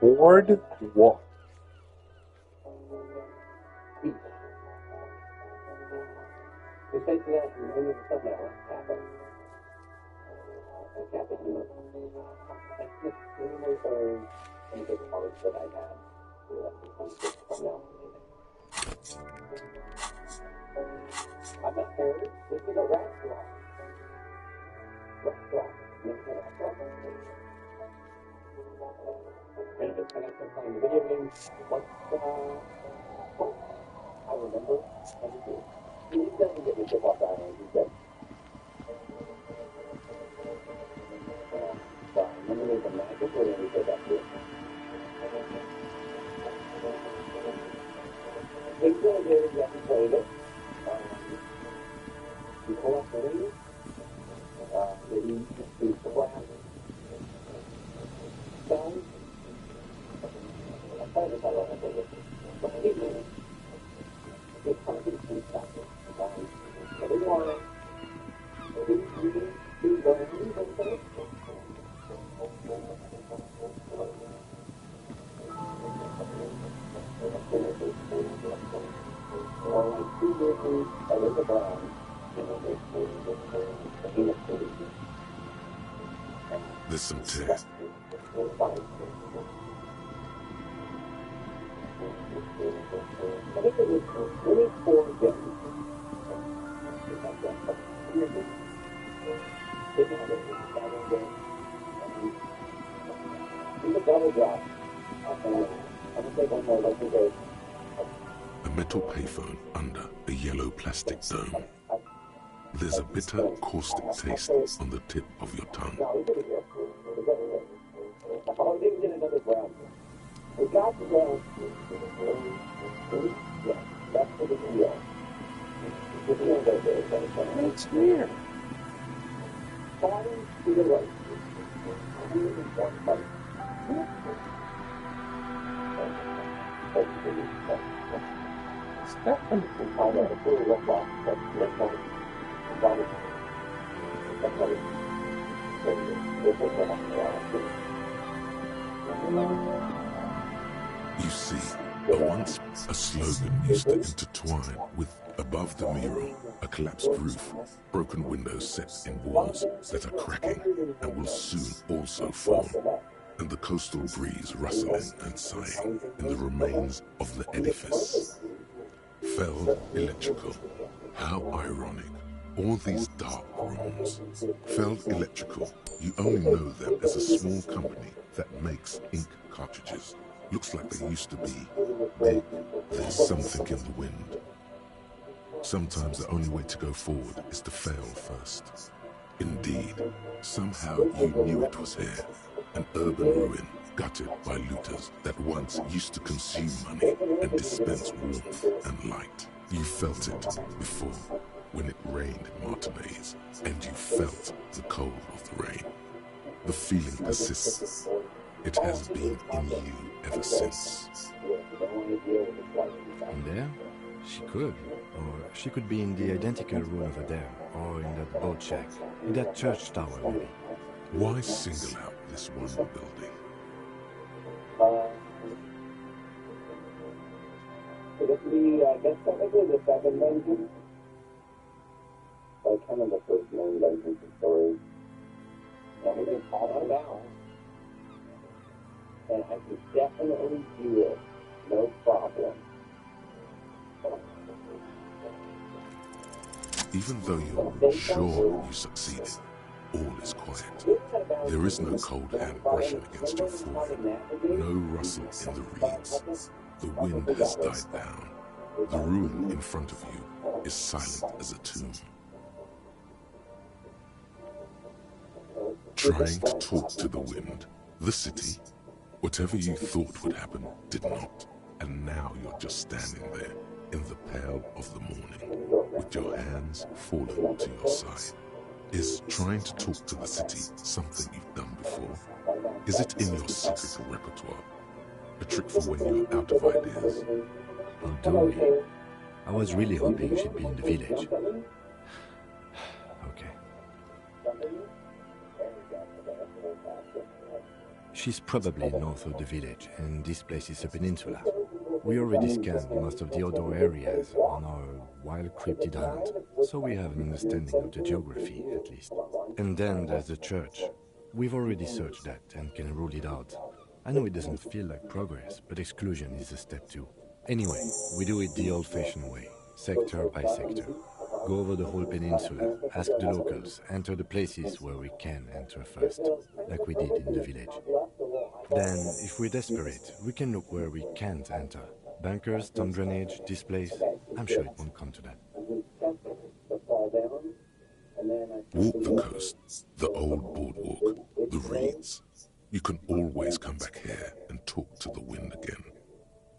Board walk. There's some text. A metal payphone under a yellow plastic dome. There's a bitter, caustic taste on the tip of your tongue. It's weird. You see, once a slogan used to intertwine with above the mural, a collapsed roof, broken windows set in walls that are cracking and will soon also form, and the coastal breeze rustling and sighing in the remains of the edifice. Felled Electrical. How ironic. All these dark rooms. Felled Electrical. You only know them as a small company that makes ink cartridges. Looks like they used to be big. There's something in the wind. Sometimes the only way to go forward is to fail first. Indeed, somehow you knew it was here. An urban ruin gutted by looters that once used to consume money and dispense warmth and light. You felt it before when it rained in Martinez, and you felt the cold of the rain. The feeling persists. It has been in you ever since. In there? She could. Or she could be in the identical room over there, or in that boat shack, in that church tower maybe. Why single out this one building? Could it be, I guess technically the second dungeon? Like kind of the first main dungeon for story. Yeah, we can call it down. And I could definitely do it. No problem. Even though you're sure you succeeded, all is quiet. There is no cold hand brushing against your forehead, no rustle in the reeds. The wind has died down. The ruin in front of you is silent as a tomb. trying to talk to the wind, the city. Whatever you thought would happen did not. And now you're just standing there in the pale of the morning with your hands fallen to your side. Is trying to talk to the city something you've done before? Is it in your secret repertoire? A trick for when you're out of ideas? Oh, do we? I was really hoping she'd be in the village. Okay. She's probably north of the village, and this place is a peninsula. We already scanned most of the outdoor areas on our wild cryptid hunt, so we have an understanding of the geography, at least. And then there's the church. We've already searched that and can rule it out. I know it doesn't feel like progress, but exclusion is a step too. Anyway, we do it the old-fashioned way, sector by sector. Go over the whole peninsula, ask the locals, enter the places where we can enter first, like we did in the village. Then, if we're desperate, we can look where we can't enter. Bunkers, town drainage, this place. I'm sure it won't come to that. Walk the coast, the old boardwalk, the reeds. You can always come back here and talk to the wind again.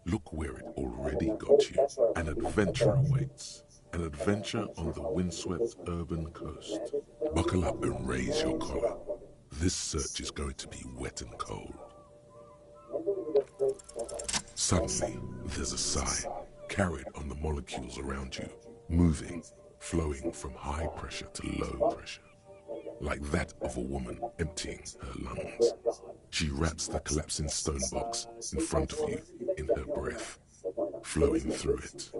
Look where it already got you. An adventure awaits. An adventure on the windswept urban coast. Buckle up and raise your collar. This search is going to be wet and cold. Suddenly, there's a sigh, carried on the molecules around you, moving, flowing from high pressure to low pressure, like that of a woman emptying her lungs. She wraps the collapsing stone box in front of you in her breath, flowing through it.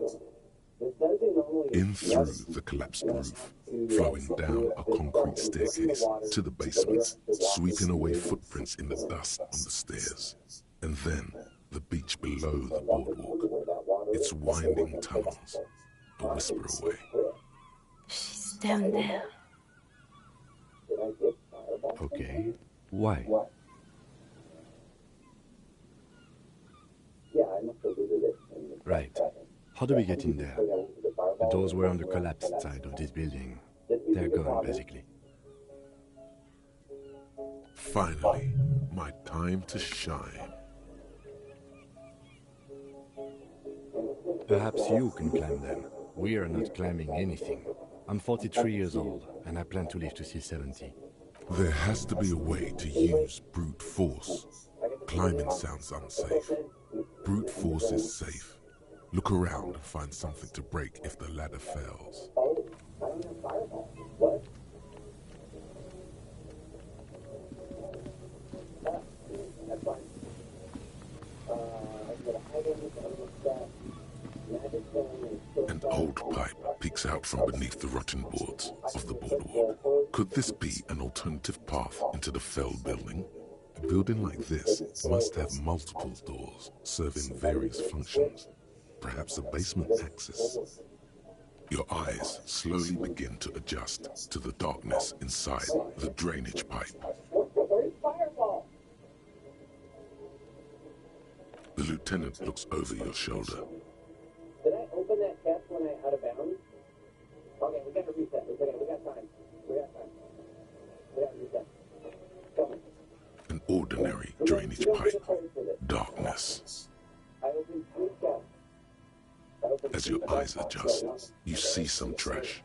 In through the collapsed roof, flowing down a concrete staircase to the basement, sweeping away footprints in the dust on the stairs. And then the beach below the boardwalk, its winding tunnels, a whisper away. She's down there. Okay, why? Right. How do we get in there? The doors were on the collapsed side of this building. They're gone, basically. Finally, my time to shine. Perhaps you can climb them. We are not climbing anything. I'm 43 years old, and I plan to live to see 70. There has to be a way to use brute force. Climbing sounds unsafe. Brute force is safe. Look around and find something to break if the ladder fails. An old pipe peeks out from beneath the rotten boards of the boardwalk. Could this be an alternative path into the felled building? A building like this must have multiple doors serving various functions. Perhaps a basement access. Your eyes slowly begin to adjust to the darkness inside the drainage pipe. The lieutenant looks over your shoulder. Did I open that chest when I out of bounds? Okay, we gotta reset. We got time. We gotta reset. Come on. An ordinary drainage pipe. Darkness. I opened 3 chests. As your eyes adjust, you see some trash.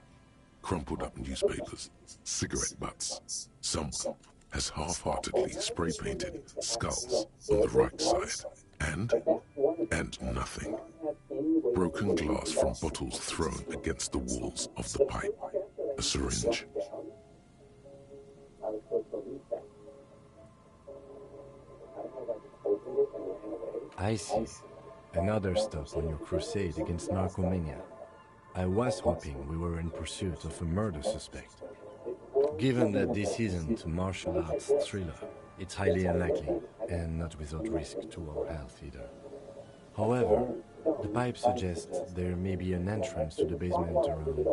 Crumpled up newspapers, cigarette butts. Someone has half-heartedly spray-painted skulls on the right side. And nothing. Broken glass from bottles thrown against the walls of the pipe. A syringe. I see. Another stop on your crusade against narcomania. I was hoping we were in pursuit of a murder suspect. Given that this isn't a martial arts thriller, it's highly unlikely, and not without risk to our health either. However, the pipe suggests there may be an entrance to the basement around.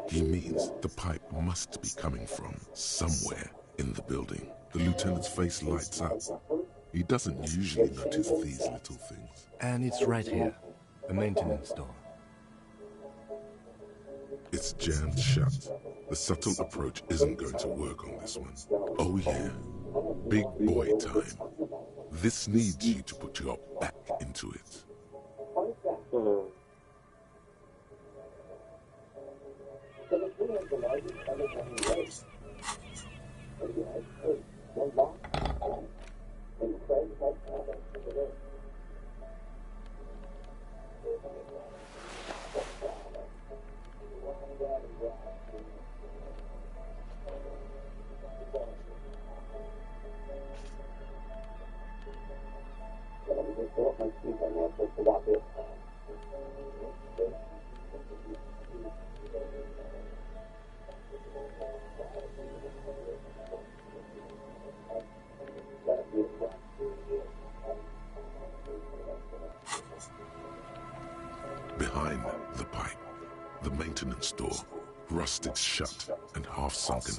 He means the pipe must be coming from somewhere in the building. The lieutenant's face lights up. He doesn't usually notice these little things. And it's right here, a maintenance door. It's jammed shut. The subtle approach isn't going to work on this one. Oh yeah, big boy time. This needs you to put your back into it. Behind the pipe, the maintenance door, rusted shut and half sunken.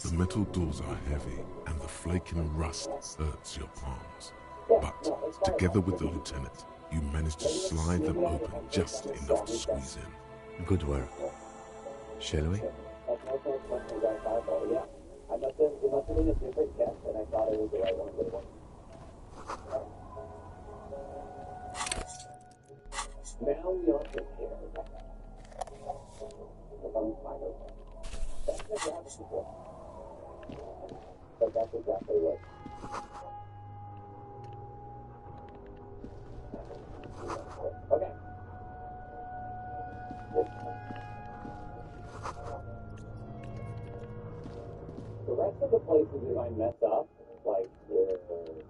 The metal doors are heavy and the flaking rust hurts your palms. But together with the lieutenant, you manage to slide them open just enough to squeeze in. Good work. Shall we? Now we are prepared. But that's exactly what. Okay. The rest of the places, if I mess up, like the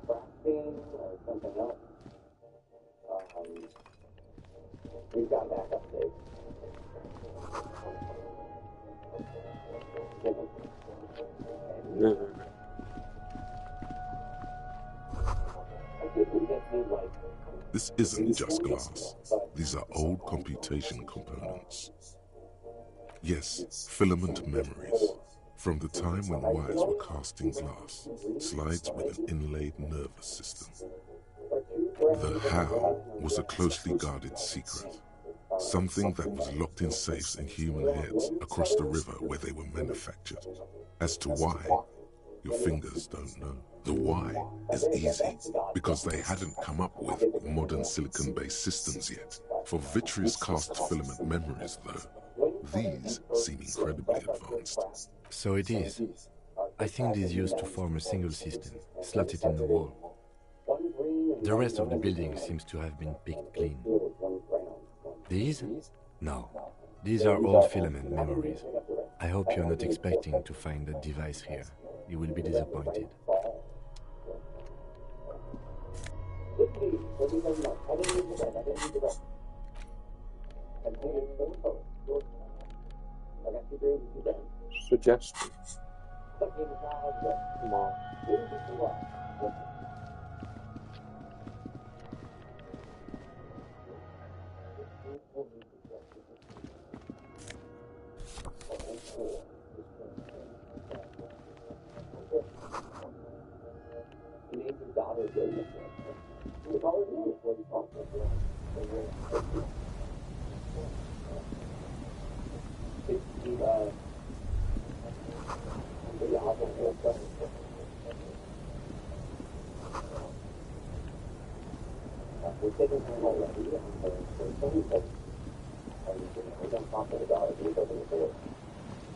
crafting or something else, we've got backup safe. This isn't just glass. These are old computation components. Yes, filament memories. From the time when wires were cast in glass, slides with an inlaid nervous system. The how was a closely guarded secret. Something that was locked in safes in human heads across the river where they were manufactured. As to why, your fingers don't know. The why is easy, because they hadn't come up with modern silicon-based systems yet. For vitreous cast filament memories, though, these seem incredibly advanced. So it is. I think it is used to form a single system, slotted in the wall. The rest of the building seems to have been picked clean. These? No. These are old filament memories. I hope you're not expecting to find that device here. You will be disappointed. Suggestions. Come on.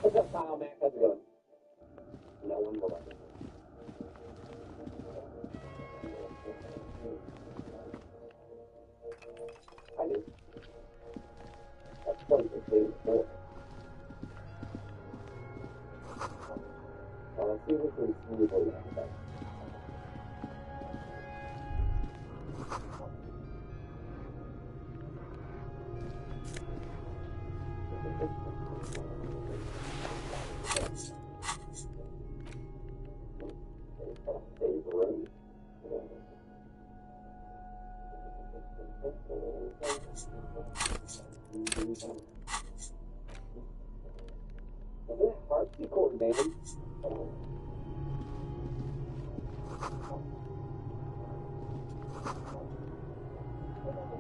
What's up, Kyle, Mac? How's it going? No one will let me. I do. That's 2016. Let's see if we can smoothly that.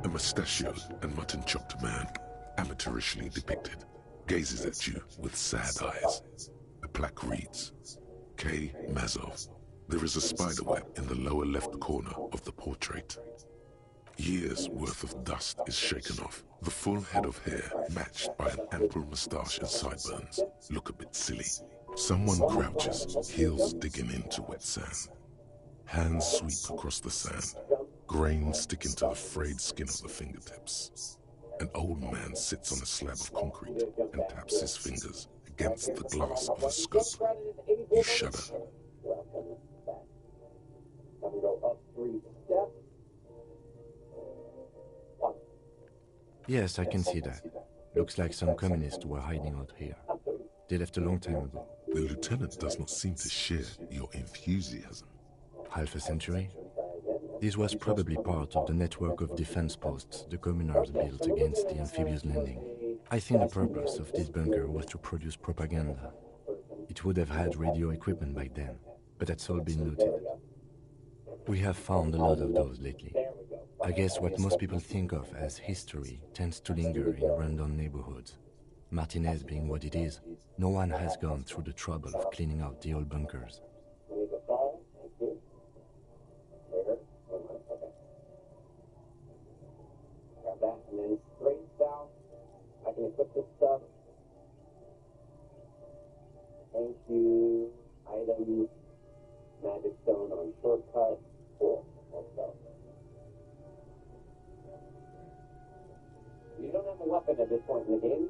A mustachioed and mutton-chopped man, amateurishly depicted. gazes at you with sad eyes. The plaque reads, K. Mazov. There is a spiderweb in the lower left corner of the portrait. Years' worth of dust is shaken off. The full head of hair, matched by an ample moustache and sideburns, look a bit silly. Someone crouches, heels digging into wet sand. Hands sweep across the sand. Grains stick into the frayed skin of the fingertips. An old man sits on a slab of concrete and taps his fingers against the glass of a scope. You shudder. Yes, I can see that. Looks like some communists were hiding out here. They left a long time ago. The lieutenant does not seem to share your enthusiasm. Half a century? This was probably part of the network of defense posts the communards built against the amphibious landing. I think the purpose of this bunker was to produce propaganda. It would have had radio equipment back then, but that's all been looted. We have found a lot of those lately. I guess what most people think of as history tends to linger in rundown neighborhoods. Martinez being what it is, no one has gone through the trouble of cleaning out the old bunkers. Grab that and then straight south. I can equip this stuff. Thank you. Items. Magic stone on shortcut. Cool. Let's go. You don't have a weapon at this point in the game.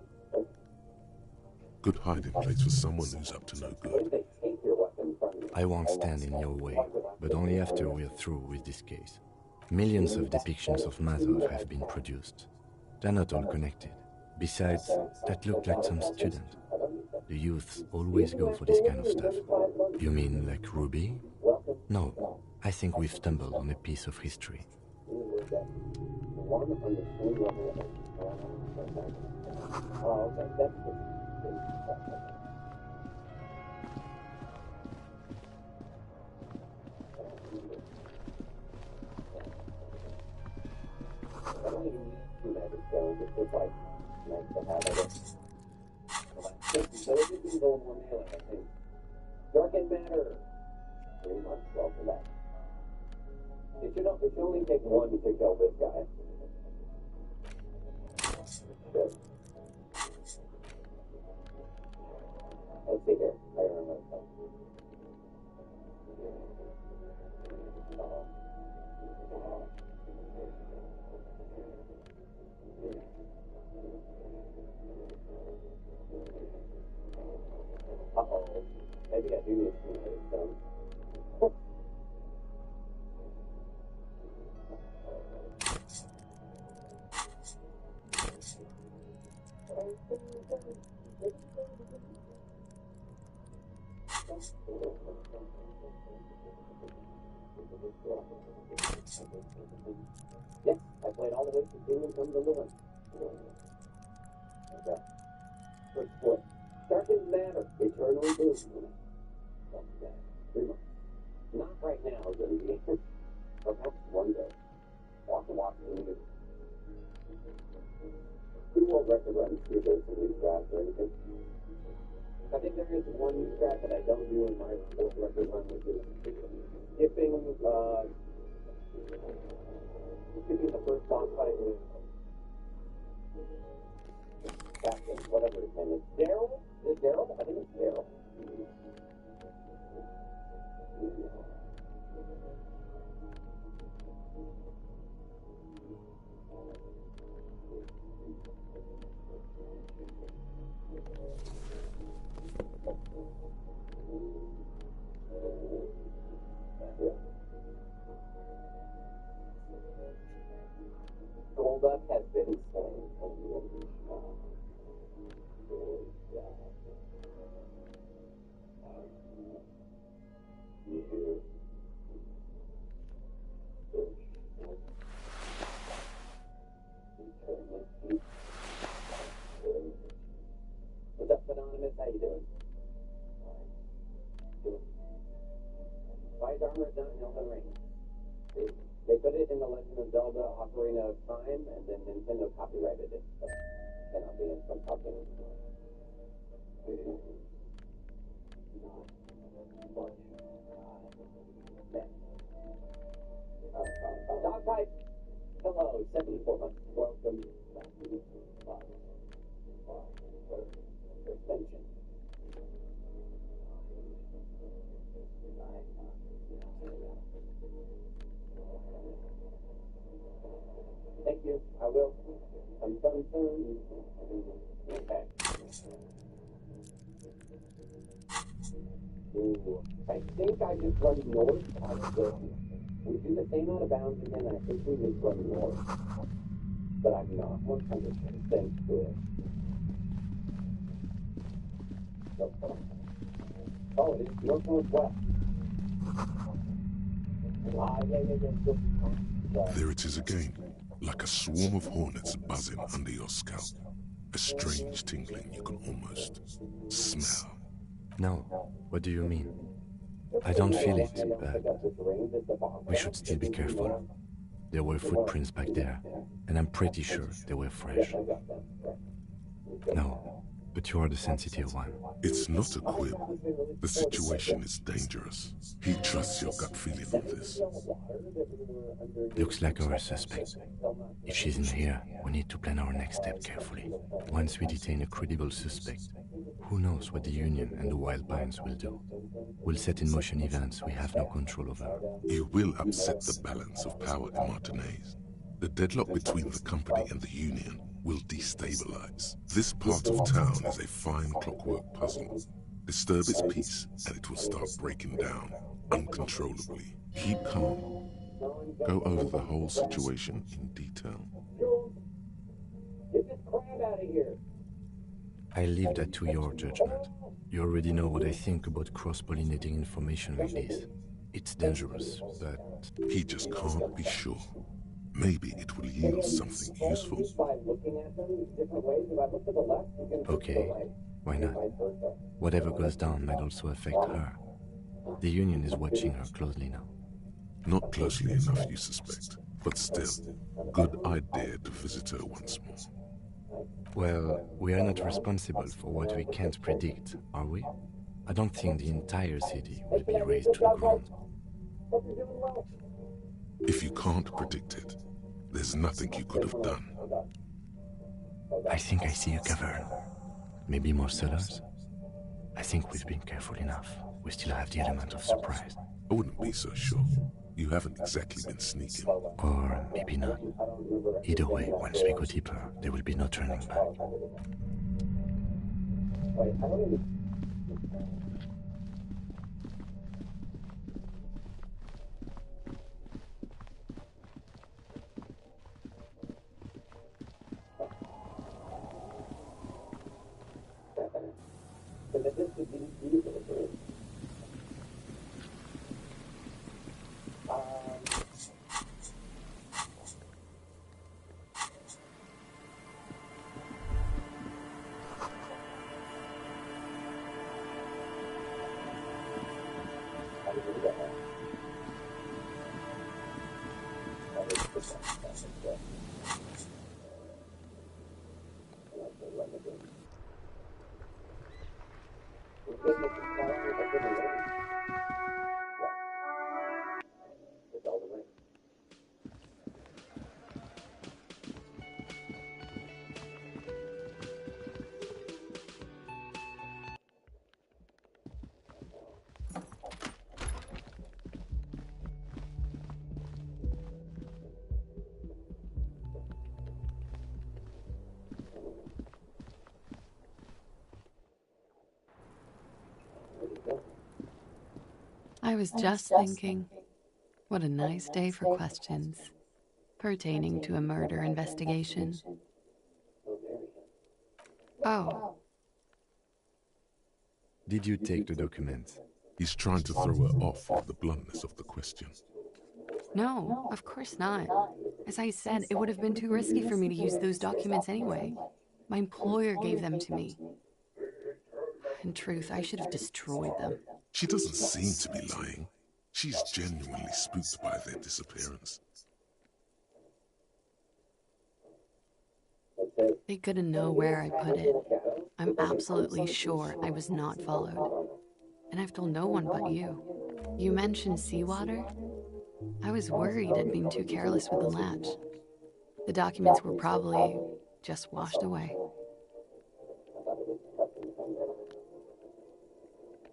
Good hiding place for someone who's up to no What good. if they take your weapon from you? I won't stand in your way, but only after we're through with this case. Millions of depictions of Mazov have been produced. They're not all connected. Besides, that looked like some student. The youths always go for this kind of stuff. You mean like Ruby? No, I think we've stumbled on a piece of history. One on the same level. Oh, okay. That's the I don't even need two magic stones. It's just like nice to have it. So it can go more melee, I think. Dark and matter. 3 months. Well, for that. It should only take one to kill this guy. Good. Let's see here. I don't remember. Uh-oh. Maybe I do need to do this. Yes, I played all the way to Kingdom Come Deliverance. Okay. First foot. Darkened matter. Eternally blue. Okay. 3 months. Not right now, Zendy. Perhaps one day. Walk in you. 2 world record runs through this in these drafts or anything. I think there is one new strat that I don't do in my world record run, which is skipping the first boss fight with Captain, whatever his name is. Daryl? Is it Daryl? I think it's Daryl. Golduck has been slain. What's up, Anonymous? How you doing? Spice armor is not in Elden Ring. They put it in the Legend of Zelda Ocarina of Time, and then Nintendo copyrighted it. So cannot be in some copying. Dog type. Hello, 74 months. Welcome back to the extension. Thank you. I will. I'm done soon. Okay. Ooh, I think I just run north out of the. We do the same amount of bounds again, and I think we just run north. But I'm not 100% sure. Oh, it is north-northwest. Yeah. There it is again, like a swarm of hornets buzzing under your scalp. A strange tingling you can almost smell. No, what do you mean? I don't feel it, but we should still be careful. There were footprints back there, and I'm pretty sure they were fresh. No, but you are the sensitive one. It's not a quib. The situation is dangerous. He trusts your gut feeling on this. Looks like our suspect. If she's in here, we need to plan our next step carefully. Once we detain a credible suspect, who knows what the Union and the Wild Pines will do? We'll set in motion events we have no control over. You will upset the balance of power in Martinez. The deadlock between the company and the Union will destabilize. This part of town is a fine clockwork puzzle. Disturb its peace, and it will start breaking down uncontrollably. Keep calm. Go over the whole situation in detail. Get this crab out of here. I leave that to your judgment. You already know what I think about cross-pollinating information like this. It's dangerous, but... He just can't be sure. Maybe it will yield something useful. Okay, why not? Whatever goes down might also affect her. The Union is watching her closely now. Not closely enough, you suspect. But still, good idea to visit her once more. Well, we are not responsible for what we can't predict, are we? I don't think the entire city will be razed to the ground. If you can't predict it, there's nothing you could have done. I think I see a cavern. Maybe more cellars? I think we've been careful enough. We still have the element of surprise. I wouldn't be so sure. You haven't exactly been sneaking. Or maybe not. Either way, once we go deeper, there will be no turning back. I was just thinking, what a nice day for questions pertaining to a murder investigation. Oh, Did you take the document? He's trying to throw her off with the bluntness of the question. no, of course not. As I said, it would have been too risky for me to use those documents anyway. My employer gave them to me. In truth, I should have destroyed them. She doesn't seem to be lying. She's genuinely spooked by their disappearance. They couldn't know where I put it. I'm absolutely sure I was not followed. And I've told no one but you. You mentioned seawater? I was worried I'd been too careless with the latch. The documents were probably just washed away.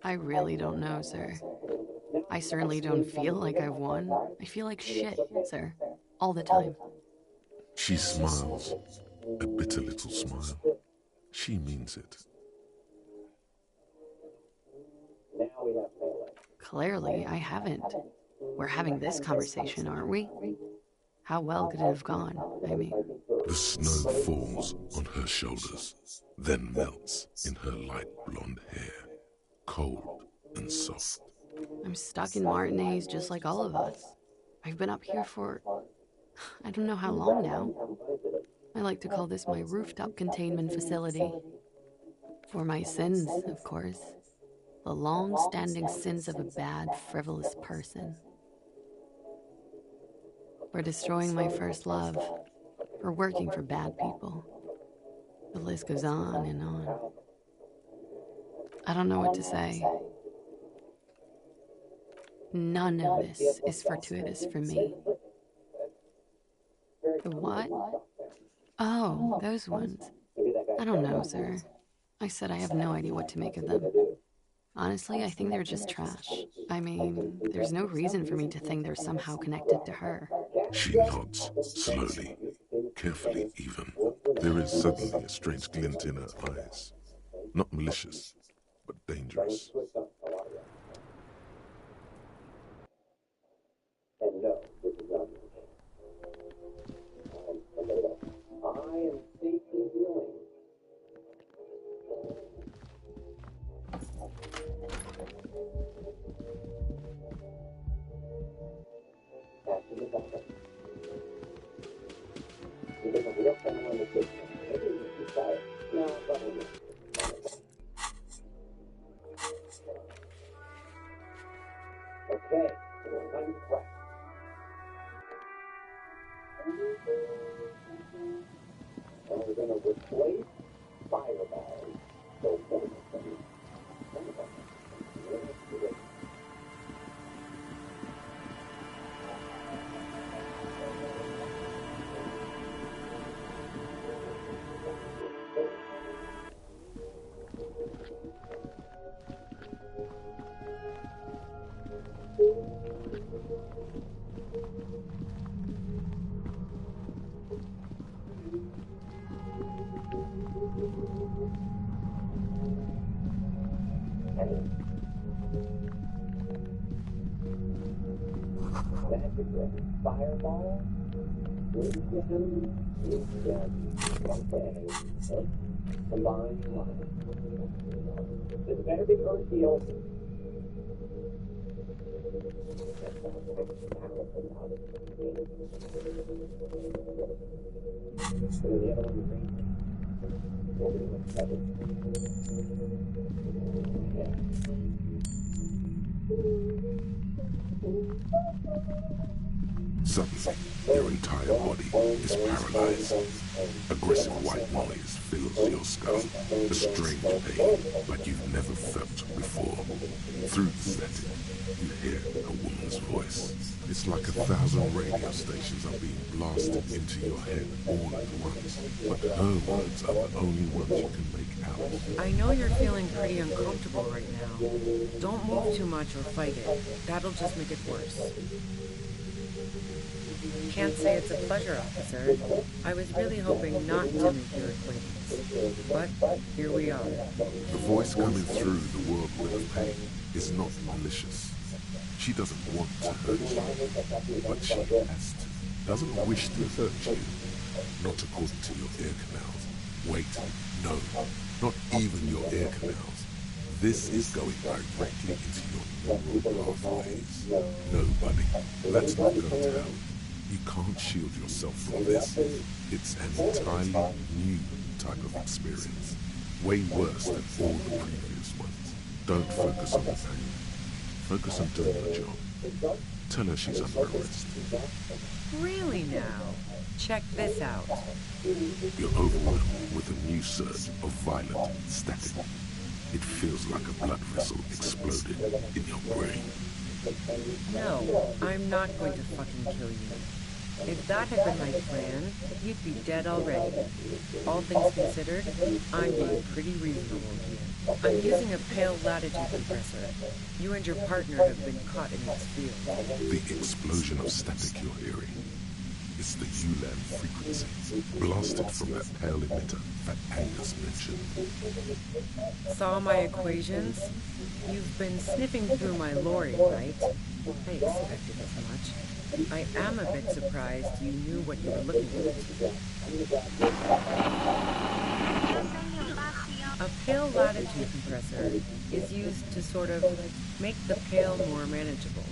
I really don't know, sir. I certainly don't feel like I've won. I feel like shit, sir. All the time. She smiles, a bitter little smile. She means it. Clearly, I haven't. We're having this conversation, aren't we? How well could it have gone? I mean... The snow falls on her shoulders, then melts in her light blonde hair, cold and soft. I'm stuck in Martinez just like all of us. I've been up here for... I don't know how long now. I like to call this my rooftop containment facility. For my sins, of course. The long-standing sins of a bad, frivolous person. For destroying my first love. For working for bad people. The list goes on and on. I don't know what to say. None of this is fortuitous for me. The what? Oh, those ones. I don't know, sir. I said I have no idea what to make of them. Honestly, I think they're just trash. I mean, there's no reason for me to think they're somehow connected to her. She nods, slowly, carefully even. There is suddenly a strange glint in her eyes. Not malicious, but dangerous. And no, this is not me. I'm made up. I am safely healing. After the backup. You live a real family in the kitchen. Maybe you should try it. No, probably not. Okay, time to crack. And we're going to replace fireballs. So one of them. Fireball? Elysium? Okay. Combined line. This better be Earth deal. Suddenly, your entire body is paralyzed. Aggressive white noise fills your skull. A strange pain like you've never felt before. Through the static, you hear a woman's voice. It's like 1,000 radio stations are being blasted into your head all at once. But her words are the only ones you can make out. I know you're feeling pretty uncomfortable right now. Don't move too much or fight it. That'll just make it worse. Can't say it's a pleasure, officer. I was really hoping not to make your acquaintance. But here we are. The voice coming through the whirlwind of pain is not malicious. She doesn't want to hurt you, but she has to. Doesn't wish to hurt you. Not according to your ear canals. Wait, no, not even your ear canals. This is going directly into your neural pathways. No, buddy, let's not go down. You can't shield yourself from this. It's an entirely new type of experience. Way worse than all the previous ones. Don't focus on the pain. Focus on doing her job. Tell her she's under arrest. Really now? Check this out. You're overwhelmed with a new surge of violent static. It feels like a blood vessel exploded in your brain. No, I'm not going to fucking kill you. If that had been my plan, you'd be dead already. All things considered, I'm being pretty reasonable here. I'm using a pale latitude compressor. You and your partner have been caught in its field. The explosion of static you're hearing is the ULAN frequency, blasted from that pale emitter that Angus mentioned. Saw my equations? You've been sniffing through my lorry, right? I expected as much. I am a bit surprised you knew what you were looking at. A pale latitude compressor is used to sort of make the pale more manageable.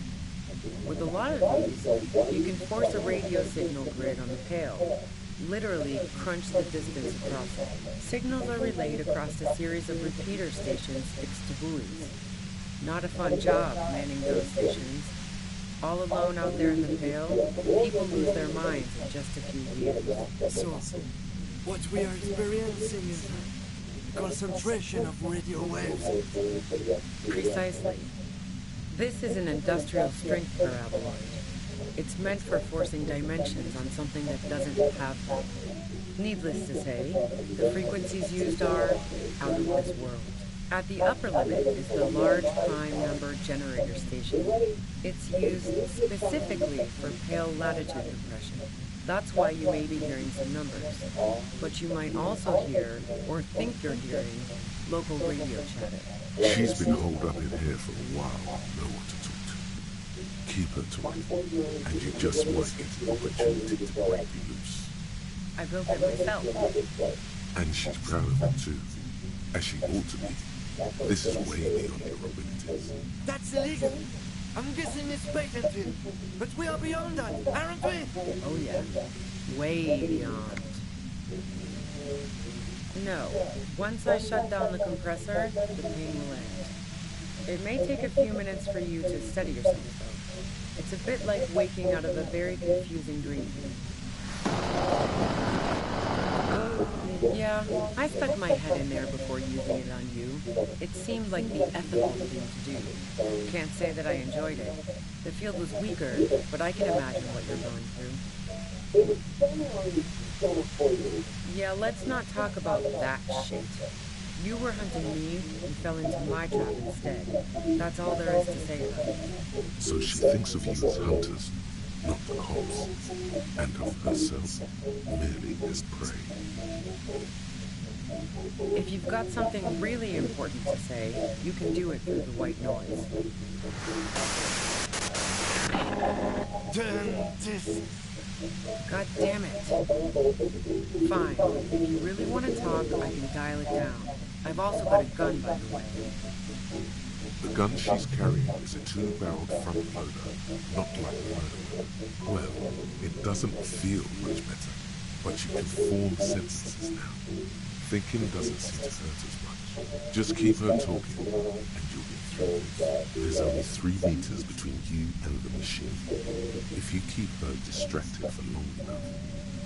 With a lot of these, you can force a radio signal grid on the pale, literally crunch the distance across it. Signals are relayed across a series of repeater stations fixed to buoys. Not a fun job manning those stations. All alone out there in the pale, people lose their minds in just a few years. So, what we are experiencing is a concentration of radio waves. Precisely. This is an industrial strength paraboloid. It's meant for forcing dimensions on something that doesn't have them. Needless to say, the frequencies used are out of this world. At the upper limit is the large prime number generator station. It's used specifically for pale latitude compression. That's why you may be hearing some numbers. But you might also hear, or think you're hearing, local radio chatter. She's been holed up in here for a while, no one to talk to. Keep her talking, and you just might get an opportunity to break loose. I built it myself. And she's proud of it too, as she ought to be. This is way beyond your abilities. That's illegal. I'm guessing it's patented. But we are beyond that, aren't we? Oh yeah, way beyond. No, once I shut down the compressor, the pain will end. It may take a few minutes for you to steady yourself though. It's a bit like waking out of a very confusing dream. Yeah, I stuck my head in there before using it on you. It seemed like the ethical thing to do. Can't say that I enjoyed it. The field was weaker, but I can imagine what you're going through. Yeah, let's not talk about that shit. You were hunting me and fell into my trap instead. That's all there is to say about it. So she thinks of you as hunters, not the cops, and of herself merely as prey. If you've got something really important to say, you can do it through the white noise. God damn it. Fine. If you really want to talk, I can dial it down. I've also got a gun, by the way. The gun she's carrying is a two-barreled front loader, not like mine. Well, it doesn't feel much better, but you can form sentences now. Thinking doesn't seem to hurt as much. Just keep her talking, and you'll get through this. There's only 3 meters between you and the machine. If you keep her distracted for long enough,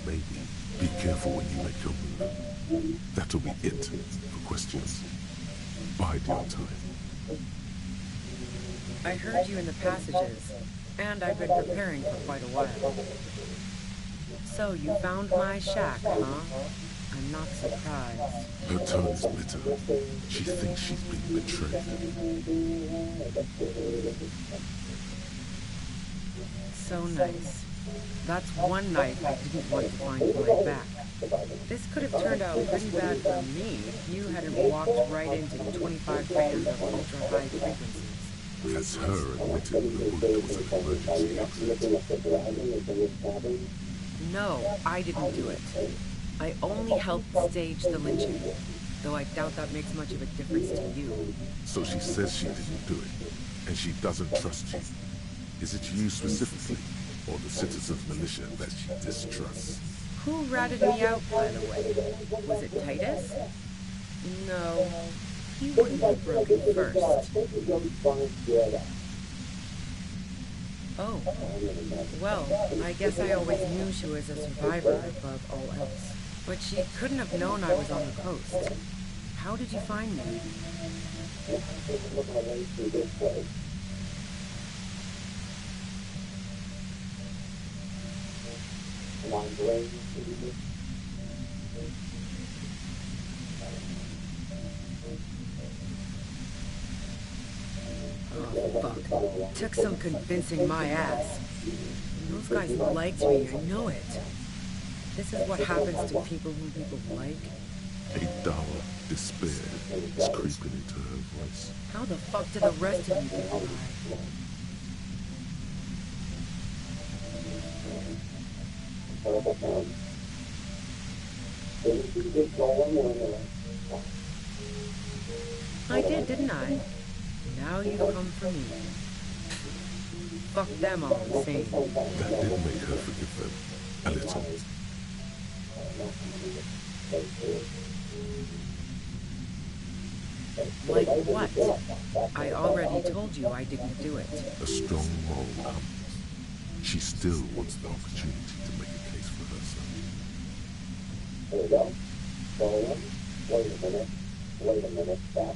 maybe be careful when you make your move. That'll be it for questions. Bide your time. I heard you in the passages, and I've been preparing for quite a while. So you found my shack, huh? I'm not surprised. Her tone is bitter. She thinks she's been betrayed. So nice. That's one knife I didn't want to find in my back. This could have turned out pretty bad for me if you hadn't walked right into 25 bands of ultra-high frequencies. That's her admitting the bullet was an emergency exit. No, I didn't do it. I only helped stage the lynching, though I doubt that makes much of a difference to you. So she says she didn't do it, and she doesn't trust you. Is it you specifically, or the citizens' militia that she distrusts? Who ratted me out, by the way? Was it Titus? No, he wouldn't have broken first. Oh, well, I guess I always knew she was a survivor above all else. But she couldn't have known I was on the coast. How did you find me? Oh, fuck. Took some convincing my ass. Those guys liked me, I know it. This is what happens to people who people like. A dull despair is creeping into her voice. How the fuck did the rest of you get by? I did, didn't I? Now you come for me. Fuck them all the same. That did make her forgive them a little. Like what? I already told you I didn't do it. A strong moral compass. She still wants the opportunity to make a case for herself. There we go. Wait a minute. That's not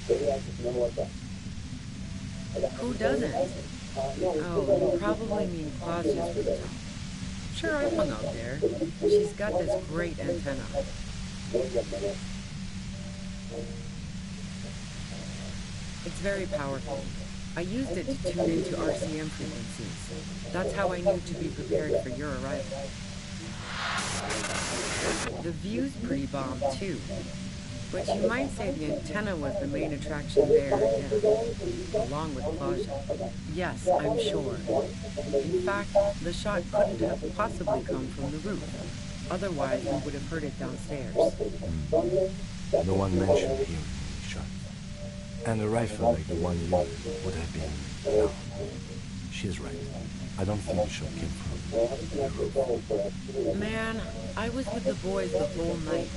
maybe I just know what's up. Who doesn't? Oh, you probably mean Claudia's rooftop. Sure, I've hung out there. She's got this great antenna. It's very powerful. I used it to tune into RCM frequencies. That's how I knew to be prepared for your arrival. The view's pretty bomb, too. But you might say the antenna was the main attraction there, yeah. Along with Claudia. Yes, I'm sure. In fact, the shot couldn't have possibly come from the roof. Otherwise, we would have heard it downstairs. No one mentioned hearing any shots. And a rifle like the one you would have been... No. She's right. I don't think the shot came from the roof. Man, I was with the boys the whole night.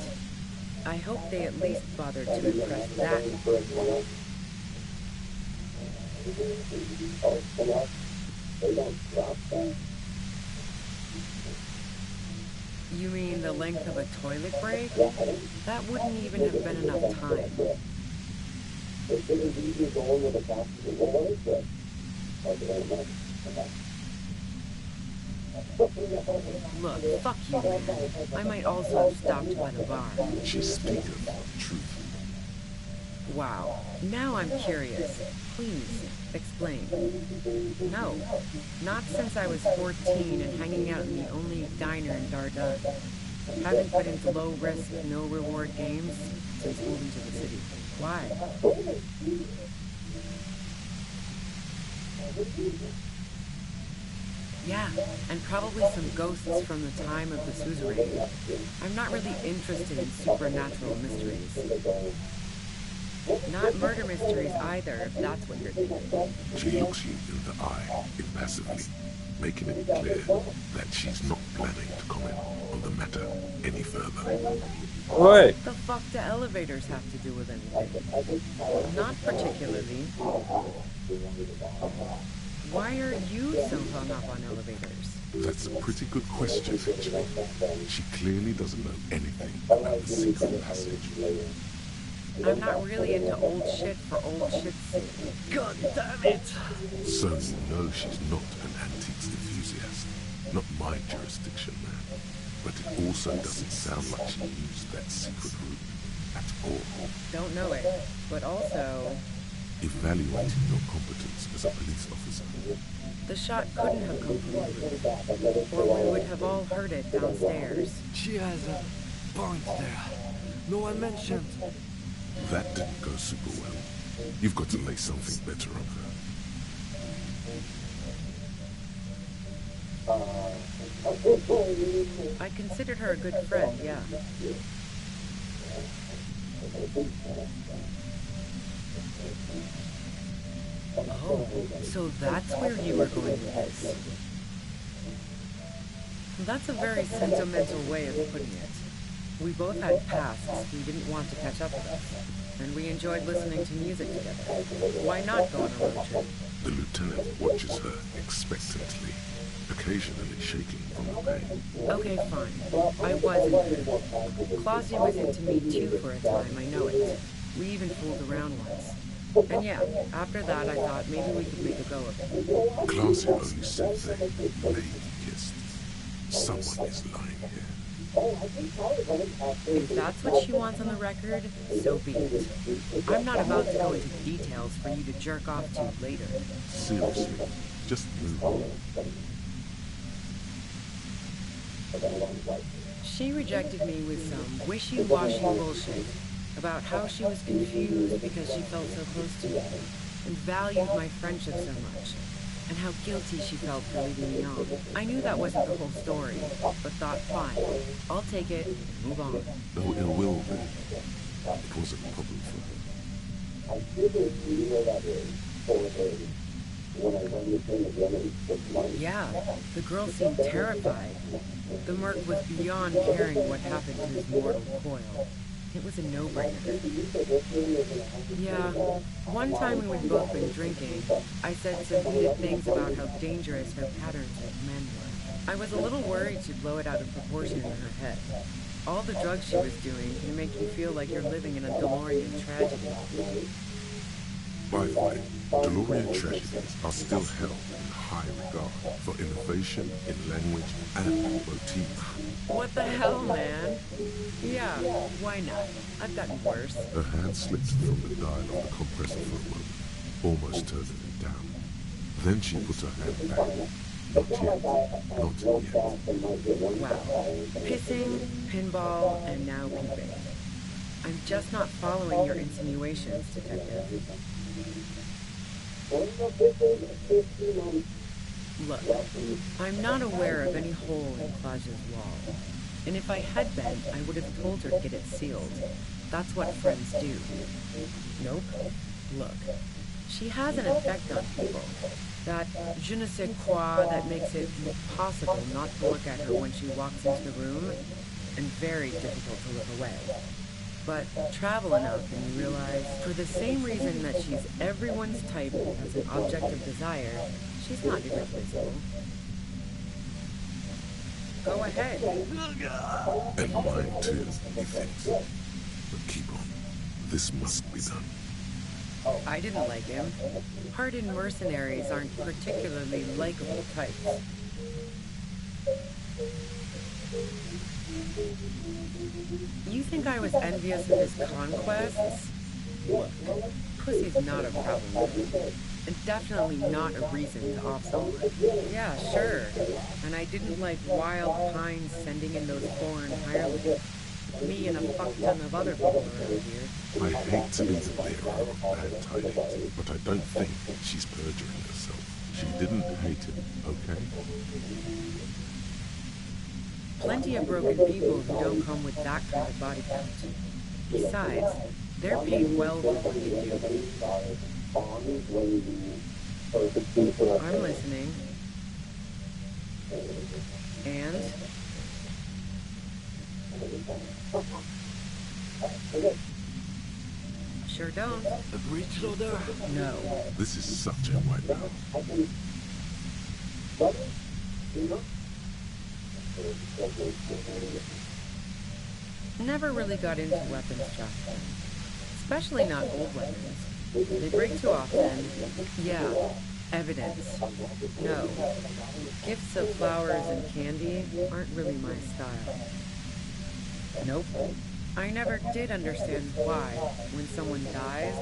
I hope they at least bothered to impress that. You mean the length of a toilet break? That wouldn't even have been enough time. Look, fuck you, man. I might also have stopped by the bar. She speaketh truth. Wow. Now I'm curious. Please, explain. No. Not since I was 14 and hanging out in the only diner in Dardenne. Haven't been into low-risk, no-reward games since moving to the city. Why? Yeah, and probably some ghosts from the time of the suzerain. I'm not really interested in supernatural mysteries. Not murder mysteries either, if that's what you're thinking. She looks you in the eye impassively, making it clear that she's not planning to comment on the matter any further. What? What the fuck do elevators have to do with anything? Not particularly. Why are you so hung up on elevators? That's a pretty good question, actually. She clearly doesn't know anything about the secret passage. I'm not really into old shit for old shit's sake. God damn it! So you know she's not an antiques enthusiast. Not my jurisdiction, man. But it also doesn't sound like she used that secret route at all. Don't know it, but also... Evaluating your competence as a police officer. The shot couldn't have come from the roof, or we would have all heard it downstairs. She has a point there. No one mentioned. That didn't go super well. You've got to lay something better on her. I considered her a good friend, yeah. Oh, so that's where you were going with this. That's a very sentimental way of putting it. We both had pasts we didn't want to catch up with us. and we enjoyed listening to music together. Why not go on a road trip? The lieutenant watches her expectantly, occasionally shaking from the pain. Okay, fine. I was into her. Claudia was into me too for a time, I know it. We even fooled around once. And yeah, after that I thought maybe we could make a go of it. Claudia only said they maybe kissed. Someone is lying here. If that's what she wants on the record, so be it. I'm not about to go into details for you to jerk off to later. Seriously, just move on. She rejected me with some wishy-washy bullshit about how she was confused because she felt so close to me and valued my friendship so much, and how guilty she felt for leaving me on. I knew that wasn't the whole story, but thought, fine, I'll take it and move on. No ill will there. It wasn't a problem for her. Yeah, the girl seemed terrified. The merc was beyond caring what happened to his mortal coil. It was a no-brainer. Yeah, one time when we'd both been drinking, I said some heated things about how dangerous her patterns with men were. I was a little worried she'd blow it out of proportion in her head. All the drugs she was doing can make you feel like you're living in a DeLorean tragedy. By the way, DeLorean tragedies are still held in high regard for innovation in language and motif. What the hell, man? Yeah, why not? I've gotten worse. Her hand slipped from the dial of the compressor for a moment, almost turning it down. Then she put her hand back. Not yet. Not yet. Wow. Pissing, pinball, and now peeping. I'm just not following your insinuations, Detective. Look, I'm not aware of any hole in Claudia's wall. And if I had been, I would have told her to get it sealed. That's what friends do. Nope. Look, she has an effect on people. That je ne sais quoi that makes it impossible not to look at her when she walks into the room, and very difficult to look away. But travel enough and you realize, for the same reason that she's everyone's type as an object of desire, she's not irreplaceable. Go ahead. And mine too, he thinks. But keep on. This must be done. I didn't like him. Hardened mercenaries aren't particularly likable types. You think I was envious of his conquests? Look, pussy's not a problem, and definitely not a reason to off someone. Yeah, sure. And I didn't like wild pines sending in those foreign hirelings. Me and a fuck ton of other people around here. I hate to be the bearer of bad tidings, but I don't think she's perjuring herself. She didn't hate him, okay? Plenty of broken people who don't come with that kind of body count. Besides, they're paid well for what they do. I'm listening. And? Sure don't. A breech loader? No. This is such a wipeout. Never really got into weapons trafficking. Especially not old weapons. They break too often. Yeah, evidence. No. Gifts of flowers and candy aren't really my style. Nope. I never did understand why, when someone dies,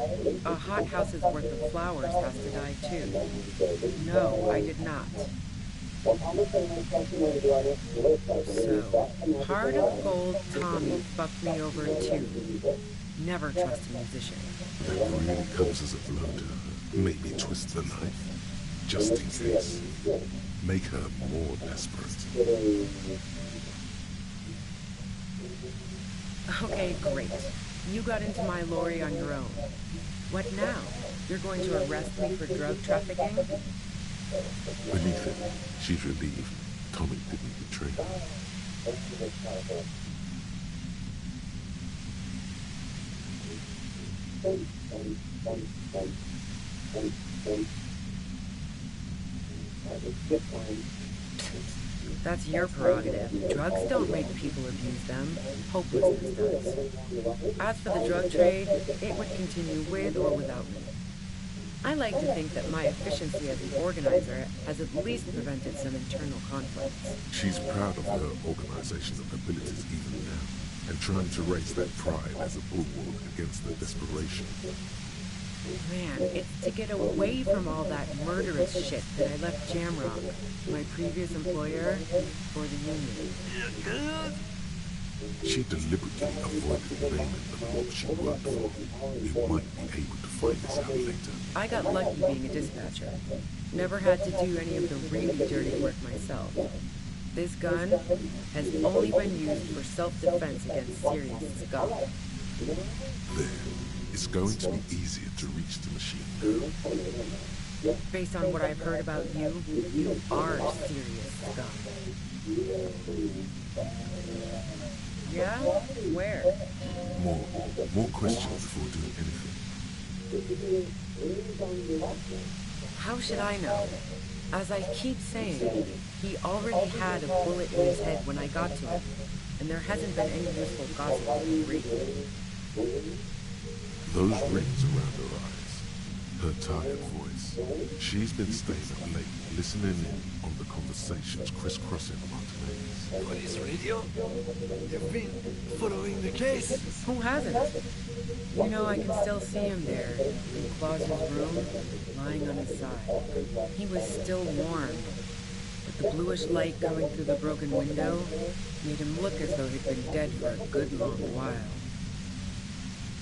a hothouse's worth of flowers has to die too. No, I did not. So, Heart of Gold Tommy fucked me over too. Never trust a musician. That really comes as a blow to her. Maybe twist the knife. Just in case. Make her more desperate. Okay, great. You got into my lorry on your own. What now? You're going to arrest me for drug trafficking? Beneath it, she's relieved Tommy didn't betray her. That's your prerogative. Drugs don't make people abuse them. Hopelessness does. As for the drug trade, it would continue with or without me. I like to think that my efficiency as an organizer has at least prevented some internal conflicts. She's proud of her organizational abilities even now, and trying to raise that pride as a bulwark against the desperation. Man, it's to get away from all that murderous shit that I left Jamrock, my previous employer, for the union. She deliberately avoided naming the mob she worked for. We might be able to find this out later. I got lucky being a dispatcher. Never had to do any of the really dirty work myself. This gun has only been used for self-defense against serious scum. There. It's going to be easier to reach the machine now. Based on what I've heard about you, you are serious scum. Yeah? Where? More questions before doing anything. How should I know? As I keep saying, he already had a bullet in his head when I got to him, and there hasn't been any useful gossip in 3. Those rings around her eyes, her tired voice. She's been staying up late, listening in on the conversations crisscrossing Martinez. Police radio? You've been following the case? Who hasn't? You know, I can still see him there, in Claus's room, lying on his side. He was still warm, but the bluish light coming through the broken window made him look as though he'd been dead for a good long while.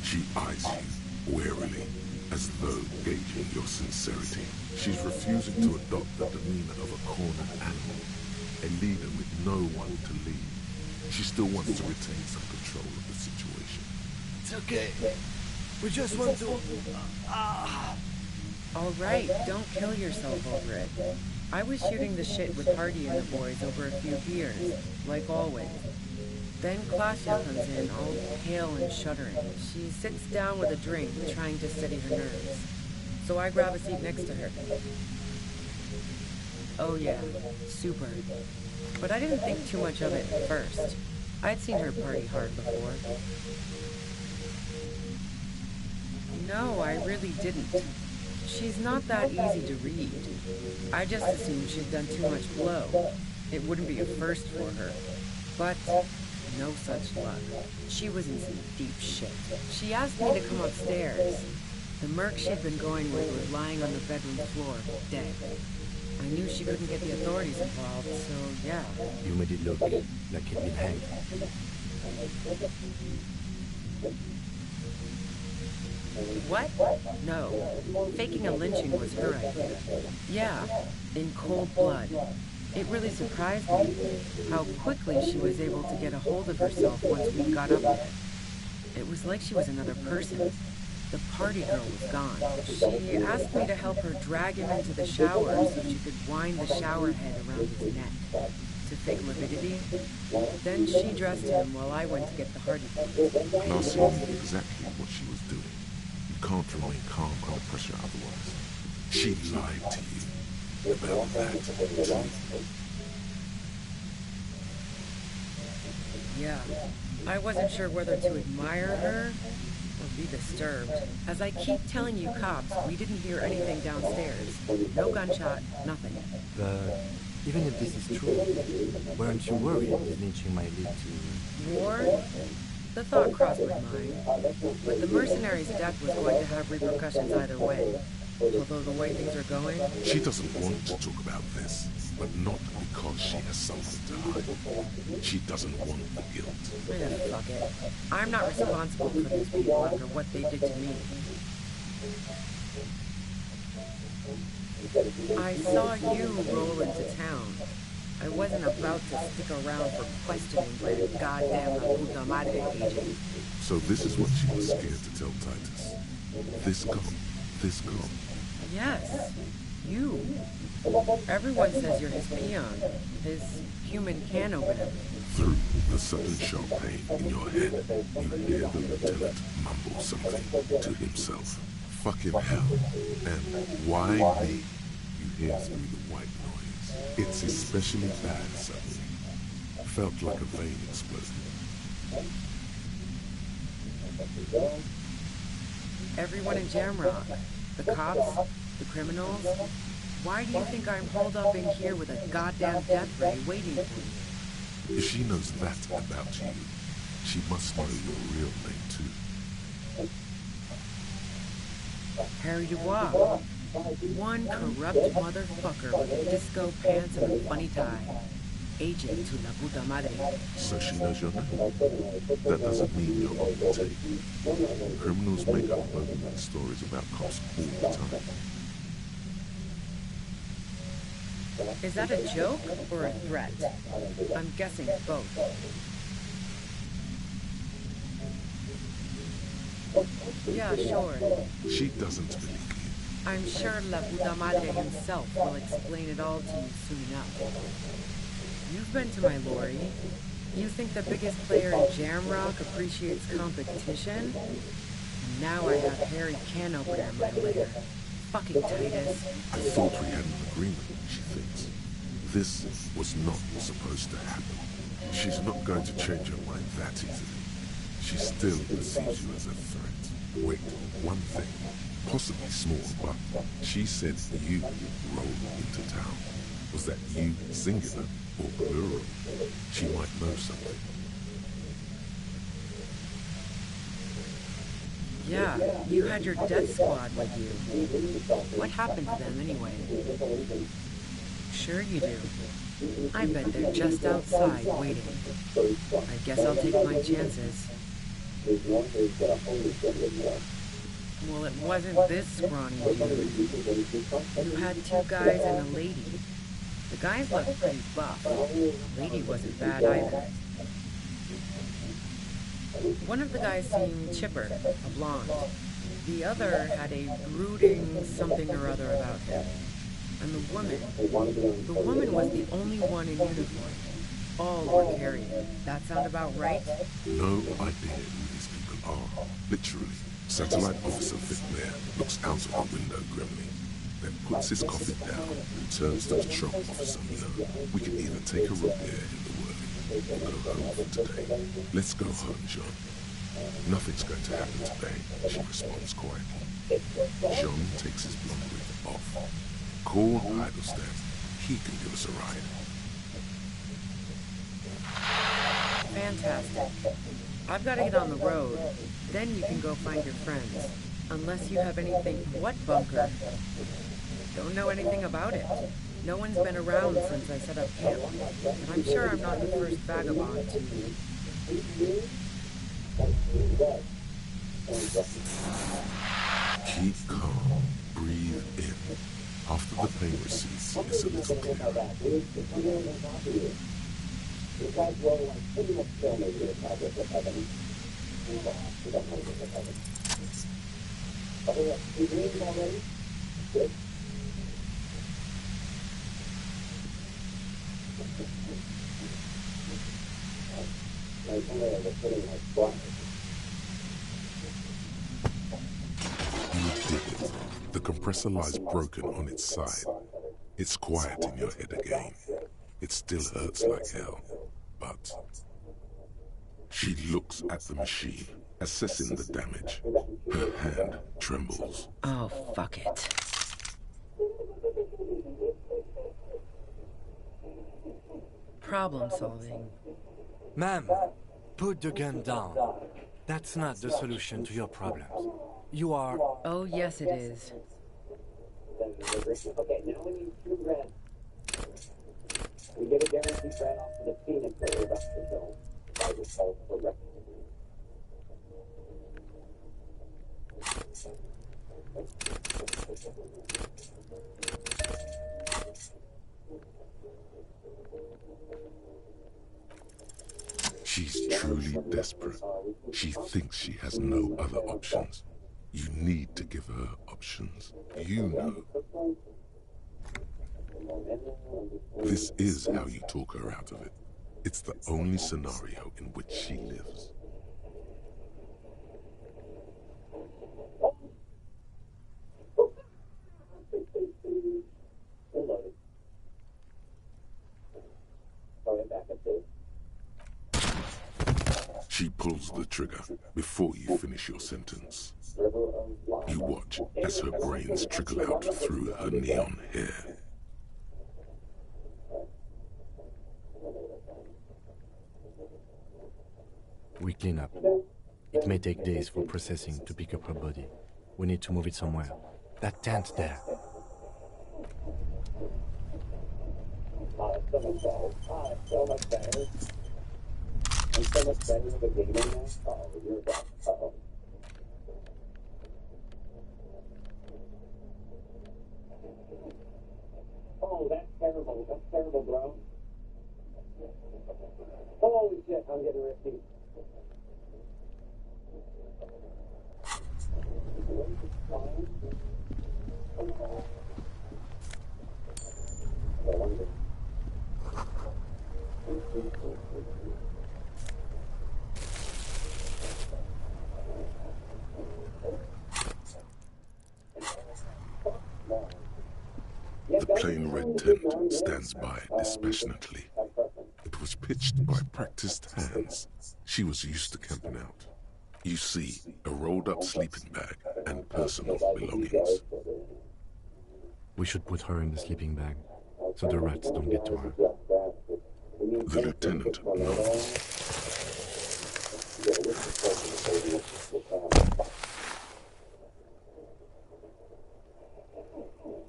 She eyes you warily, as though gauging your sincerity. She's refusing to adopt the demeanor of a cornered animal, a leader with no one to lead. She still wants to retain some control of the situation. It's okay. We just want to... All right, don't kill yourself over it. I was shooting the shit with Hardy and the boys over a few beers, like always. Then Klasha comes in, all pale and shuddering. She sits down with a drink, trying to steady her nerves. So I grab a seat next to her. Oh yeah, super. But I didn't think too much of it at first. I'd seen her party hard before. No, I really didn't. She's not that easy to read. I just assumed she'd done too much blow. It wouldn't be a first for her. But no such luck. She was in some deep shit. She asked me to come upstairs. The merc she'd been going with was lying on the bedroom floor, dead. I knew she couldn't get the authorities involved, so yeah. You made it look like he'd been hanged. What? No. Faking a lynching was her idea. Yeah, in cold blood. It really surprised me how quickly she was able to get a hold of herself once we got up there. It was like she was another person. The party girl was gone. She asked me to help her drag him into the shower so she could wind the shower head around his neck to fake lividity. Then she dressed him while I went to get the Hardy boys. Classy knew exactly what she was doing. You can't remain calm under pressure otherwise. She lied to you about that, too. Yeah, I wasn't sure whether to admire her or be disturbed. As I keep telling you cops, we didn't hear anything downstairs. No gunshot, nothing. But even if this is true, weren't you worried the lynching might lead to... War? The thought crossed my mind. But the mercenary's death was going to have repercussions either way. Although the way things are going... She doesn't want to talk about this, but not because she has something to hide. She doesn't want the guilt. Fuck it. I'm not responsible for these people after what they did to me. I saw you roll into town. I wasn't about to stick around for questioning by a goddamn La Puta Madre agent. So this is what she was scared to tell Titus. This girl. Yes, you. Everyone says you're his peon, his human can opener. Through the sudden sharp pain in your head, you hear the lieutenant mumble something to himself. Fucking hell. And why me? You hear through the white noise. It's especially bad suddenly. Felt like a vein exploded. Everyone in Jamrock, the cops, the criminals, why do you think I'm holed up in here with a goddamn death ray waiting for me? If she knows that about you, she must know your real name too. Harry Dubois. One corrupt motherfucker with disco pants and a funny tie. Agent to la puta madre. So she knows your name. That doesn't mean you're on the tape. Criminals make up bogus stories about cops all the time. Is that a joke or a threat? I'm guessing both. Yeah, sure. She doesn't believe you. I'm sure La Puta Madre himself will explain it all to you soon enough. You've been to my lorry. You think the biggest player in Jamrock appreciates competition? And now I have Harry Canoper in my lair. Fucking Titus. I thought we had an agreement, she thinks. This was not supposed to happen. She's not going to change her mind that easily. She still perceives you as a threat. Wait, one thing. Possibly small, but she said you rolled into town. Was that you singular or plural? She might know something. Yeah, you had your death squad with you. What happened to them anyway? Sure you do. I bet they're just outside waiting. I guess I'll take my chances. Well, it wasn't this scrawny dude. You had two guys and a lady. The guys looked pretty buff. The lady wasn't bad either. One of the guys seemed chipper, a blonde. The other had a brooding something or other about him. And the woman was the only one in uniform. All were carrying. That sound about right? No idea who these people are. Literally. Satellite Officer Vic Blair looks out of the window grimly, then puts his coffee down and turns to the patrol officer. We can either take a room here in the whirling or go home for today. Let's go home, John. Nothing's going to happen today, she responds quietly. John takes his blonde wig off. Call Idlestan. He can give us a ride. Fantastic. I've got to get on the road. Then you can go find your friends. Unless you have anything... What bunker? Don't know anything about it. No one's been around since I set up camp. And I'm sure I'm not the first vagabond to... Keep calm. Breathe in. After the pain recedes, it's a little clearer. You dig it. The compressor lies broken on its side. It's quiet in your head again. It still hurts like hell, but... She looks at the machine, assessing the damage. Her hand trembles. Oh, fuck it. Problem solving. Ma'am, put the gun down. That's not the solution to your problems. You are... Oh, yes it is. Okay, now when you shoot red, we get a guarantee right off to the Phoenix area of the zone. By result for record. She's truly desperate. She thinks she has no other options. You need to give her options. You know. This is how you talk her out of it. It's the only scenario in which she lives. She pulls the trigger before you finish your sentence. You watch as her brains trickle out through her neon hair. We clean up. It may take days for processing to pick up her body. We need to move it somewhere. That tent there. So much better. I'm so much better with the game now. Oh, you're back. Uh-oh. Oh, that's terrible. That's terrible, bro. Holy shit, I'm getting risky. The plain red tent stands by dispassionately. It was pitched by practiced hands. She was used to camping out. You see a rolled-up sleeping bag and personal belongings. We should put her in the sleeping bag, so the rats don't get to her. The lieutenant nods.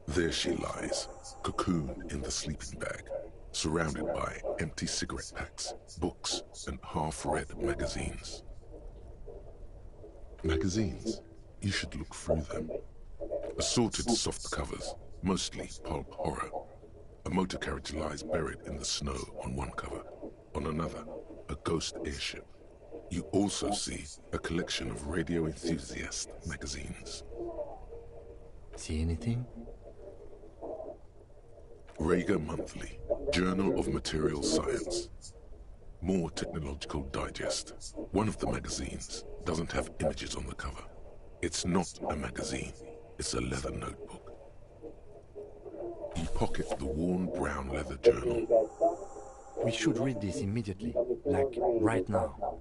There she lies, cocooned in the sleeping bag, surrounded by empty cigarette packs, books, and half-read magazines. Magazines? You should look through them. Assorted soft covers, mostly pulp horror. A motor carriage lies buried in the snow on one cover. On another, a ghost airship. You also see a collection of radio enthusiast magazines. See anything? Rager Monthly, Journal of Material Science. More Technological Digest. One of the magazines doesn't have images on the cover. It's not a magazine, it's a leather notebook. You pocket the worn brown leather journal. We should read this immediately, like right now.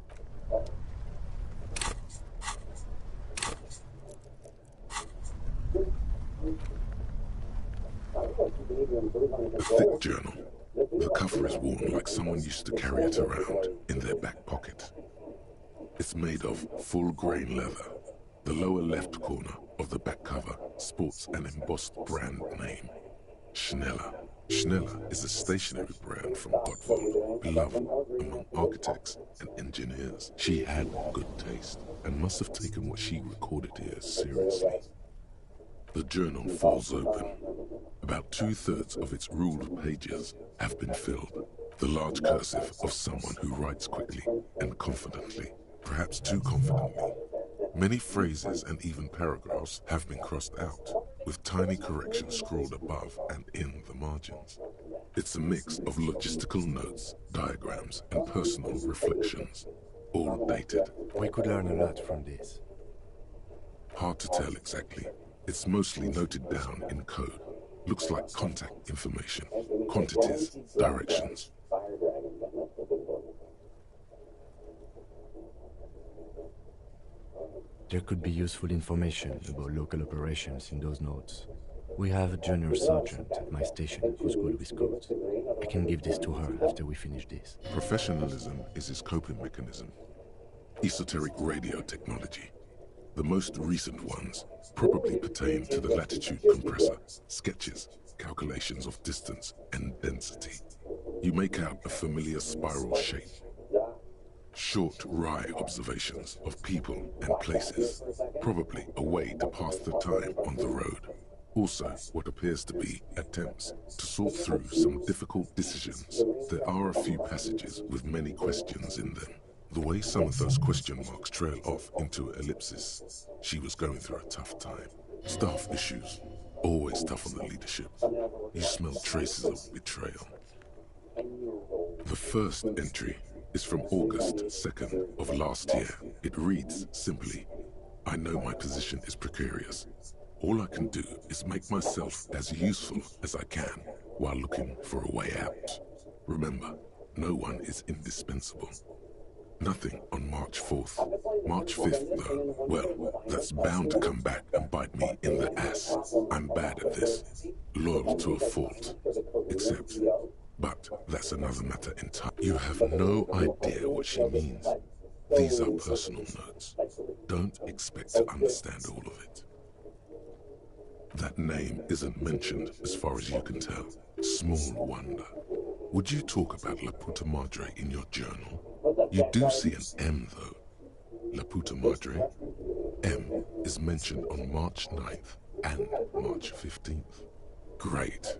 A thick journal. The cover is worn like someone used to carry it around in their back pocket. It's made of full-grain leather. The lower left corner of the back cover sports an embossed brand name, Schneller. Schneller is a stationery brand from Gottwald, beloved among architects and engineers. She had good taste and must have taken what she recorded here seriously. The journal falls open. About 2/3 of its ruled pages have been filled. The large cursive of someone who writes quickly and confidently, perhaps too confidently. Many phrases and even paragraphs have been crossed out, with tiny corrections scrawled above and in the margins. It's a mix of logistical notes, diagrams, and personal reflections, all dated. We could learn a lot from this. Hard to tell exactly. It's mostly noted down in code. Looks like contact information, quantities, directions. There could be useful information about local operations in those notes. We have a junior sergeant at my station who's good with codes. I can give this to her after we finish this. Professionalism is his coping mechanism. Esoteric radio technology. The most recent ones probably pertain to the latitude compressor, sketches, calculations of distance and density. You make out a familiar spiral shape. Short, wry observations of people and places, probably a way to pass the time on the road. Also, what appears to be attempts to sort through some difficult decisions. There are a few passages with many questions in them. The way some of those question marks trail off into ellipses, she was going through a tough time. Staff issues, always tough on the leadership. You smell traces of betrayal. The first entry is from August 2nd of last year. It reads simply, I know my position is precarious. All I can do is make myself as useful as I can while looking for a way out. Remember, no one is indispensable. Nothing on March 4th. March 5th, though, well, that's bound to come back and bite me in the ass. I'm bad at this. Loyal to a fault. Except, but that's another matter entirely. You have no idea what she means. These are personal notes. Don't expect to understand all of it. That name isn't mentioned as far as you can tell. Small wonder. Would you talk about La Puta Madre in your journal? You do see an M, though. La Puta Madre. M is mentioned on March 9th and March 15th. Great.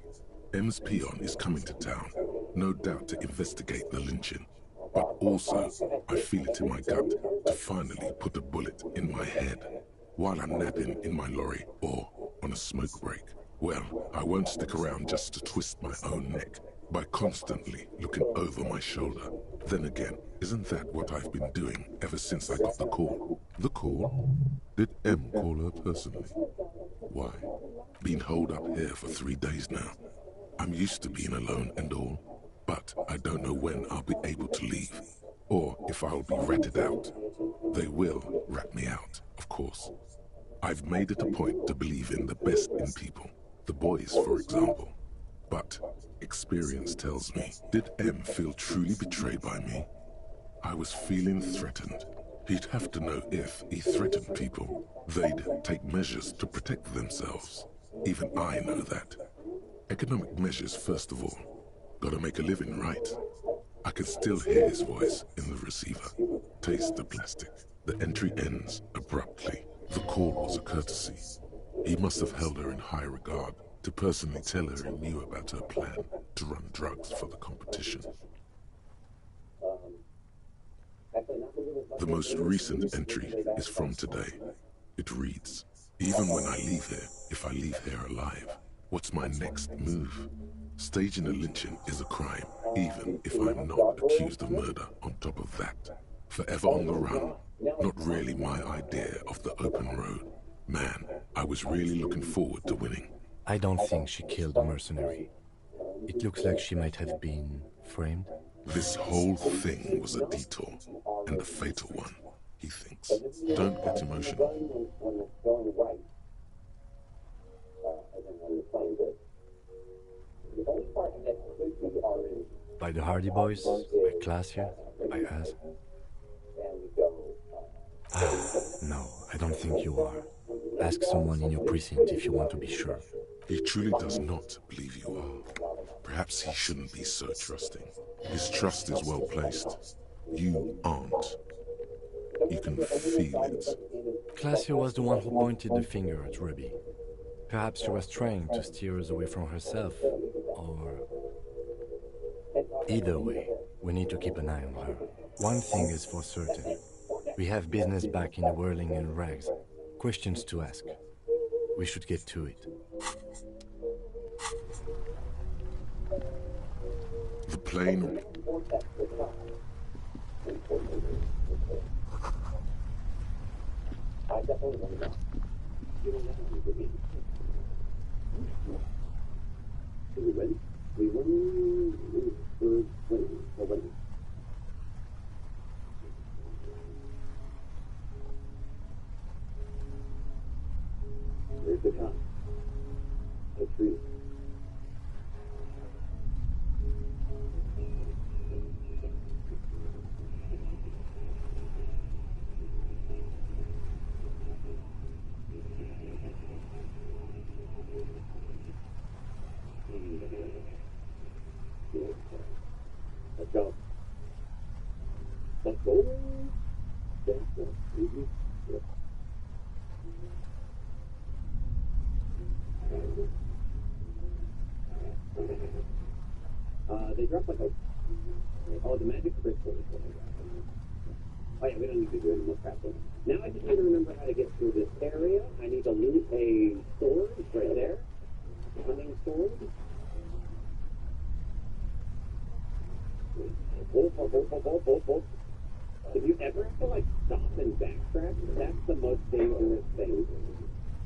M's peon is coming to town, no doubt to investigate the lynching. But also, I feel it in my gut to finally put a bullet in my head while I'm napping in my lorry or on a smoke break. Well, I won't stick around just to twist my own neck by constantly looking over my shoulder. Then again, isn't that what I've been doing ever since I got the call? The call? Did M call her personally? Why? Been holed up here for 3 days now. I'm used to being alone and all, but I don't know when I'll be able to leave, or if I'll be ratted out. They will rat me out, of course. I've made it a point to believe in the best in people, the boys, for example. But experience tells me, did M feel truly betrayed by me? I was feeling threatened. He'd have to know if he threatened people, they'd take measures to protect themselves. Even I know that. Economic measures, first of all. Gotta make a living, right? I can still hear his voice in the receiver. Taste the plastic. The entry ends abruptly. The call was a courtesy. He must have held her in high regard to personally tell her he knew about her plan to run drugs for the competition. The most recent entry is from today. It reads, even when I leave here, if I leave here alive, what's my next move? Staging a lynching is a crime, even if I'm not accused of murder on top of that. Forever on the run, not really my idea of the open road. Man, I was really looking forward to winning. I don't think she killed a mercenary. It looks like she might have been framed. This whole thing was a detour, and a fatal one, he thinks. Don't get emotional. By the Hardy Boys? By Glacier? By us? No, I don't think you are. Ask someone in your precinct if you want to be sure. He truly does not believe you are. Perhaps he shouldn't be so trusting. His trust is well placed. You aren't. You can feel it. Glacier was the one who pointed the finger at Ruby. Perhaps she was trying to steer us away from herself, or... Either way, we need to keep an eye on her. One thing is for certain. We have business back in the whirling and rags. Questions to ask. We should get to it. The plane... There's the top. A tree. Let's go. Let's go. They drop like a... Oh, the magic crystal is what they drop. Oh yeah, we don't need to do any more crafting. Now I just need to remember how to get through this area. I need to loot a sword right there. Hunting sword. If you ever have to like stop and backtrack, that's the most dangerous thing.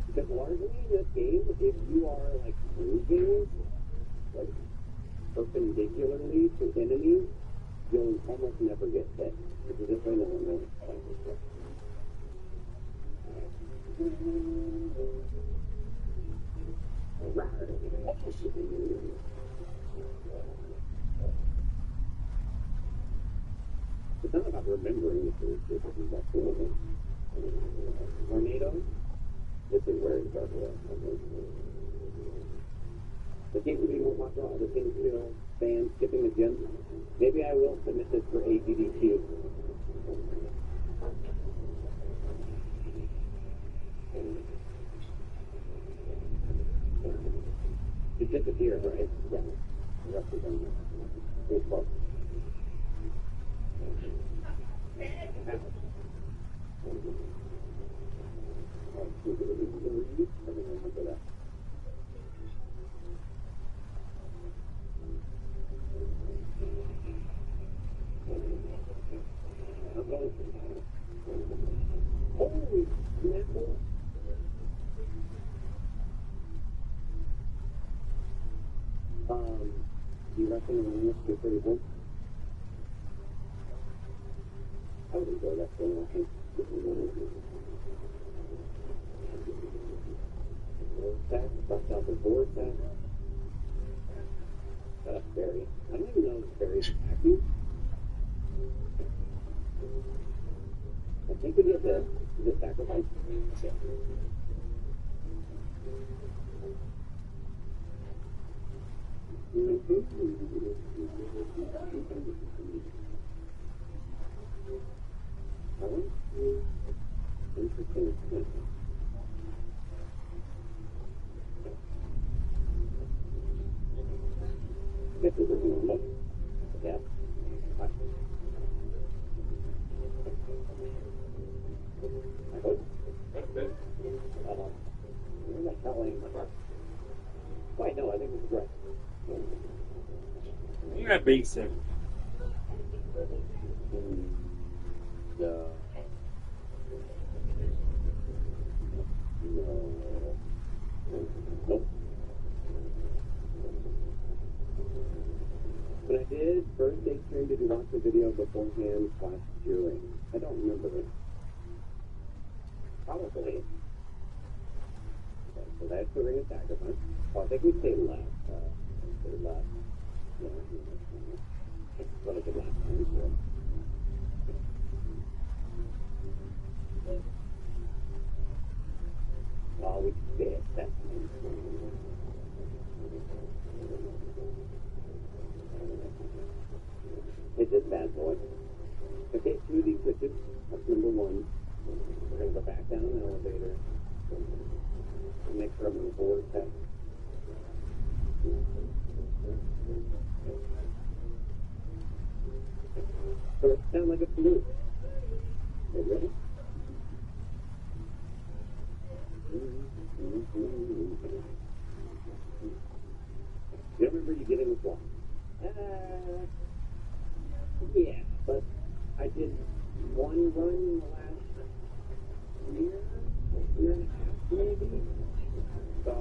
Because largely in this game, if you are like moving like perpendicularly to enemies, you'll almost never get hit. Because this way no one knows. It's not about remembering the food. This is that cool. Tornadoes? This is where it's dark. The game would be more popular. All the things still fans skipping the gym. Maybe I will submit this for AGDQ. It disappeared, right? Yeah. The rest of them. It's close. Holy snapple. Do you reckon the room is pretty good? I would enjoy that thing, I think. Vortex, bust out the vortex. Got a fairy. I don't even know if fairies are active. I think we get the sacrifice. Yeah. Interesting. This is a good look. Yeah. I hope. Where the hell am I? Wait, no, I think this is right. You got being sick. No. Nope. When I did first day stream, did you watch the video beforehand / during? I don't remember it. Probably. Okay, so that's the ring of sacrifice. Oh, I think we stay left. Stay left. Yeah, what I did last time. Oh, we stay at that time. Hit this bad boy. Okay, smoothie switches. That's number one. We're going to go back down an elevator. And make sure I'm on the board test. So it sounds like a flute. Okay, ready? You remember you get in with one? Yeah, but I did one run in the last year and a half maybe. So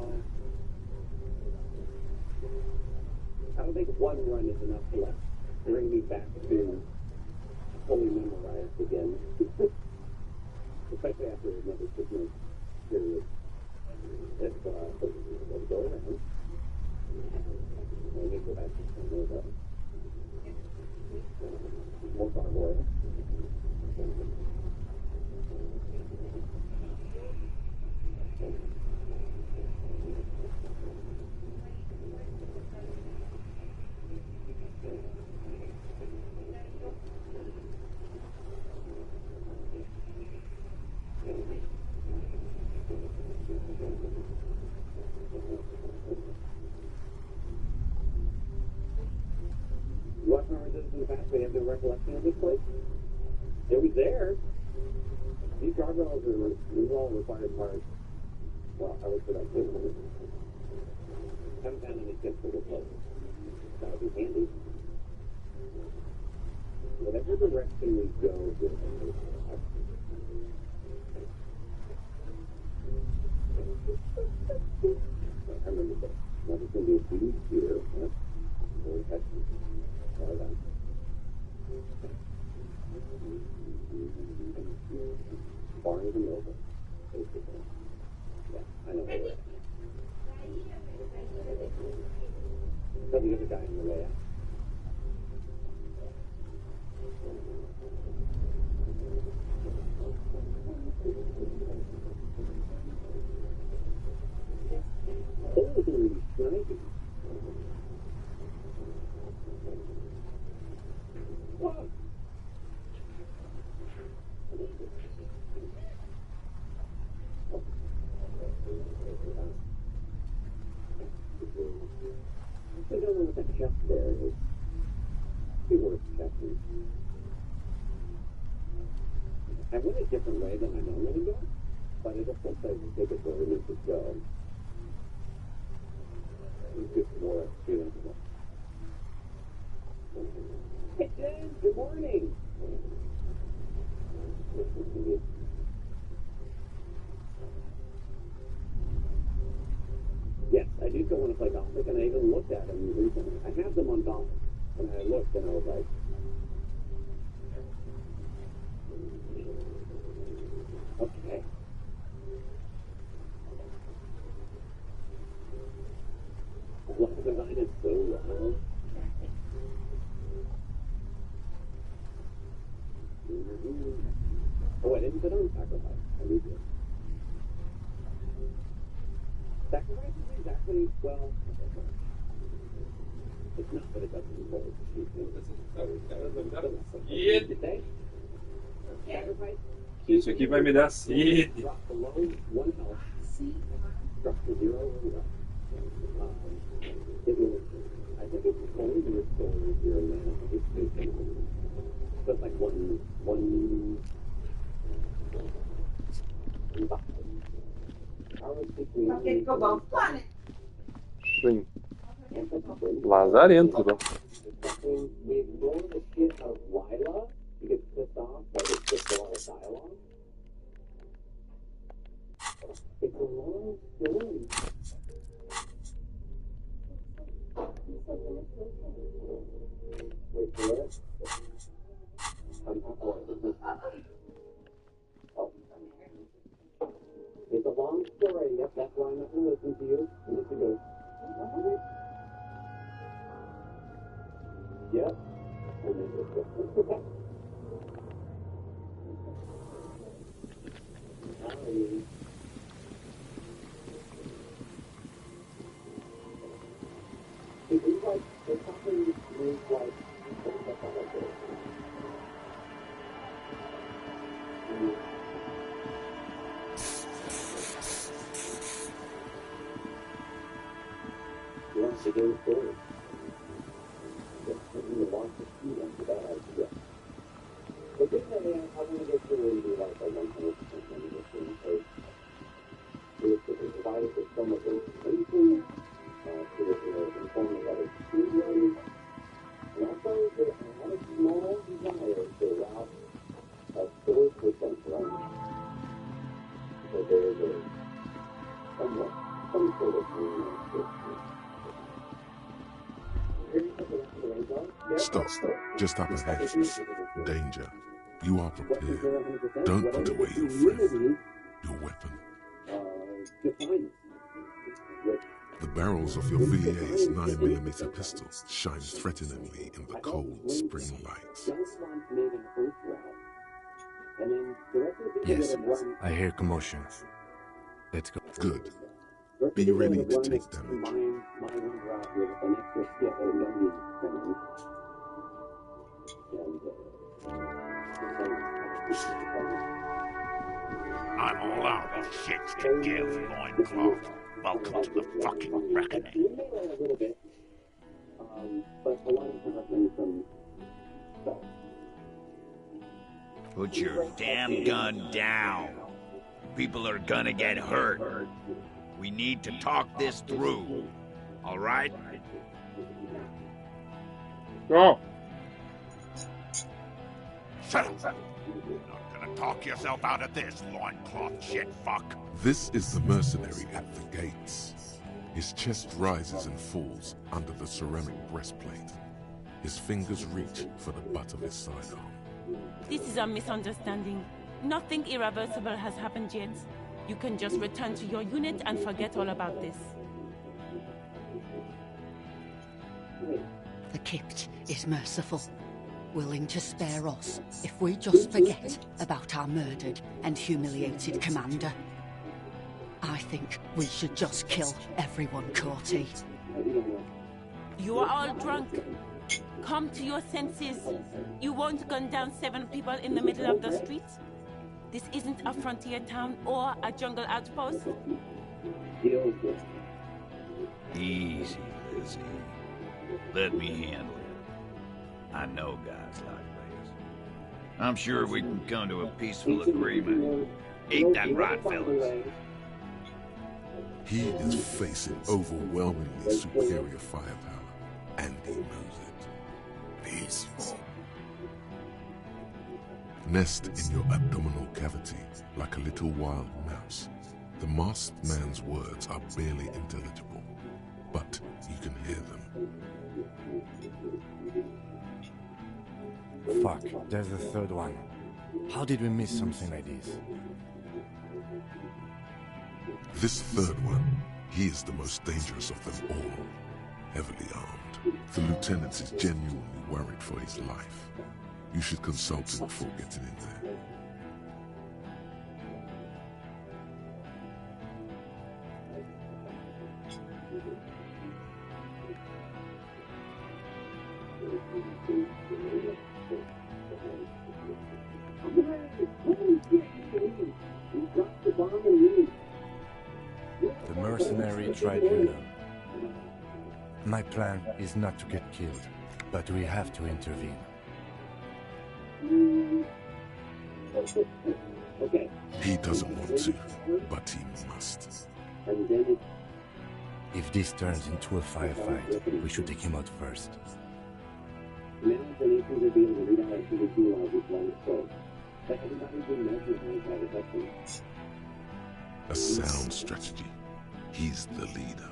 I don't think one run is enough to like bring me back to fully memorized again. Especially after another 6 month period. Let's go around. Let me go back to the more gargoyle. You watch my resistance in the past, we have no recollection of this place? It was there. These gargoyles are all required parts. Well, I wish that I could. Haven't found any tips for this place. That would be handy. I went a different way than I normally go, but it also says take it where it needs to go. It's just more experienceable. Hey, James, good morning. Yes, I do still want to play Gothic, and I even looked at them recently. I have them on Gothic, and I looked, and I was like, okay. The level design is so wild. Oh, I didn't put on Sacrifice. I need to. Sacrifice is exactly, well, it's not that it doesn't involve the shoot. Sacrifice. Isso aqui vai me dar sede. Drop below 1 health. Drop to 0 or less. It will, I think it's going to restore your mana. But like one Aquele que eu vou falar, Sim. Lazarento, né? We ignore the shit of Lila. He gets pissed off by the shit a lot of dialogue. It's a long story. Wait for it. It's a long story. Yep, that's why I'm not going to listen to you. You need to go. Yep. And then just go. It was like, there's something was like, you want to go forward. You want to see them without idea. The thing that I want to go through and do like a 100% animation because it provides with some of those information so that they're informed about it. And also, I had a small desire to route a source with some friends. So there is a somewhat, some sort of Stop. Just up ahead. Danger. You are prepared. Don't put away your friend. Your weapon. The barrels of your Villiers 9mm pistol shine threateningly in the cold spring lights. Yes, I hear commotion. Let's go. Good. Be ready to take damage. I'm all out of shits to give, loincloth. Welcome to the fucking reckoning. Put your damn gun down. People are gonna get hurt. We need to talk this through. All right? Go. Shut up! You're not gonna talk yourself out of this, loincloth shit fuck. This is the mercenary at the gates. His chest rises and falls under the ceramic breastplate. His fingers reach for the butt of his sidearm. This is a misunderstanding. Nothing irreversible has happened yet. You can just return to your unit and forget all about this. The Kipt is merciful, willing to spare us if we just forget about our murdered and humiliated commander. I think we should just kill everyone, Corty. You are all drunk. Come to your senses. You won't gun down 7 people in the middle of the street. This isn't a frontier town or a jungle outpost. Easy, Lizzie. Let me handle it. I know guys like this. I'm sure we can come to a peaceful agreement. Ain't that right, fellas? He is facing overwhelmingly superior firepower, and he knows it. Peaceful. Nest in your abdominal cavity like a little wild mouse. The masked man's words are barely intelligible, but you can hear them. Fuck, there's a third one. How did we miss something like this? This third one, he is the most dangerous of them all. Heavily armed. The lieutenant is genuinely worried for his life. You should consult him before getting in there. The mercenary tribunal. My plan is not to get killed, but we have to intervene. He doesn't want to, but he must. If this turns into a firefight, we should take him out first. A sound strategy. He's the leader.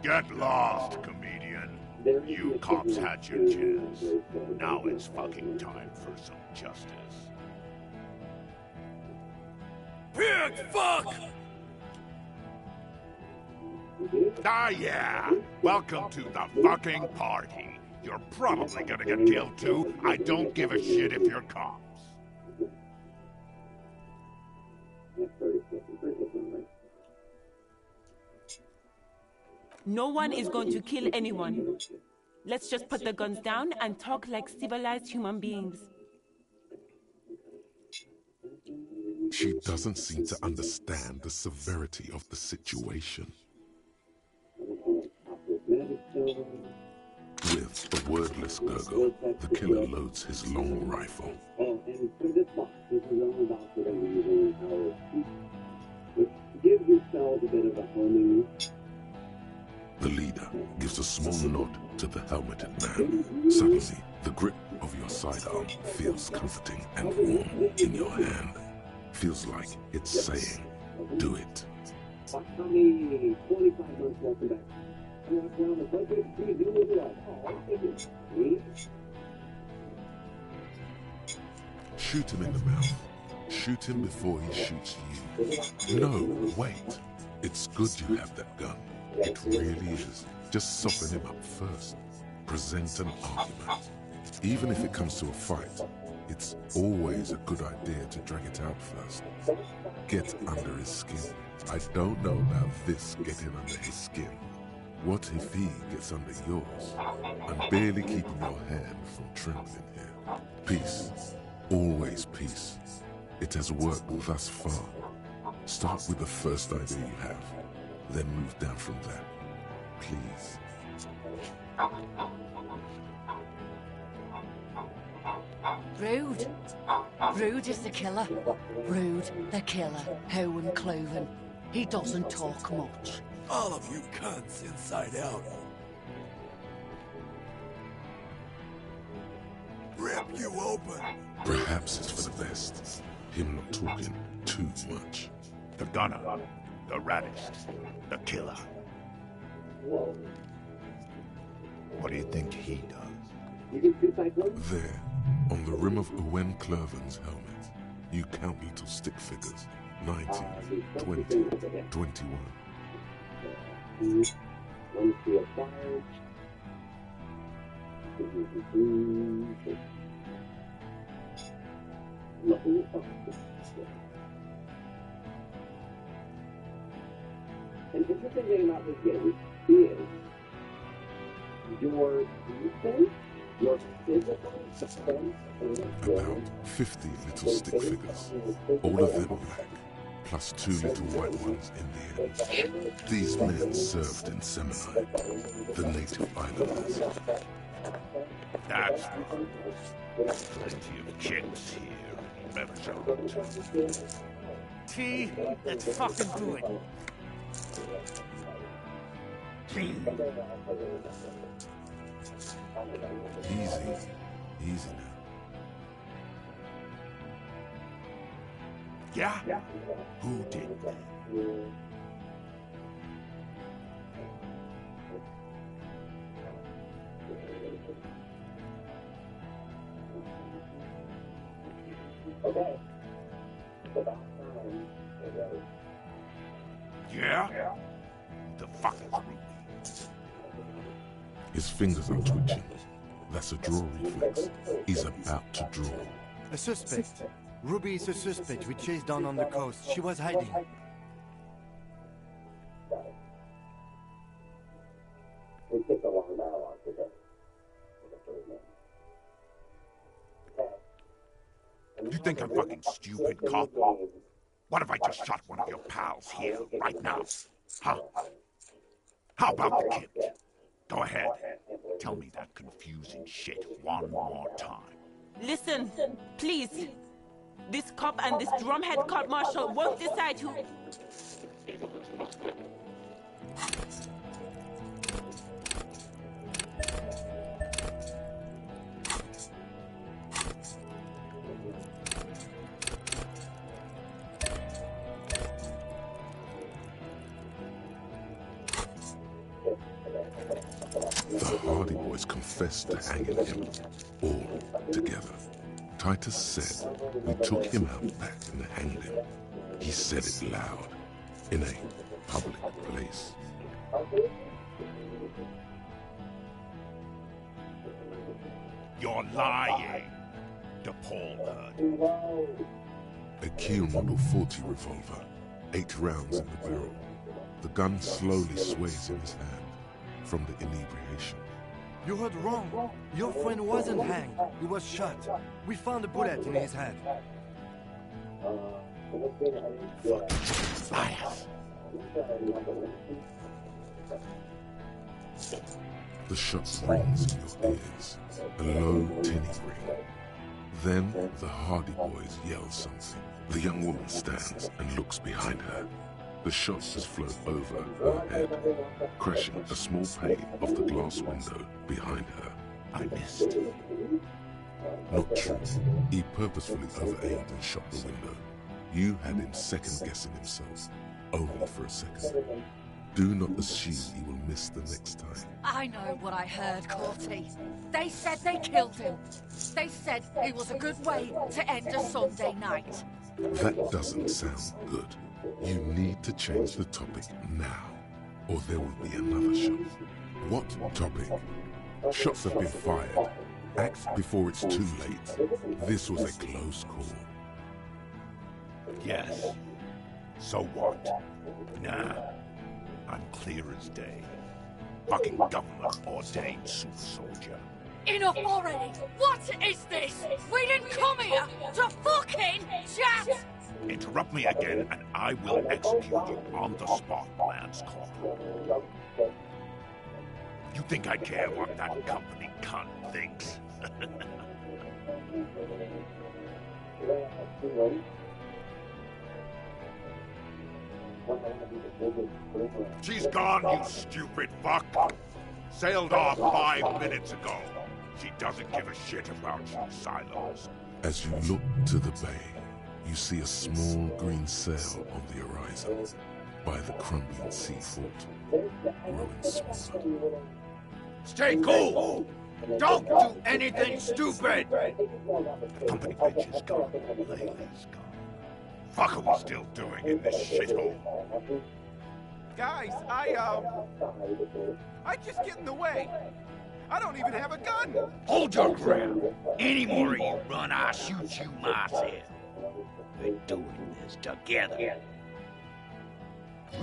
Get lost, comedian. You cops had your chance. Now it's fucking time for some justice. Pig fuck! Ah, yeah. Welcome to the fucking party. You're probably gonna get killed too. I don't give a shit if you're cops. No one is going to kill anyone. Let's just put the guns down and talk like civilized human beings. She doesn't seem to understand the severity of the situation. With a wordless gurgle, the killer loads his long rifle. The leader gives a small nod to the helmeted man. Suddenly, the grip of your sidearm feels comforting and warm in your hand. Feels like it's saying, do it. Shoot him in the mouth. Shoot him before he shoots you. No, wait. It's good you have that gun. It really is. Just soften him up first. Present an argument. Even if it comes to a fight, it's always a good idea to drag it out first. Get under his skin. I don't know about this getting under his skin. What if he gets under yours? I'm barely keeping your hand from trembling here. Peace. Always peace. It has worked thus far. Start with the first idea you have, then move down from that. Please. Rude. Rude is the killer. Rude, the killer. How uncloven. He doesn't talk much. All of you cunts inside out. Rip you open. Perhaps it's for the best. Him not talking too much. The gunner, the raddest, the killer. What do you think he does? There, on the rim of Owen Clerven's helmet, you count little stick figures. 19, 20, 21. An interesting thing about this game is your defense, your physical defense, About 50 little stick figures, all of them black, plus 2 little white ones in the end. These men served in Seminole, the native islanders. That's plenty of chicks here. Represent. T, let's fucking do it. Easy now. Yeah? Who did that? okay. It's about time to go. Yeah? Who the fuck is Ruby? His fingers are twitching. That's a draw reflex. He's about to draw. A suspect. Ruby is a suspect we chased down on the coast. She was hiding. We kicked a long dialogue today. You think I'm fucking stupid, cop? What if I just shot one of your pals here, right now? Huh? How about the kid? Go ahead. Tell me that confusing shit one more time. Listen, please. This cop and this drumhead court marshal won't decide who... The Hardy Boys confessed to hanging him, all together. Titus said we took him out back and hanged him. He said it loud, in a public place. You're lying, DePaul heard. A Kiel Model 40 revolver, 8 rounds in the barrel. The gun slowly sways in his hand from the inebriation. You heard wrong. Your friend wasn't hanged. He was shot. We found a bullet in his head. Fucking liars. The shot rings in your ears, a low, tinny ring. Then the Hardy Boys yell something. The young woman stands and looks behind her. The shot has flown over her head, crashing a small pane of the glass window behind her. I missed. Not true. He purposefully over-aimed and shot the window. You had him second-guessing himself, only for a second. Do not assume he will miss the next time. I know what I heard, Corty. They said they killed him. They said it was a good way to end a Sunday night. That doesn't sound good. You need to change the topic now, or there will be another shot. What topic? Shots have been fired. Act before it's too late. This was a close call. Yes. So what? Nah. I'm clear as day. Fucking government-ordained super soldier. Enough already! What is this? We didn't come here to fucking chat! Interrupt me again and I will execute you on the spot, Lance Corporal. You think I care what that company cunt thinks? She's gone, you stupid fuck! Sailed off 5 minutes ago. She doesn't give a shit about you, Silos. As you look to the bay, you see a small green sail on the horizon by the crumbling sea fort, growing smaller. Stay cool! Don't do anything stupid! The company bitch is gone. Layla's gone. Fuck are we still doing in this shithole? Guys, I just get in the way. I don't even have a gun. Hold your ground. Any more of you run, I'll shoot you myself. We're doing this together.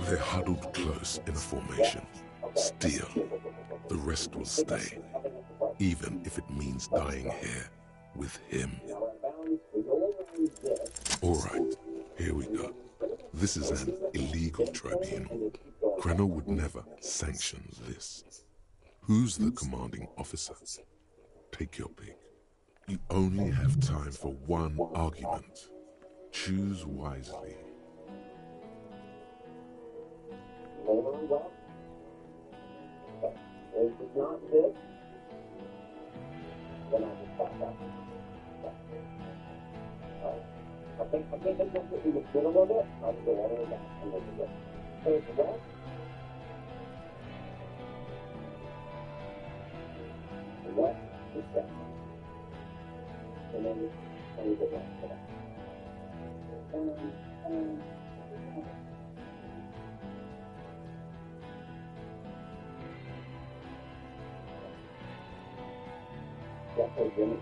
They're huddled close in a formation. Still, the rest will stay, even if it means dying here with him. All right, here we go. This is an illegal tribunal. Krenner would never sanction this. Who's the commanding officer? Take your pick. You only have time for one argument. Choose wisely. I think that's what we was middle of it. I can go all the way back and look at it. So it's west. The west is south. And then we go back to that. That's what Jimmy.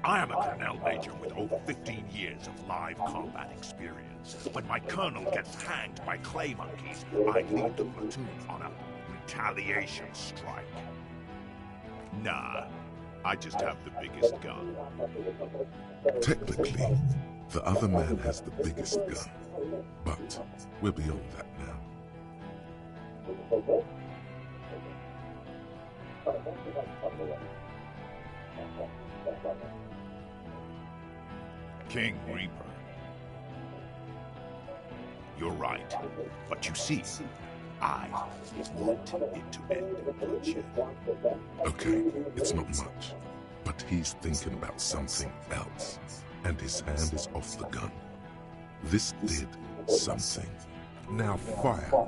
I am a Colonel Major with over 15 years of live combat experience. When my colonel gets hanged by clay monkeys, I lead the platoon on a retaliation strike. Nah, I just have the biggest gun. Technically, the other man has the biggest gun, but we're beyond that now. King Reaper. You're right. But you see, I want it to end bloodshed. Okay, it's not much, but he's thinking about something else, and his hand is off the gun. This did something. Now fire.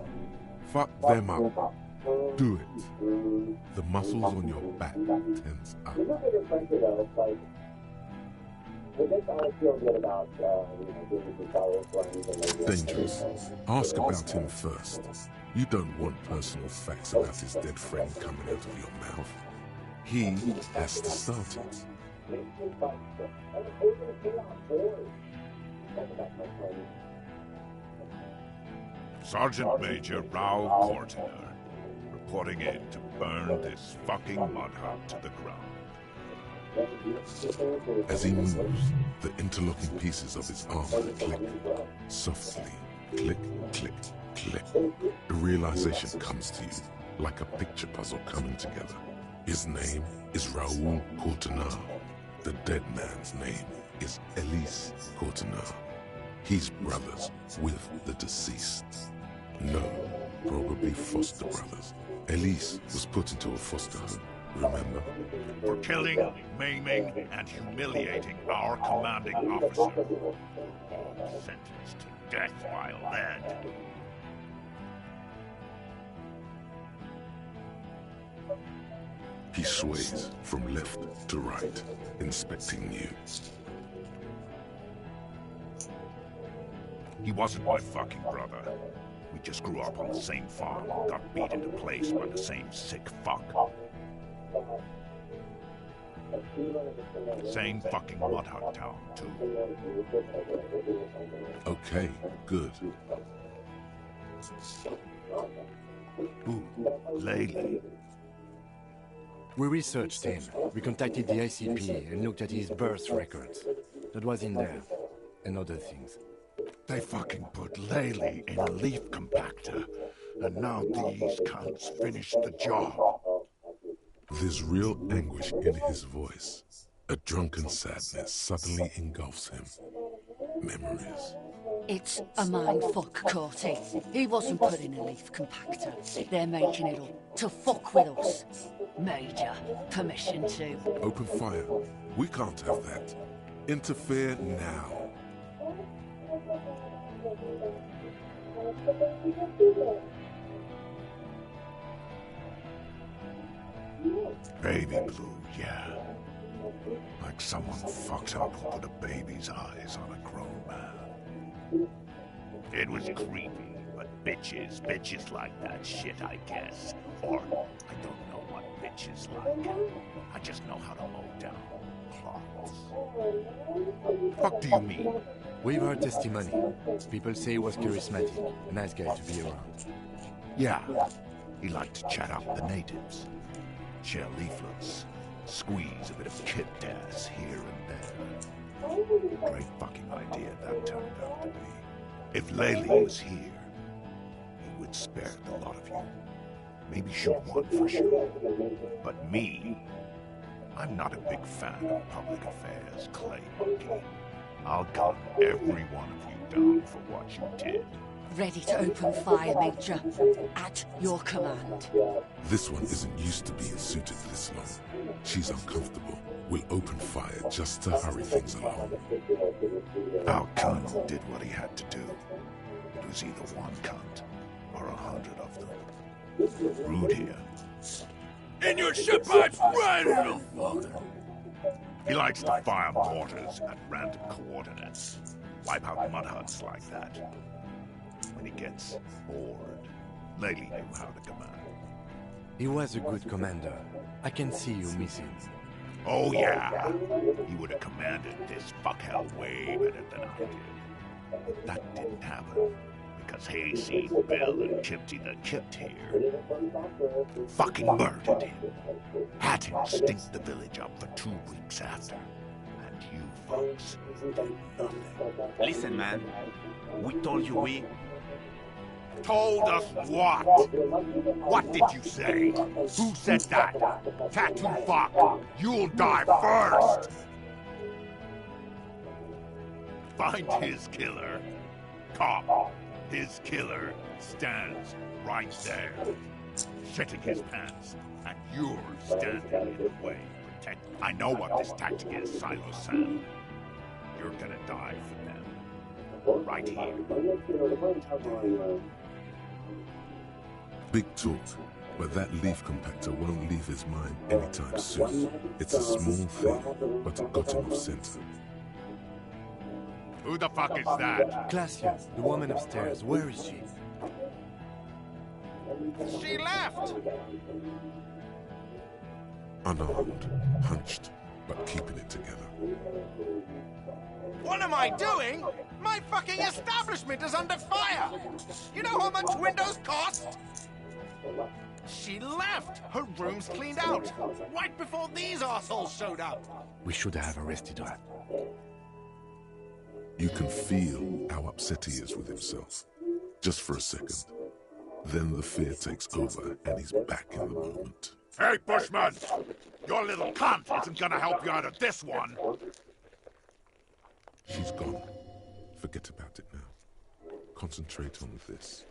Fuck them up. Do it. The muscles on your back tense up. Dangerous. Ask about him first. You don't want personal facts about his dead friend coming out of your mouth. He has to start it. Sergeant Major Raoul Cortiner, reporting in to burn this fucking mud hut to the ground. As he moves, the interlocking pieces of his armor click. Softly, click, click, click. The realization comes to you, like a picture puzzle coming together. His name is Raoul Cortiner. The dead man's name is Elise Cortiner. He's brothers with the deceased. No, probably foster brothers. Elise was put into a foster home, remember? For killing, maiming, and humiliating our commanding officer. Sentenced to death while dead. He sways from left to right, inspecting you. He wasn't my fucking brother. We just grew up on the same farm, got beat into place by the same sick fuck. Same fucking mud hut town, too. Okay, good. Ooh, Laylee. We researched him. We contacted the ICP and looked at his birth records. That was in there. And other things. They fucking put Laylee in a leaf compactor, and now these cunts finished the job. There's real anguish in his voice, A drunken sadness suddenly engulfs him. Memories. It's a mindfuck, Corty. He wasn't put in a leaf compactor. They're making it up to fuck with us. Major, permission to... Open fire. We can't have that. Interfere now. Baby blue, yeah. Like someone fucked up and put a baby's eyes on a grown man. It was creepy, but bitches like that shit, I guess. Or, I don't know what bitches like. I just know how to mow down clocks. Fuck do you mean? We've heard testimony. People say he was charismatic, a nice guy to be around. Yeah, he liked to chat up the natives. Share leaflets, squeeze a bit of kit gas here and there. Great fucking idea that turned out to be. If Laylee was here, he would spare the lot of you. Maybe shoot one for sure. But me, I'm not a big fan of public affairs, Clay Monkey. I'll gun every one of you down for what you did. Ready to open fire, Major. At your command. This one isn't used to being suited this long. She's uncomfortable. We'll open fire just to hurry things along. Our colonel did what he had to do. It was either one cunt or 100 of them. Rude here. In your ship pipes, right, little fucker! He likes to fire mortars at random coordinates. Wipe out mud huts like that. When he gets bored, Laylee knew how to command. He was a good commander. I can see you miss him. Oh yeah, he would have commanded this fuckhell way better than I did. That didn't happen, because Hayseed, Bill, and Kipty the Kipt here fucking murdered him. Had him stink the village up for 2 weeks after. And you folks did nothing. Listen, man. We told you we... Told us what? What did you say? Who said that? Tattoo fuck, you'll die first! Find his killer. Cop, his killer stands right there. Shitting his pants, and you're standing in the way. Protect. I know what this tactic is, Silo Sam. You're gonna die for them. Right here. Big talk, but that leaf compactor won't leave his mind anytime soon. It's a small thing, but it got him off center. Who the fuck is that? Glacia, the woman upstairs, where is she? She left! Unarmed, hunched, but keeping it together. What am I doing? My fucking establishment is under fire! You know how much windows cost? She left! Her room's cleaned out! Right before these assholes showed up! We should have arrested her. You can feel how upset he is with himself. Just for a second. Then the fear takes over and he's back in the moment. Hey, Bushman! Your little cunt isn't gonna help you out of this one! She's gone. Forget about it now. Concentrate on this.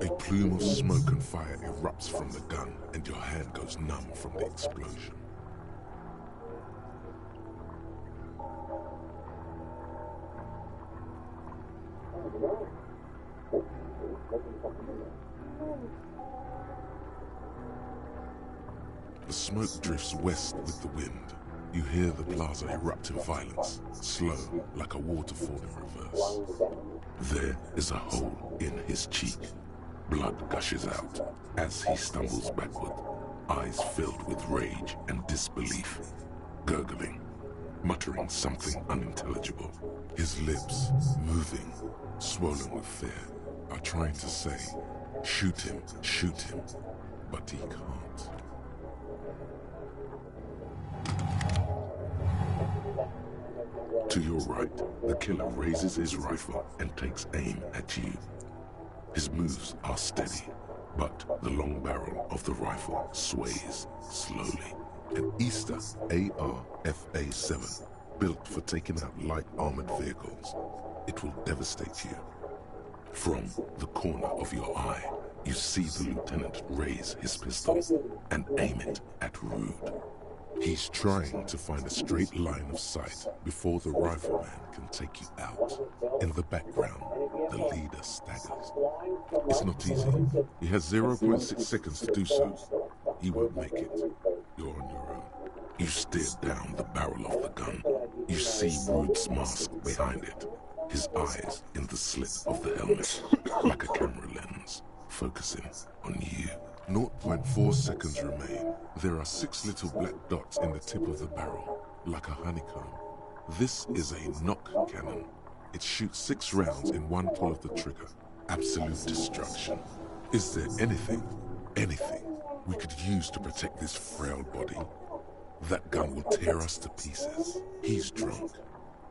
A plume of smoke and fire erupts from the gun, and your hand goes numb from the explosion. The smoke drifts west with the wind. You hear the plaza erupt in violence, slow, like a waterfall in reverse. There is a hole in his cheek. Blood gushes out as he stumbles backward, eyes filled with rage and disbelief, gurgling, muttering something unintelligible. His lips, moving, swollen with fear, are trying to say, shoot him, but he can't. To your right, the killer raises his rifle and takes aim at you. His moves are steady, but the long barrel of the rifle sways slowly. An Easter AR-FA-7, built for taking out light armored vehicles. It will devastate you. From the corner of your eye, you see the lieutenant raise his pistol and aim it at Rude. He's trying to find a straight line of sight before the rifleman can take you out. In the background, the leader staggers. It's not easy. He has 0.6 seconds to do so. He won't make it. You're on your own. You stare down the barrel of the gun. You see Rude's mask behind it. His eyes in the slit of the helmet, like a camera lens, focusing on you. 0.4 seconds remain. There are 6 little black dots in the tip of the barrel, like a honeycomb. This is a knock cannon. It shoots 6 rounds in one pull of the trigger. Absolute destruction. Is there anything we could use to protect this frail body? That gun will tear us to pieces. He's drunk.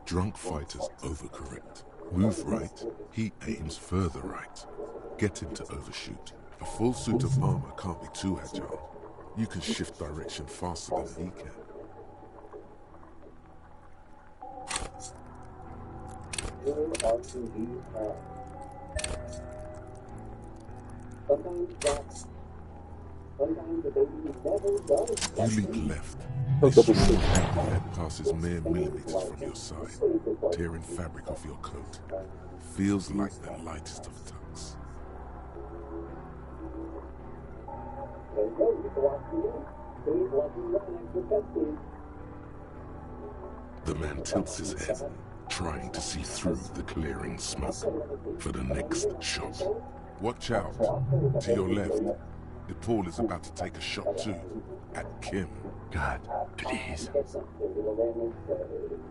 Drunk fighters overcorrect. Move right, he aims further right. Get him to overshoot. A full suit of armor can't be too agile. You can shift direction faster than he can. You leap left. A small head passes mere millimeters from your side, tearing fabric off your coat. Feels like the lightest of tucks. The man tilts his head, trying to see through the clearing smoke for the next shot. Watch out. To your left, DePaul is about to take a shot too, at Kim. God, please.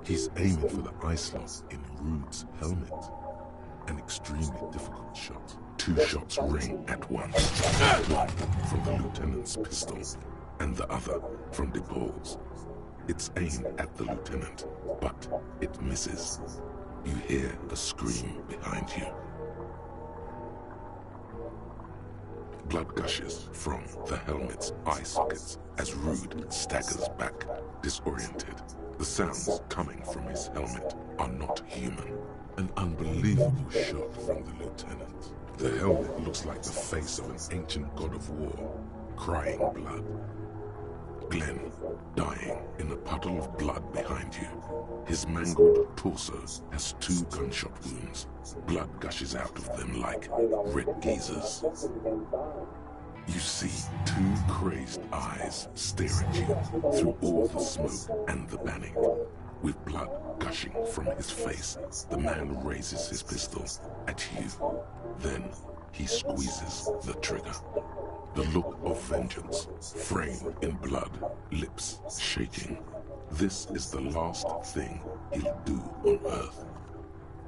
He's aiming for the eye slot in Rude's helmet. An extremely difficult shot. 2 shots ring at once. One from the lieutenant's pistol, and the other from DePaul's. It's aimed at the lieutenant, but it misses. You hear a scream behind you. Blood gushes from the helmet's eye sockets as Rude staggers back, disoriented. The sounds coming from his helmet are not human. An unbelievable shot from the lieutenant. The helmet looks like the face of an ancient god of war, crying blood. Glenn, dying in a puddle of blood behind you. His mangled torso has 2 gunshot wounds. Blood gushes out of them like red geysers. You see 2 crazed eyes stare at you through all the smoke and the panic. With blood gushing from his face, the man raises his pistol at you. Then he squeezes the trigger. The look of vengeance, framed in blood, lips shaking. This is the last thing he'll do on Earth.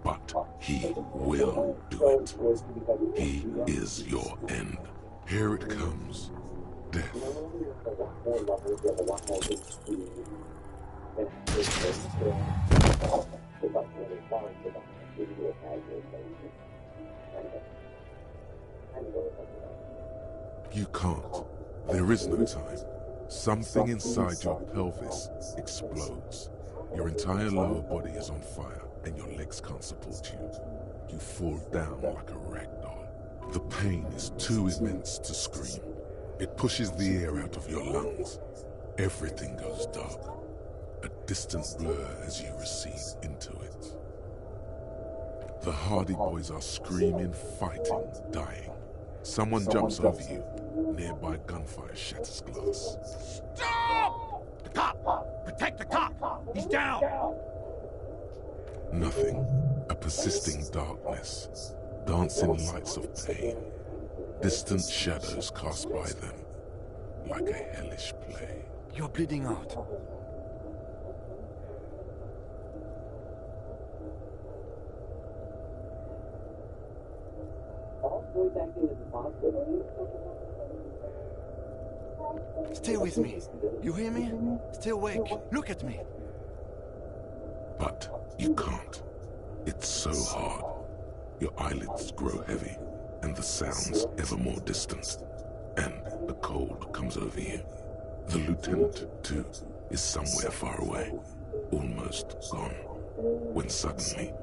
But he will do it. He is your end. Here it comes. Death. You can't. There is no time. Something inside your pelvis explodes. Your entire lower body is on fire, and your legs can't support you. You fall down like a rag doll. The pain is too immense to scream. It pushes the air out of your lungs. Everything goes dark. A distant blur as you recede into it. The Hardy Boys are screaming, fighting, dying. Someone jumps over you. Nearby gunfire shatters glass. Stop! The cop! Protect the cop! He's down! Nothing. A persisting darkness. Dancing lights of pain. Distant shadows cast by them. Like a hellish play. You're bleeding out. Stay with me. You hear me? Stay awake. Look at me. But You can't. It's so hard. Your eyelids grow heavy, and the sounds ever more distant. And the cold comes over you. The lieutenant, too, is somewhere far away, almost gone. When suddenly,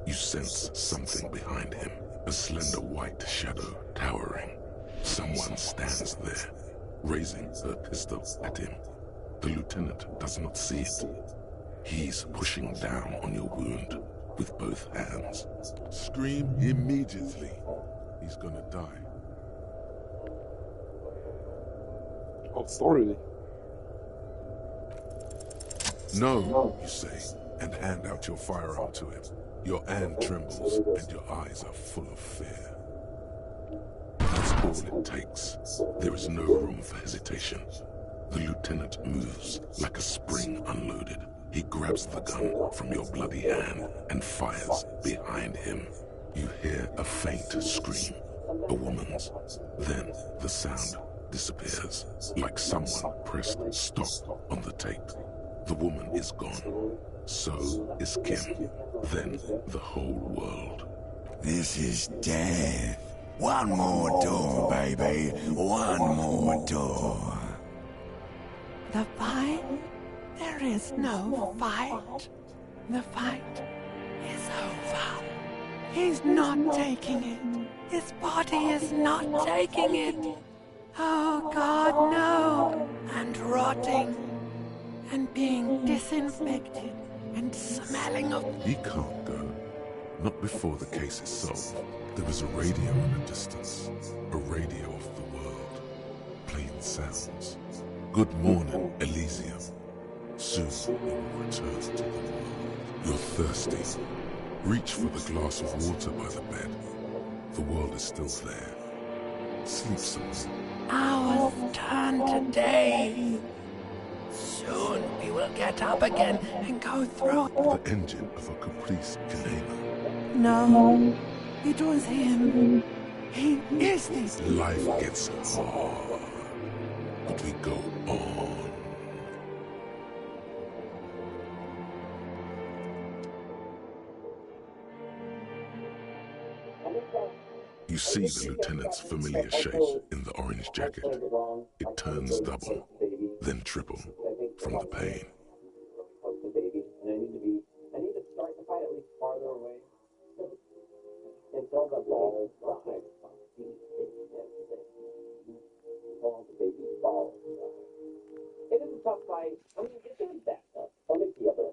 you sense something behind him, a slender white shadow towering. Someone stands there, raising her pistol at him. The lieutenant does not see it. He's pushing down on your wound with both hands. Scream immediately. He's gonna die. Authority. No, you say, and hand out your firearm to him. Your hand trembles, and your eyes are full of fear. That's all it takes. There is no room for hesitation. The lieutenant moves like a spring unloaded. He grabs the gun from your bloody hand and fires behind him. You hear a faint scream, a woman's. Then the sound disappears, like someone pressed stop on the tape. The woman is gone. So is Kim. Then the whole world. This is death. One more door, baby. One more door. The fight? There is no fight. The fight is over. He's not taking it. His body is not taking it. Oh God, no. And rotting. And being disinfected. And smelling of... He can't go. Not before the case is solved. There is a radio in the distance. A radio of the world. Playing sounds. Good morning, Elysium. Soon you will return to the world. You're thirsty. Reach for the glass of water by the bed. The world is still there. Sleep somewhere. Hours turn to days. Soon we will get up again and go through. The engine of a Caprice Canema. No, it was him. He is this. Life gets hard, but we go on. You see the lieutenant's familiar shape in the orange jacket. It turns double, then triple, from the pain. It is a tough fight. I mean, it is that tough. I'll make the other.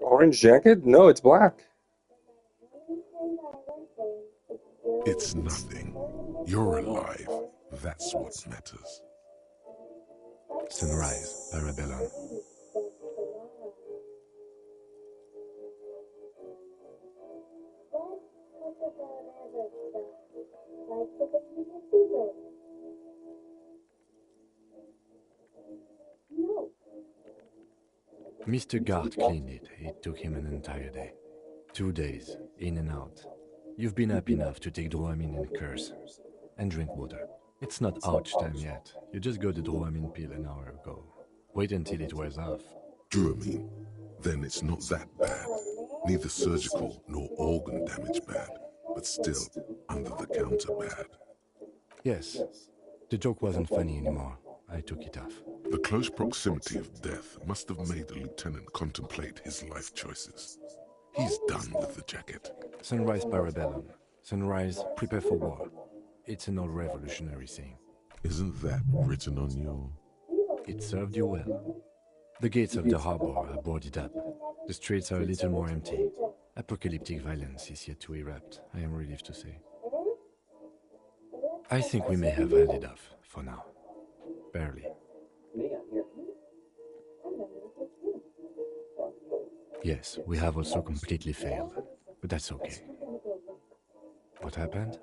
Orange jacket? No, it's black. It's nothing. You're alive. That's what matters. Sunrise, Parabellum. Mr. Gard cleaned it. It took him an entire day. 2 days, in and out. You've been up enough to take Dramamine and curse. And drink water. It's not ouch time yet. You just got the Dramamine pill an hour ago. Wait until it wears off. Dramamine? Then it's not that bad. Neither surgical nor organ damage bad, but still under the counter bad. Yes. The joke wasn't funny anymore. I took it off. The close proximity of death must have made the lieutenant contemplate his life choices. He's done with the jacket. Sunrise, Parabellum. Sunrise, prepare for war. It's an old revolutionary saying. Isn't that written on your... It served you well. The gates of the harbor are boarded up. The streets are a little more empty. Apocalyptic violence is yet to erupt, I am relieved to say. I think we may have held it off, for now. Barely. Yes, we have also completely failed, but that's okay. What happened?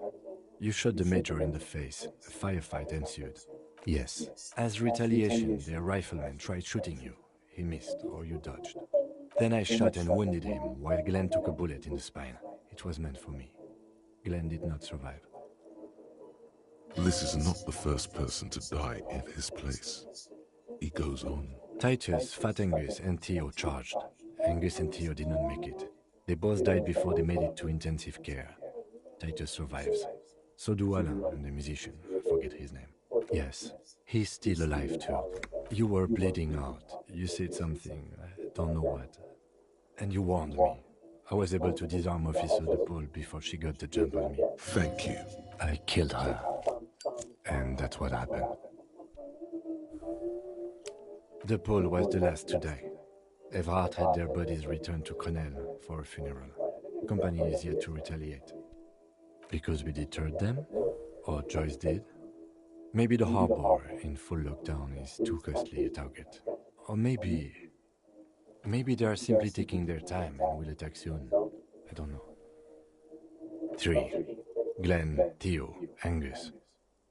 You shot the major in the face. A firefight ensued. Yes. As retaliation, their rifleman tried shooting you. He missed, or you dodged. Then I shot and wounded him, while Glenn took a bullet in the spine. It was meant for me. Glenn did not survive. This is not the first person to die in his place. He goes on. Titus, Fat Angus, and Theo charged. Angus and Theo did not make it. They both died before they made it to intensive care. Titus survives. So do Alain, and the musician. I forget his name. Yes, he's still alive too. You were bleeding out. You said something, I don't know what. And you warned me. I was able to disarm Officer DePaul before she got the jump on me. Thank you. I killed her. And that's what happened. DePaul was the last to die. Everhart had their bodies returned to Crenel for a funeral. The company is yet to retaliate. Because we deterred them? Or Joyce did? Maybe the harbor in full lockdown is too costly a target. Or maybe they are simply taking their time and will attack soon. I don't know. 3. Glenn, Theo, Angus.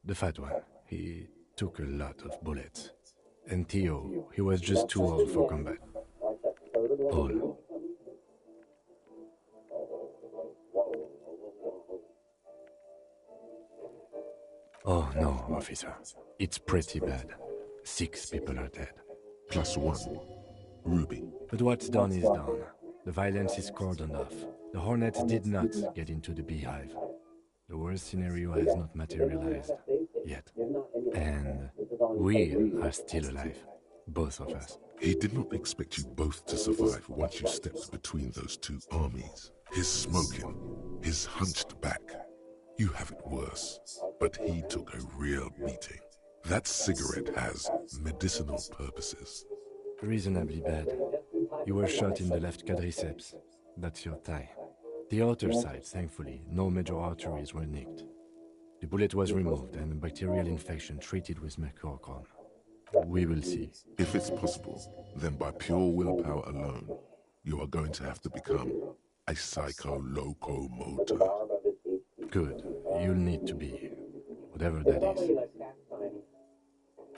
The fat one, he took a lot of bullets. And Theo, he was just too old for combat. All. Oh no, officer. It's pretty bad. 6 people are dead. +1. Ruby. But what's done is done. The violence is cordoned off. The Hornets did not get into the beehive. The worst scenario has not materialized. Yet. And we are still alive. Both of us. He did not expect you both to survive once you stepped between those two armies. His smoking, his hunched back. You have it worse, but he took a real beating. That cigarette has medicinal purposes. Reasonably bad. You were shot in the left quadriceps. That's your thigh. The outer side, thankfully, no major arteries were nicked. The bullet was removed and a bacterial infection treated with mercurochrome. We will see. If it's possible, then by pure willpower alone, you are going to have to become a psycho-locomotor. Good. You'll need to be. Whatever that is.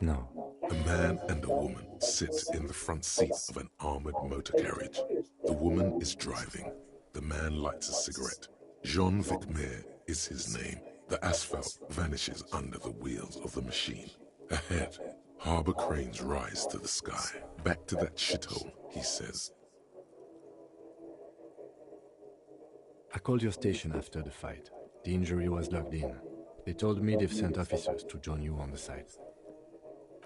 No. A man and a woman sit in the front seat of an armored motor carriage. The woman is driving. The man lights a cigarette. Jean Vicmer is his name. The asphalt vanishes under the wheels of the machine. Ahead, harbor cranes rise to the sky. Back to that shithole, he says. I called your station after the fight. The injury was logged in. They told me they've sent officers to join you on the site.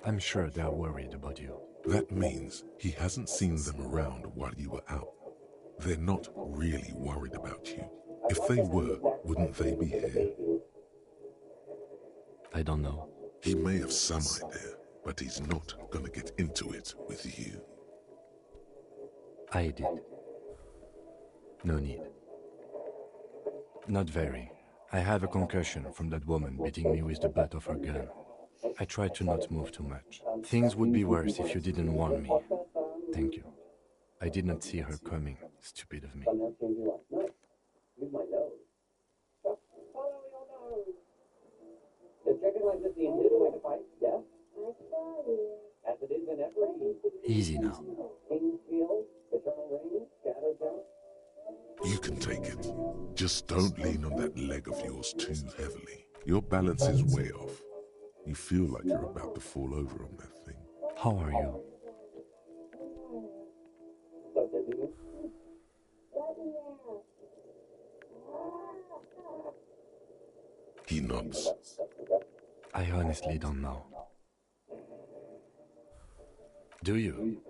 I'm sure they're worried about you. That means he hasn't seen them around while you were out. They're not really worried about you. If they were, wouldn't they be here? I don't know. He may have some idea, but he's not gonna get into it with you. I did. No need. Not very. I have a concussion from that woman beating me with the butt of her gun. I tried to not move too much. Things would be worse if you didn't warn me. Thank you. I did not see her coming. Stupid of me. Easy now. You can take it. Just don't lean on that leg of yours too heavily. Your balance is way off. You feel like you're about to fall over on that thing. How are you? He nods. I honestly don't know. Do you?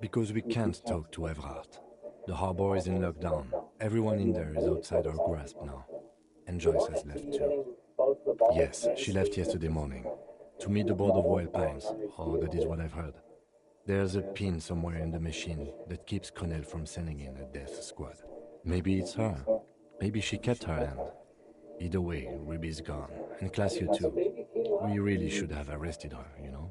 Because we can't talk to Everhart. The harbor is in lockdown. Everyone in there is outside our grasp now. And Joyce has left too. Yes, she left yesterday morning. To meet the board of Wild Pines. Oh, that is what I've heard. There's a pin somewhere in the machine that keeps Connell from sending in a death squad. Maybe it's her. Maybe she kept her hand. Either way, Ruby's gone. And Classio too. We really should have arrested her, you know?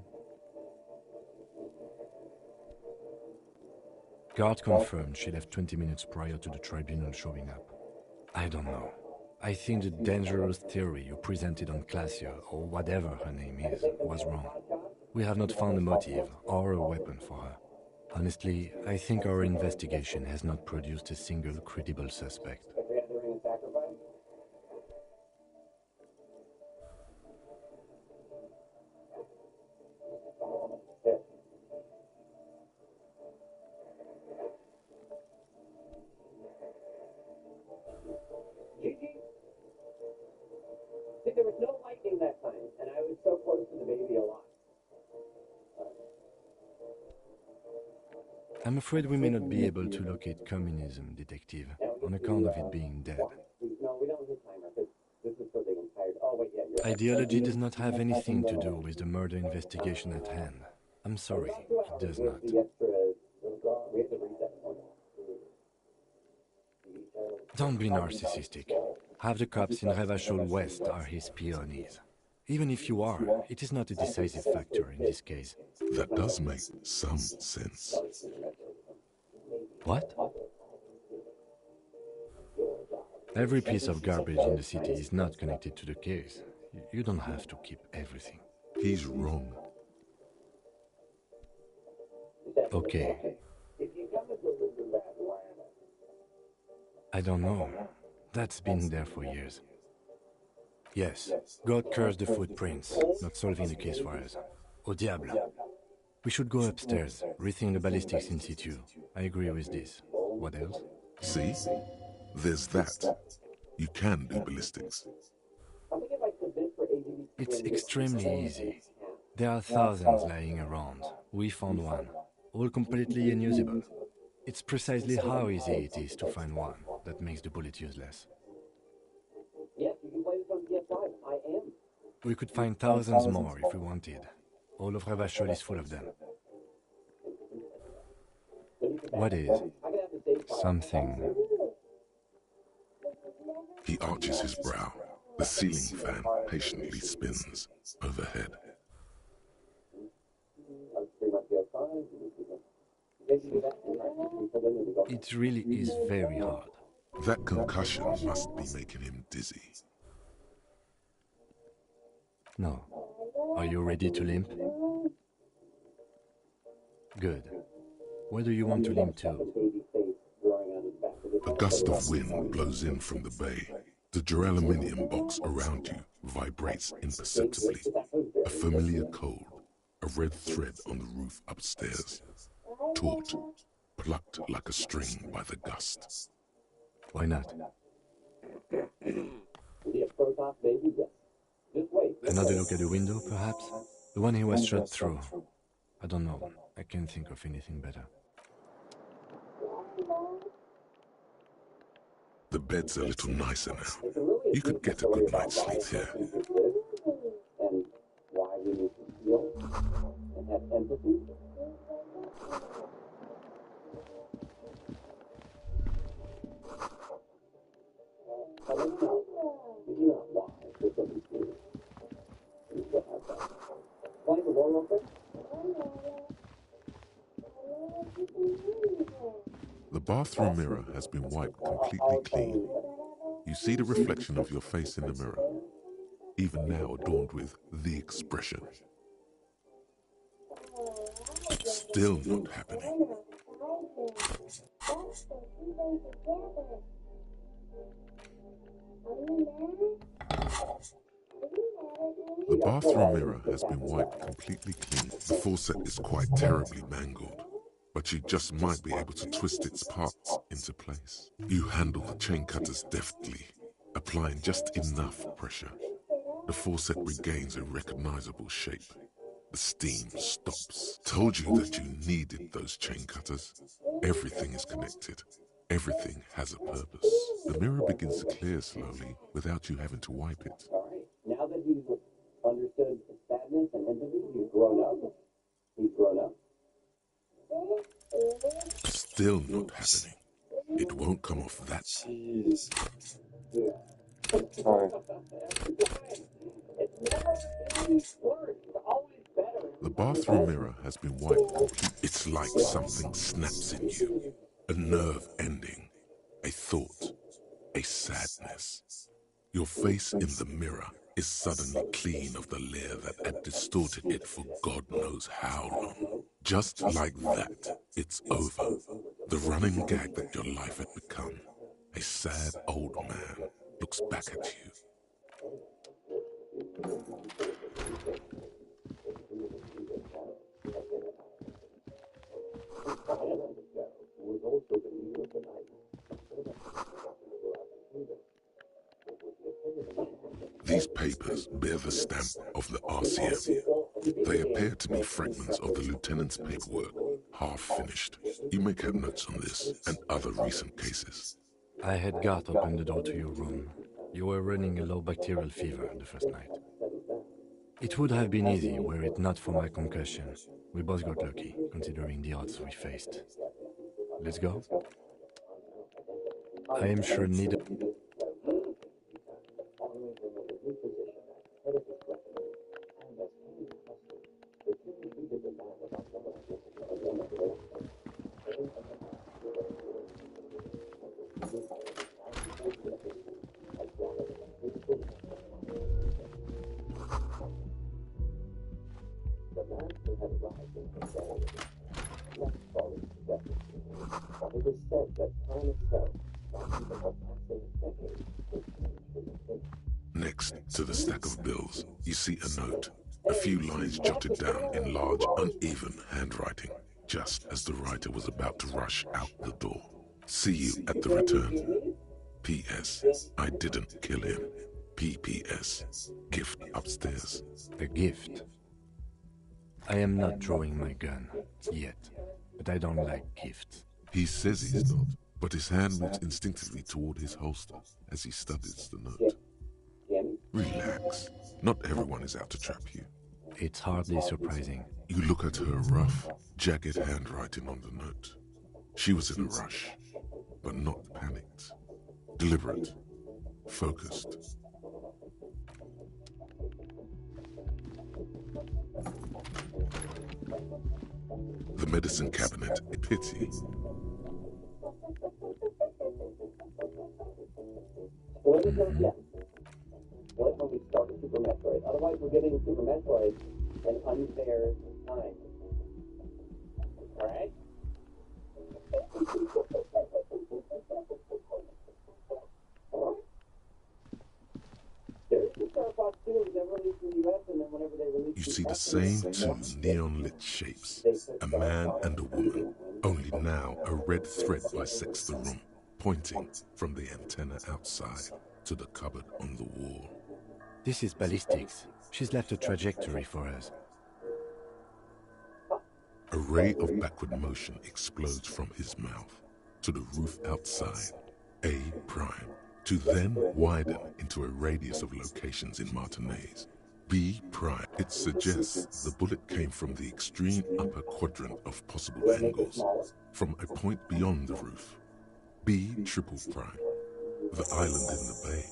Guard confirmed she left 20 minutes prior to the tribunal showing up. I don't know. I think the dangerous theory you presented on Classio, or whatever her name is, was wrong. We have not found a motive or a weapon for her. Honestly, I think our investigation has not produced a single credible suspect. See, there was no lightning that time, and I was so close to the baby alive. I'm afraid we may not be able to locate communism, Detective, on account of it being dead. No, we don't have timer, because this is for the entire... Oh, wait, yeah, you're right. Ideology does not have anything to do with the murder investigation at hand. I'm sorry, it does not. Don't be narcissistic. Half the cops in Revachol West are his peonies. Even if you are, it is not a decisive factor in this case. That does make some sense. What? Every piece of garbage in the city is not connected to the case. You don't have to keep everything. He's wrong. Okay. I don't know. That's been there for years. Yes, God cursed the footprints, not solving the case for us. Au diable. We should go upstairs, rethink the ballistics in situ. I agree with this. What else? See? There's that. You can do ballistics. It's extremely easy. There are thousands lying around. We found one, all completely unusable. It's precisely how easy it is to find one that makes the bullet useless. Yes, you can play this on PS5. I am. We could find thousands more if we wanted. All of Revachol is full of them. What is something? He arches his brow. The ceiling fan patiently spins overhead. It really is very hard. That concussion must be making him dizzy. No. Are you ready to limp? Good. Where do you want to limp to? A gust of wind blows in from the bay. The duraluminum box around you vibrates imperceptibly. A familiar cold, a red thread on the roof upstairs. Taut, plucked like a string by the gust. Why not? Another look at the window, perhaps? The one he was shot through. I don't know. I can't think of anything better. The bed's a little nicer now. You could get a good night's sleep here. And why we need to feel and have empathy. I don't know. You know why. There's something to it. You still have that. Play the door real quick. The bathroom mirror has been wiped completely clean. You see the reflection of your face in the mirror, even now adorned with the expression. Still not happening. The bathroom mirror has been wiped completely clean. The faucet is quite terribly mangled, but you just might be able to twist its parts into place. You handle the chain cutters deftly, applying just enough pressure. The faucet regains a recognizable shape. The steam stops. Told you that you needed those chain cutters. Everything is connected. Everything has a purpose. The mirror begins to clear slowly without you having to wipe it. All right. Now that he's understood sadness and empathy, he's grown up. He's grown up. Still not happening. It won't come off that. Jeez. Fine. The bathroom mirror has been wiped completely. It's like something snaps in you. A nerve ending. A thought. A sadness. Your face in the mirror is suddenly clean of the layer that had distorted it for God knows how long. Just like that, it's over. The running gag that your life had become. A sad old man looks back at you. These papers bear the stamp of the RCM. They appear to be fragments of the lieutenant's paperwork, half finished. You may have notes on this and other recent cases. I had Garth open the door to your room. You were running a low bacterial fever the first night. It would have been easy were it not for my concussion. We both got lucky, considering the odds we faced. Let's go? I am sure neither... Next to the stack of bills, you see a note. A few lines jotted down in large, uneven handwriting, just as the writer was about to rush out the door. See you at the return. P.S. I didn't kill him. P.P.S. Gift upstairs. A gift? I am not drawing my gun, yet. But I don't like gifts. He says he's not, but his hand moves instinctively toward his holster as he studies the note. Relax. Not everyone is out to trap you. It's hardly surprising. You look at her rough, jagged handwriting on the note. She was in a rush, but not panicked. Deliberate. Focused. The medicine cabinet, a pity. What when we started Super Metroid? Otherwise, we're giving Super Metroid an unfair time. Alright? There's the Star Fox 2 that released in the US, and then whenever they release... You see the same two neon-lit shapes, a man and a woman, only now a red thread bisects the room, pointing from the antenna outside to the cupboard on the wall. This is ballistics. She's left a trajectory for us. A ray of backward motion explodes from his mouth to the roof outside, A prime, to then widen into a radius of locations in Martinez. B prime. It suggests the bullet came from the extreme upper quadrant of possible angles, from a point beyond the roof. B triple prime. The island in the bay.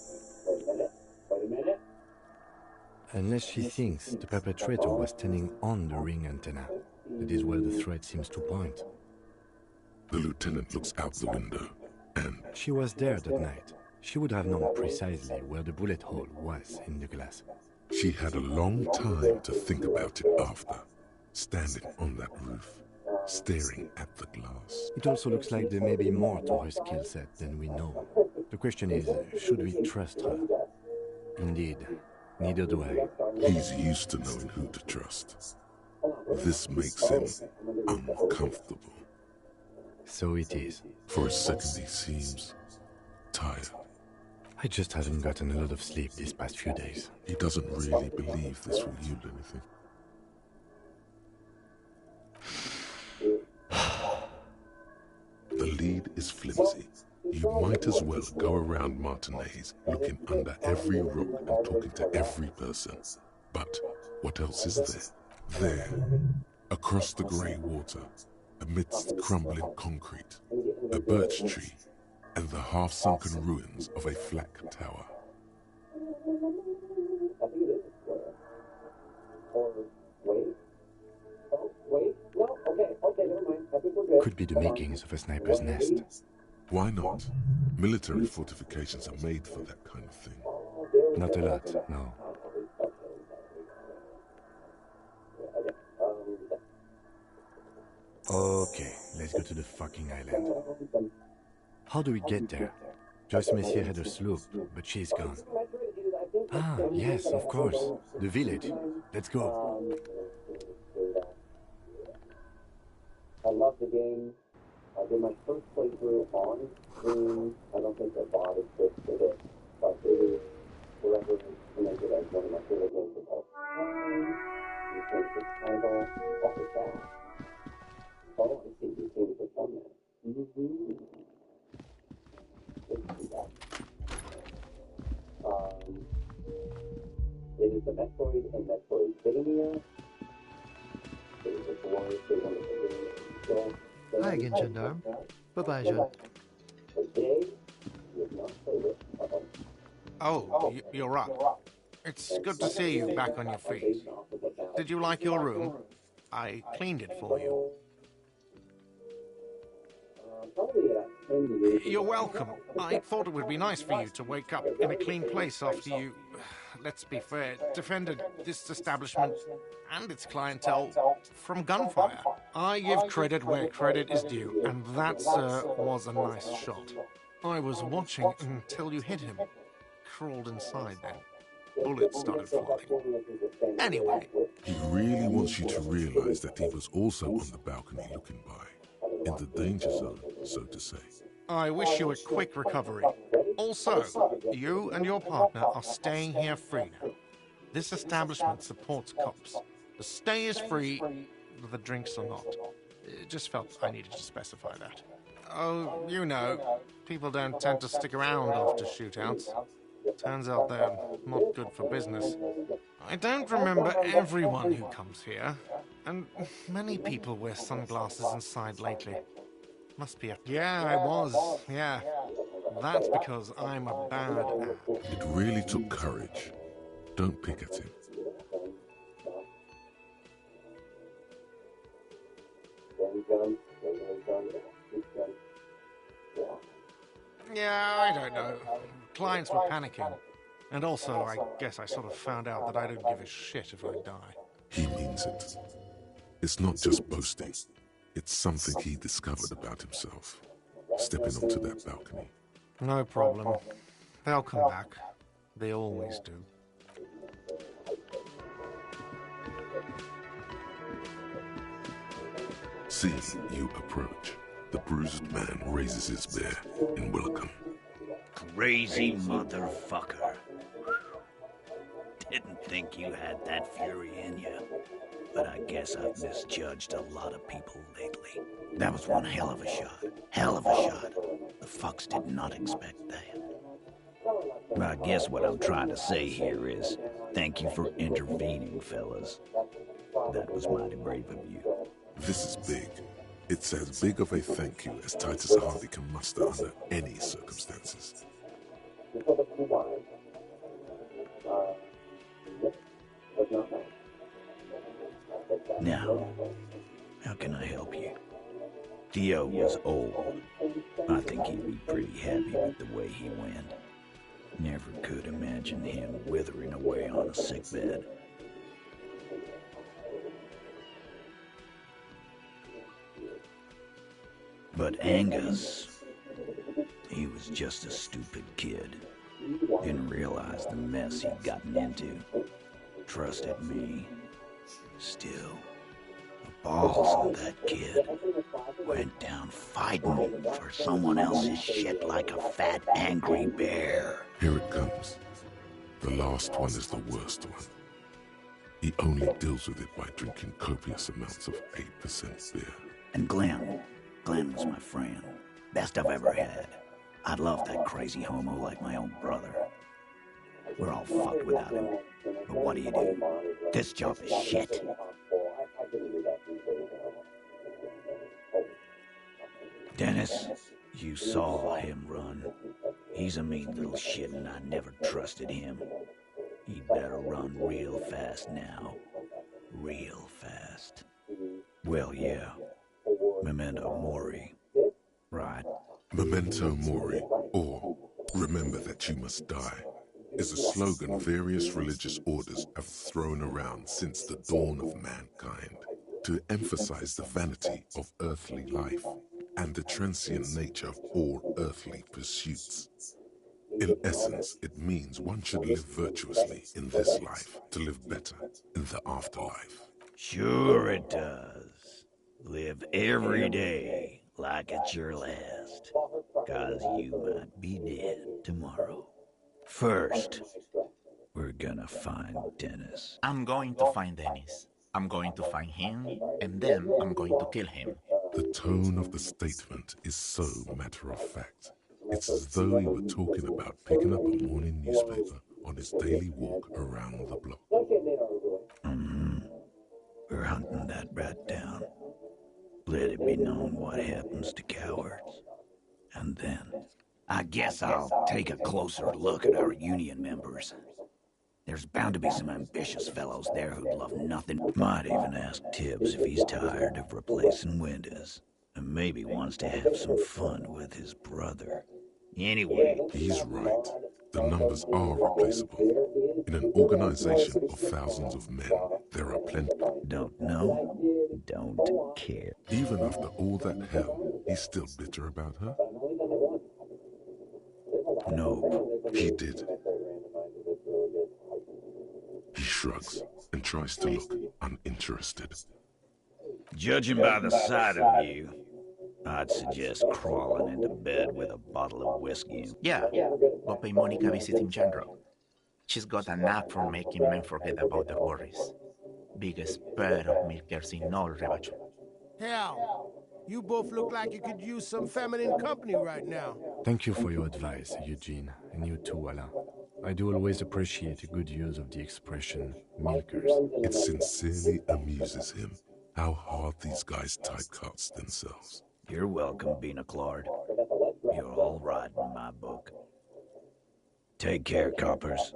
Unless she thinks the perpetrator was standing on the ring antenna. That is where the thread seems to point. The lieutenant looks out the window, and... She was there that night. She would have known precisely where the bullet hole was in the glass. She had a long time to think about it after, standing on that roof, staring at the glass. It also looks like there may be more to her skill set than we know. The question is, should we trust her? Indeed. Neither do I. He's used to knowing who to trust. This makes him uncomfortable. So it is. For a second he seems tired. I just haven't gotten a lot of sleep these past few days. He doesn't really believe this will yield anything. The lead is flimsy. You might as well go around Martinez, looking under every rock and talking to every person. But what else is there? There, across the grey water, amidst crumbling concrete, a birch tree, and the half-sunken ruins of a flak tower. Could be the makings of a sniper's nest. Why not? Military fortifications are made for that kind of thing. Not a lot, no. Okay, let's go to the fucking island. How do we get there? Joyce Messier had a sloop, but she's gone. Ah, yes, of course. The village. Let's go. I love the game. I did my first playthrough on stream. I don't think I bought it just for this, but it is forever in my It is the Metroid and Metroidvania. Hi again, Gendarme. Bye-bye, Jean. Oh, you're right. It's good to see you back on your feet. Did you like your room? I cleaned it for you. You're welcome. I thought it would be nice for you to wake up in a clean place after you, let's be fair, defended this establishment and its clientele from gunfire. I give credit where credit is due, and that, sir, was a nice shot. I was watching until you hit him. Crawled inside then. Bullets started flying. Anyway. He really wants you to realize that he was also on the balcony looking by, in the danger zone, so to say. I wish you a quick recovery. Also, you and your partner are staying here free now. This establishment supports cops. The stay is free, the drinks are not. It just felt I needed to specify that. Oh, you know, people don't tend to stick around after shootouts. Turns out they're not good for business. I don't remember everyone who comes here, and many people wear sunglasses inside lately. Must be a... Yeah, I was, yeah. That's because I'm a bad app. It really took courage. Don't pick at him. Yeah, I don't know. Clients were panicking. And also, I guess I sort of found out that I don't give a shit if I die. He means it. It's not just boasting. It's something he discovered about himself, stepping onto that balcony. No problem. They'll come back. They always do. See you approach. The bruised man raises his bear in welcome. Crazy motherfucker. Didn't think you had that fury in you. But I guess I've misjudged a lot of people lately. That was one hell of a shot. Hell of a shot. The fucks did not expect that. But I guess what I'm trying to say here is, thank you for intervening, fellas. That was mighty brave of you. This is big. It's as big of a thank you as Titus Hardy can muster under any circumstances. Now, how can I help you? Theo was old. I think he'd be pretty happy with the way he went. Never could imagine him withering away on a sickbed. But Angus, he was just a stupid kid. Didn't realize the mess he'd gotten into. Trusted me. Still, the balls on that kid went down fighting for someone else's shit like a fat, angry bear. Here it comes. The last one is the worst one. He only deals with it by drinking copious amounts of 8% beer. And Glenn was my friend. Best I've ever had. I'd love that crazy homo like my own brother. We're all fucked without him. But what do you do? This job is shit. Dennis, you saw him run. He's a mean little shit and I never trusted him. He'd better run real fast now. Real fast. Well, yeah. Memento Mori. Right. Memento Mori, or remember that you must die, is a slogan various religious orders have thrown around since the dawn of mankind to emphasize the vanity of earthly life and the transient nature of all earthly pursuits. In essence, it means one should live virtuously in this life to live better in the afterlife. Sure it does. Live every day like it's your last, 'cause you might be dead tomorrow. First, we're gonna find Dennis? I'm going to find Dennis. I'm going to find him, and then I'm going to kill him. The tone of the statement is so matter-of-fact. It's as though he were talking about picking up a morning newspaper on his daily walk around the block. We're hunting that rat down. Let it be known what happens to cowards. And then, I guess I'll take a closer look at our union members. There's bound to be some ambitious fellows there who'd love nothing. might even ask Tibbs if he's tired of replacing windows, and maybe wants to have some fun with his brother. Anyway, he's right. The numbers are replaceable. In an organization of thousands of men, there are plenty. Don't know, don't care. Even after all that hell, he's still bitter about her? No. He did. He shrugs and tries to look uninterested. Judging by the sight of you, I'd suggest crawling into bed with a bottle of whiskey. Yeah, go pay Monica a visit in general. She's got a knack for making men forget about their worries. Biggest pair of milkers in all Rebacho. Hell, you both look like you could use some feminine company right now. Thank you for your advice, Eugene, and you too, Alain. I do always appreciate a good use of the expression milkers. It sincerely amuses him how hard these guys typecast themselves. You're welcome, Bina Claude. You're all right in my book. Take care, coppers.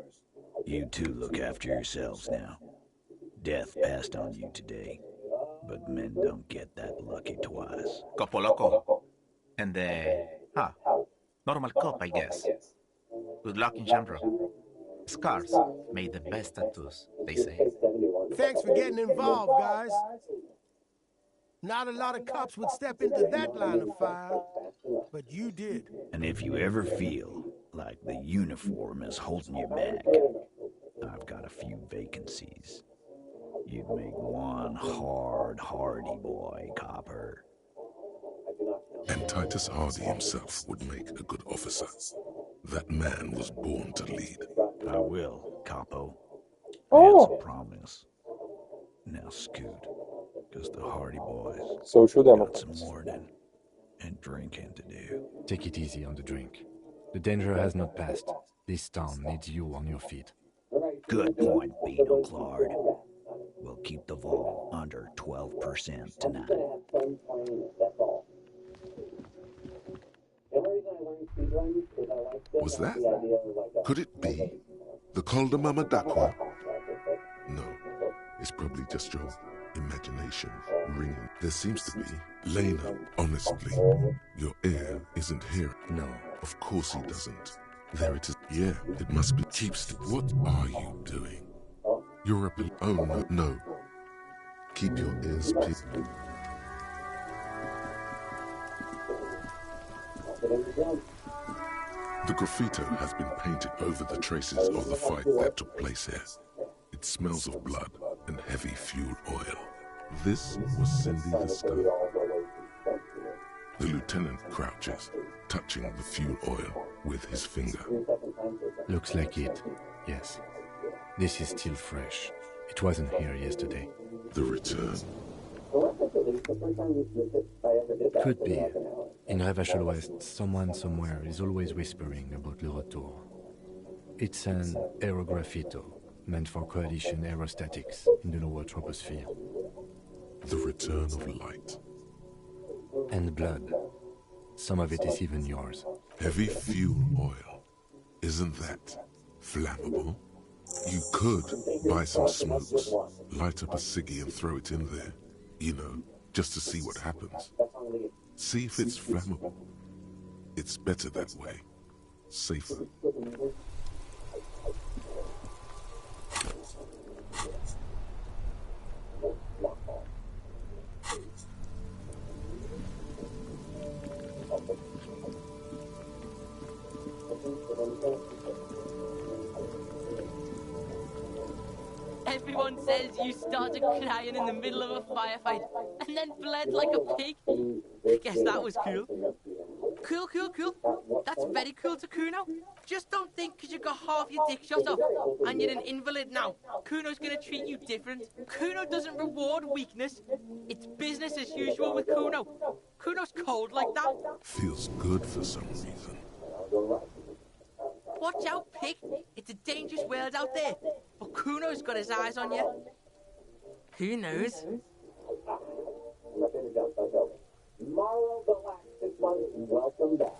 You two look after yourselves now. Death passed on you today, but men don't get that lucky twice. Copo Loco. And normal cop, I guess. Good luck in general. Scars made the best tattoos, they say. Thanks for getting involved, guys. Not a lot of cops would step into that line of fire, but you did. And if you ever feel like the uniform is holding you back, I've got a few vacancies. You'd make one hardy boy, copper. And Titus Hardy himself would make a good officer. That man was born to lead. I will, Capo. That's a promise. Now scoot, because the Hardy boys Social got Democrats. some mourning and drinking to do. Take it easy on the drink. The danger has not passed. This town needs you on your feet. Good point, Bino Claude. We'll keep the vol under 12% tonight. Was that? Could it be the Coldamama Dakwa? No, it's probably just your imagination ringing. There seems to be. Lena, honestly, your ear isn't here. No. Of course he doesn't. There it is. Yeah, it must be. What are you doing? You're a oh no, no. Keep your ears peeled. The graffito has been painted over the traces of the fight that took place here. It smells of blood and heavy fuel oil. This was Cindy the Skunk. The lieutenant crouches, touching the fuel oil with his finger. Looks like it, yes. This is still fresh. It wasn't here yesterday. The return. Could be. In Revachol West, someone somewhere is always whispering about Le Retour. It's an aerograffito, meant for coalition aerostatics in the lower troposphere. The return of light. And blood. Some of it is even yours. Heavy fuel oil. Isn't that flammable? You could buy some smokes, light up a ciggy and throw it in there. You know, just to see what happens. See if it's flammable. It's better that way. Safer. Everyone says you started crying in the middle of a firefight and then bled like a pig. I guess that was cool. Cool, cool, cool. That's very cool to Kuno. Just don't think because you got half your dick shot off and you're an invalid now, Kuno's gonna treat you different. Kuno doesn't reward weakness. It's business as usual with Kuno. Kuno's cold like that. Feels good for some reason. Watch out, pig. It's a dangerous world out there. But Kuno's got his eyes on you. Who knows? Morrow Galactic One, welcome back.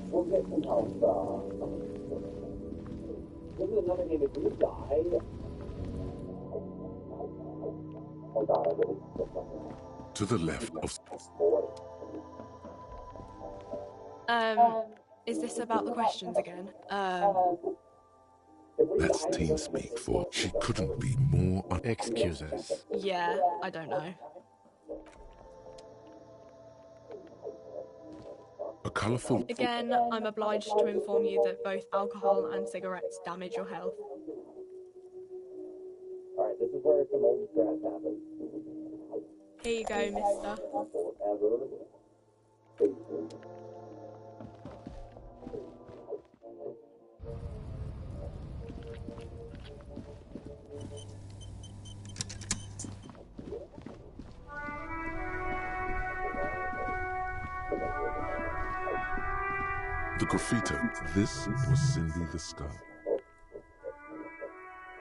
We'll get some help. This is another game. If you die, oh God, I really. To the left of... Is this about the questions again? That's teen speak for she couldn't be more... Excuse us. Yeah, I don't know. A colourful... Again, I'm obliged to inform you that both alcohol and cigarettes damage your health. Alright, this is where some old stress happens. Here you go, mister. The graffito. This was Cindy the Skull.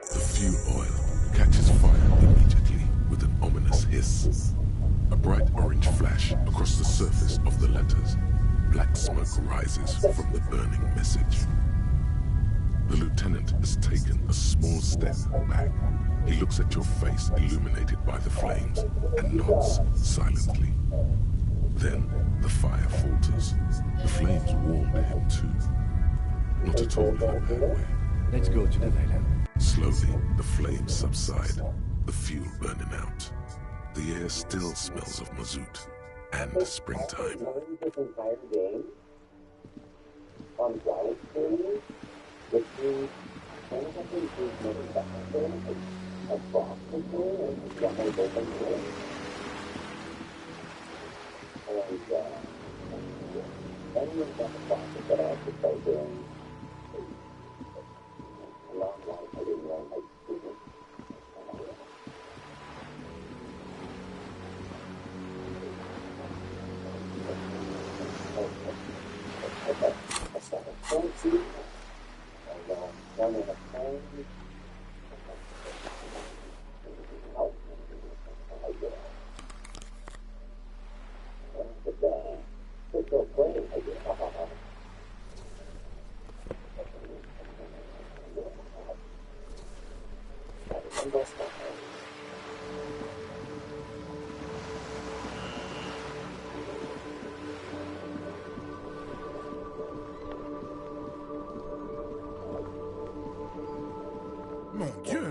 The fuel oil catches fire immediately with an ominous hiss. A bright orange flash across the surface of the letters. Black smoke rises from the burning message. The lieutenant has taken a small step back. He looks at your face illuminated by the flames and nods silently. Then the fire falters. The flames warm to him too. Not at all in a bad way. Let's go to the island. Slowly, the flames subside, the fuel burning out. The air still smells of mazout and springtime. This entire game on Wild Stream, which means across the screen and open screen. And any of the process that I have to play during a long life, I didn't learn my students. I started fancy, and one in a phone. It's so great. Mon Dieu!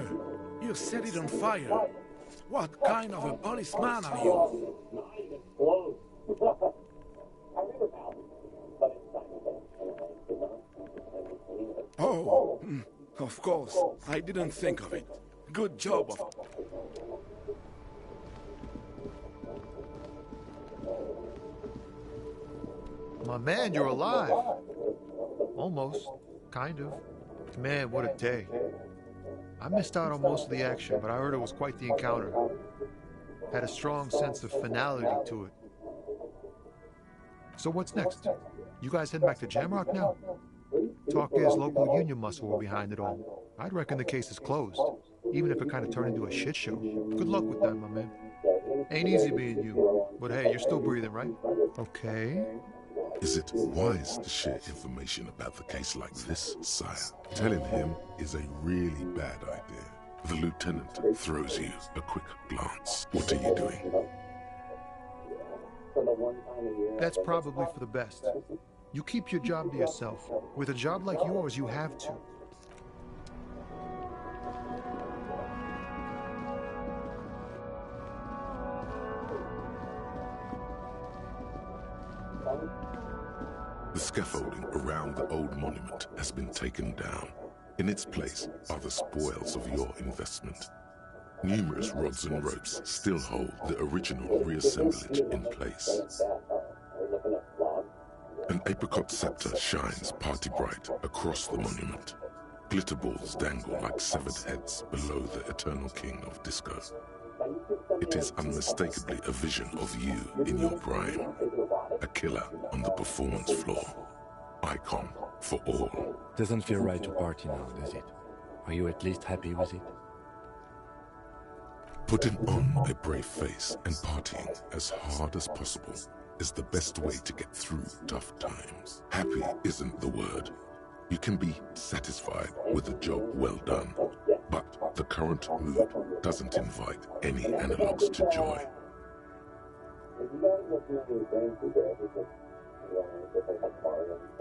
You set it on fire. What kind of a policeman are you? Oh, of course. I didn't think of it. Good job. My man, you're alive. Almost. Kind of. Man, what a day. I missed out on most of the action, but I heard it was quite the encounter. Had a strong sense of finality to it. So what's next? You guys heading back to Jamrock now? Talk is local union muscle were behind it all. I'd reckon the case is closed, even if it kind of turned into a shit show. Good luck with that, my man. Ain't easy being you, but hey, you're still breathing, right? Okay. Is it wise to share information about the case like this, sire? Telling him is a really bad idea. The lieutenant throws you a quick glance. What are you doing? That's probably for the best. You keep your job to yourself. With a job like yours, you have to. The scaffolding around the old monument has been taken down. In its place are the spoils of your investment. Numerous rods and ropes still hold the original reassemblage in place. An apricot scepter shines party bright across the monument. Glitter balls dangle like severed heads below the eternal king of disco. It is unmistakably a vision of you in your prime. A killer on the performance floor. Icon for all. Doesn't feel right to party now, does it? Are you at least happy with it? Putting on a brave face and partying as hard as possible is the best way to get through tough times. Happy isn't the word. You can be satisfied with a job well done, but the current mood doesn't invite any analogs to joy.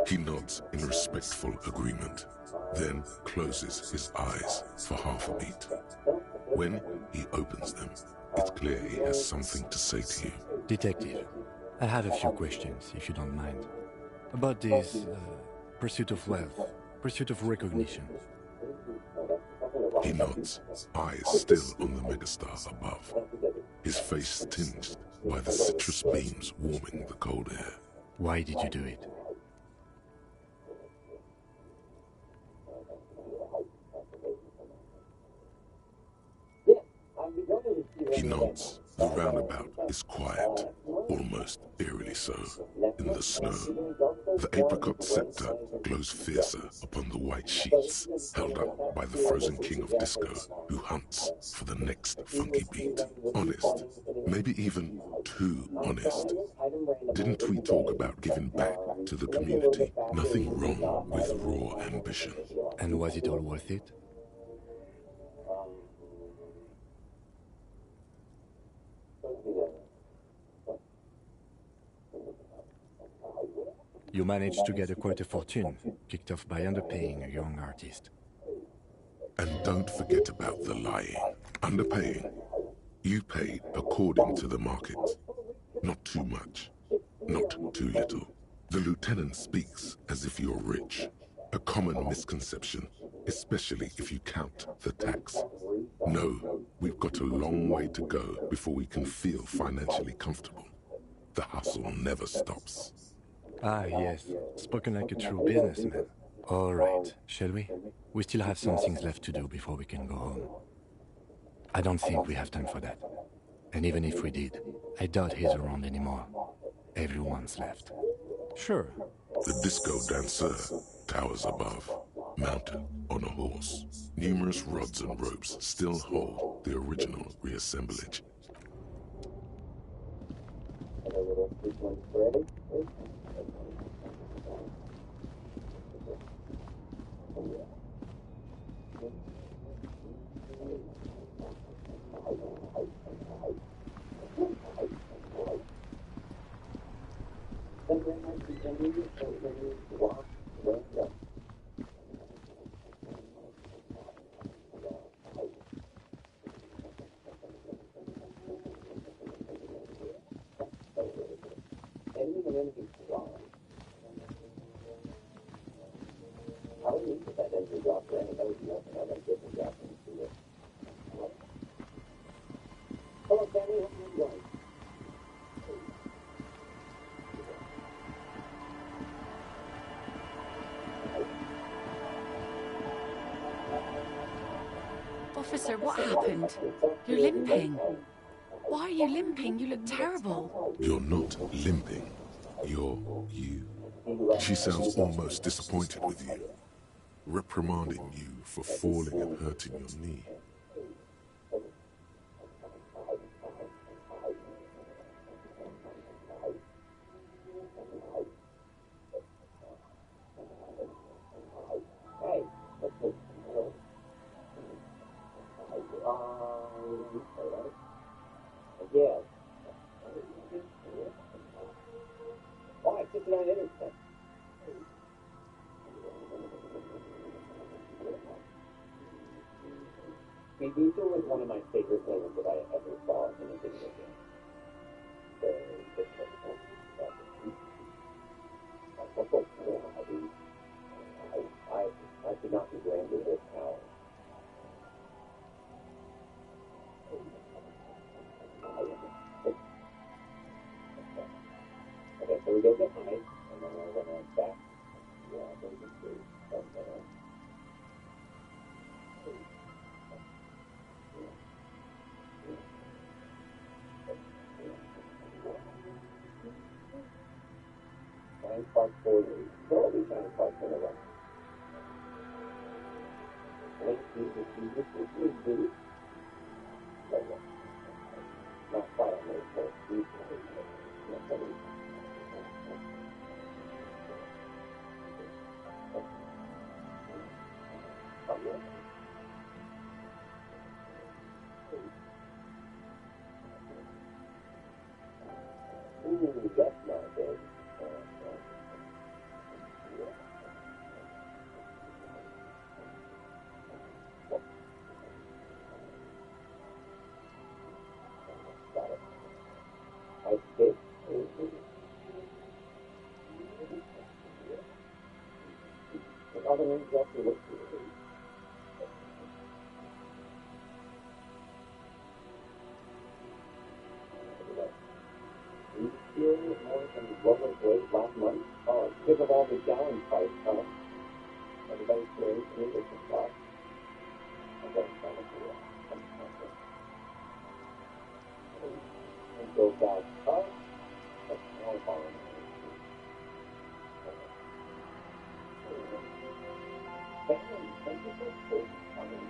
He nods in respectful agreement, then closes his eyes for half a beat. When he opens them, it's clear he has something to say to you. Detective, I have a few questions, if you don't mind. About this pursuit of wealth, pursuit of recognition. He nods, eyes still on the megastar above. His face tinged by the citrus beams warming the cold air. Why did you do it? He nods. The roundabout is quiet, almost eerily so, in the snow. The apricot scepter glows fiercer upon the white sheets, held up by the frozen king of disco, who hunts for the next funky beat. Honest, maybe even too honest. Didn't we talk about giving back to the community? Nothing wrong with raw ambition. And was it all worth it? You managed to get quite a fortune, kicked off by underpaying a young artist. And don't forget about the lying. Underpaying. You paid according to the market. Not too much. Not too little. The lieutenant speaks as if you're rich. A common misconception, especially if you count the tax. No, we've got a long way to go before we can feel financially comfortable. The hustle never stops. Ah, yes. Spoken like a true businessman. All right, shall we? We still have some things left to do before we can go home. I don't think we have time for that. And even if we did, I doubt he's around anymore. Everyone's left. Sure. The disco dancer towers above, mounted on a horse. Numerous rods and ropes still hold the original reassemblage. Officer, what happened? You're limping. Why are you limping? You look terrible. You're not limping. You're you. She sounds almost disappointed with you, reprimanding you for falling and hurting your knee. Yeah. Oh, it's just not innocent. Elysium was one of my favorite things that I ever saw in a video game. I could not be granted this power. Okay, so we go get high, and then we're gonna back. Yeah, I'm gonna get through. Science Park 40. So we Science Park in a row. Let's see this is not quite on those first. Ooh, that's not good. Got it. I think. The other ones actually look good. More than what was raised last month. Oh, because of all the gallon price, huh? Everybody's curious to me this stuff. I'm going to try to do it. And go back up. That's more fun. Thank you for coming.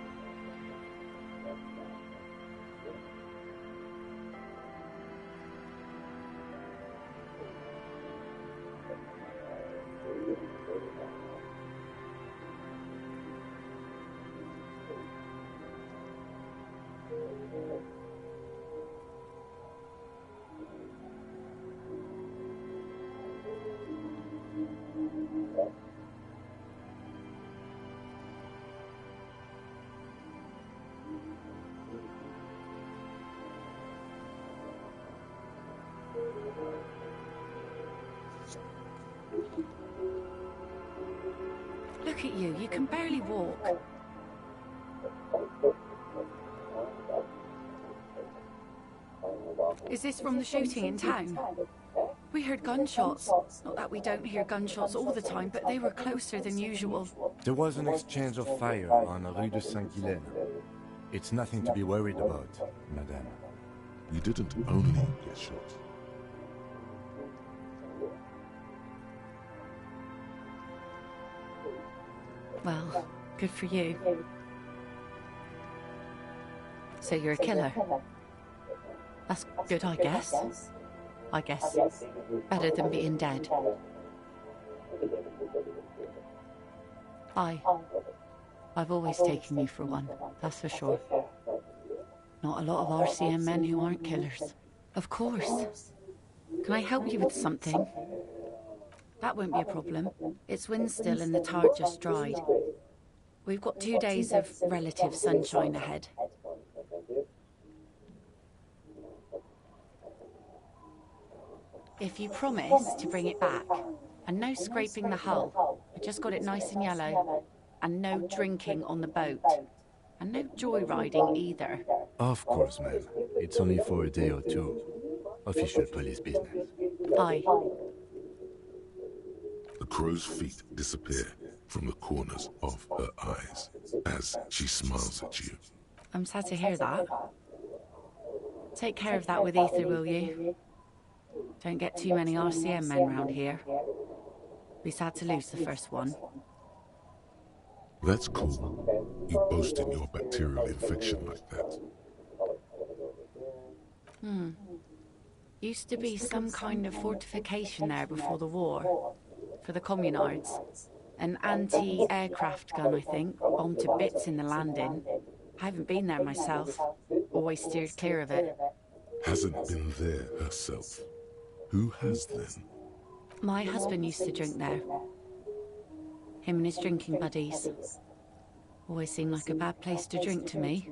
Look at you. You can barely walk. Is this from the shooting in town? We heard gunshots. Not that we don't hear gunshots all the time, but they were closer than usual. There was an exchange of fire on Rue de Saint-Ghilaine. It's nothing to be worried about, madame. You didn't only get shot. Well, good for you. So you're a killer? That's good, I guess. I guess. Better than being dead. I've always taken you for one, that's for sure. Not a lot of RCM men who aren't killers. Of course. Can I help you with something? That won't be a problem. It's wind still and the tar just dried. We've got 2 days of relative sunshine ahead. If you promise to bring it back, and no scraping the hull, I just got it nice and yellow, and no drinking on the boat, and no joyriding either. Of course, ma'am. It's only for a day or two. Official police business. Aye. The crow's feet disappear from the corners of her eyes as she smiles at you. I'm sad to hear that. Take care of that with Ether, will you? Don't get too many RCM men round here. Be sad to lose the first one. That's cool. You boasting your bacterial infection like that. Used to be some kind of fortification there before the war. For the communards. An anti-aircraft gun, I think. Bombed to bits in the landing. I haven't been there myself. Always steered clear of it. Hasn't been there herself. Who has then? My husband used to drink there. Him and his drinking buddies. Always seemed like a bad place to drink to me.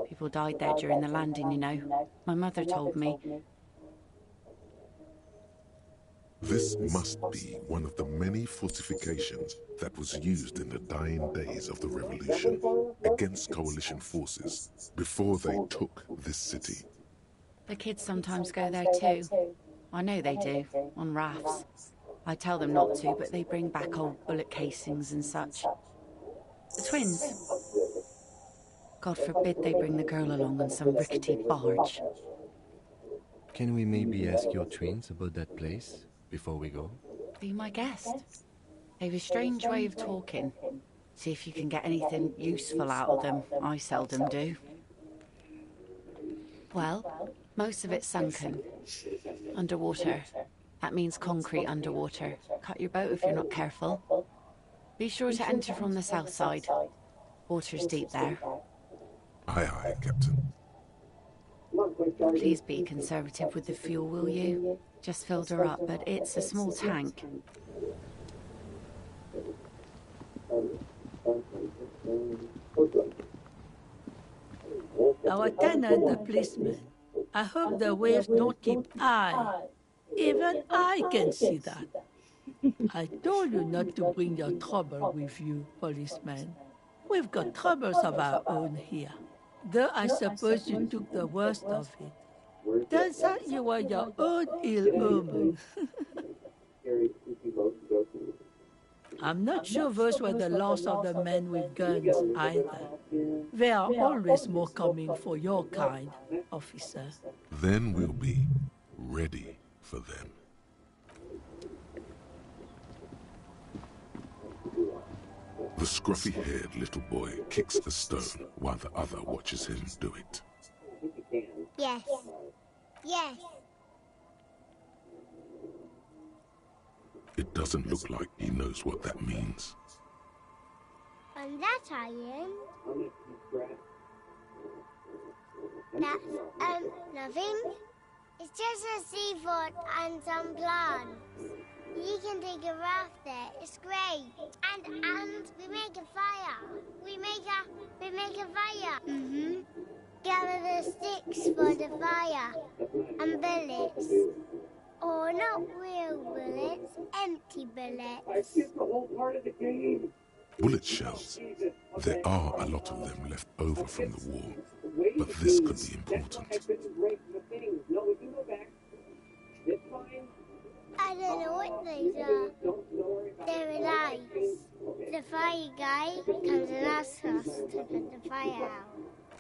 People died there during the landing, you know. My mother told me. This must be one of the many fortifications that was used in the dying days of the revolution against coalition forces before they took this city. The kids sometimes go there too. I know they do, on rafts. I tell them not to, but they bring back old bullet casings and such. The twins. God forbid they bring the girl along on some rickety barge. Can we maybe ask your twins about that place before we go? Be my guest. They've a strange way of talking. See if you can get anything useful out of them. I seldom do. Well, most of it's sunken. Underwater. That means concrete underwater. Cut your boat if you're not careful. Be sure to enter from the south side. Water's deep there. Aye, aye, Captain. Please be conservative with the fuel, will you? Just filled her up, but it's a small tank. Our tenant, the policeman. I hope the waves don't keep high. Even I can see that. I told you not to bring your trouble with you, policeman. We've got troubles of our own here. Though I suppose you took the worst of it. Turns out you were your own ill omen. I'm not sure those were the last of the men with guns either. There are always more coming for your kind, officer. Then we'll be ready for them. The scruffy-haired little boy kicks the stone while the other watches him do it. Yes. Yes. It doesn't look like he knows what that means. On that iron. That's, nothing. It's just a seaford and some plants. You can take a raft there. It's great. And we make a fire. We make a fire. Mm-hmm. Gather the sticks for the fire. And bullets. Or not real bullets, empty bullets. I skipped the whole part of the game. Bullet shells. There are a lot of them left over from the war, but this could be important. I don't know what these are. They're lights. The fire guy comes and asks us to put the fire out.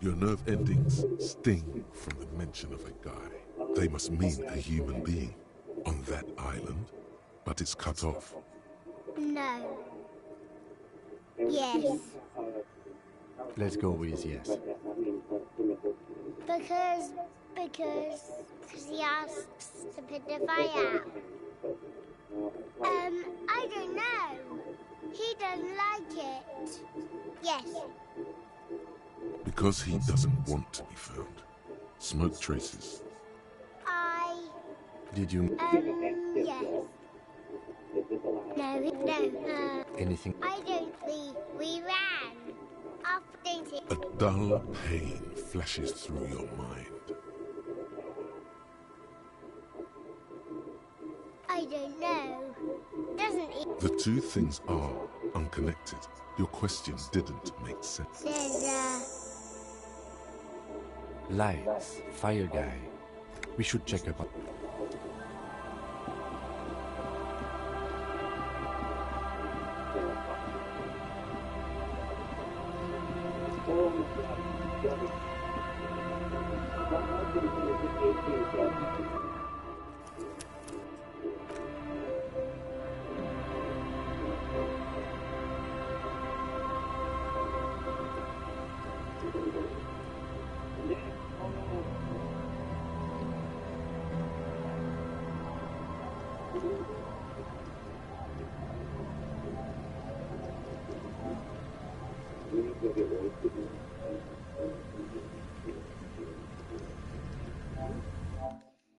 Your nerve endings sting from the mention of a guy. They must mean a human being on that island, but it's cut off. No. Yes. Let's go with yes. Because he asks to put the fire out. I don't know. He doesn't like it. Yes. Because he doesn't want to be found. Smoke traces. Did you... Yes. No. Anything? I don't think we ran. Off dating. A dull pain flashes through your mind. I don't know. Doesn't it? The two things are unconnected. Your question didn't make sense. There's Lights. Fire guy. We should check up on...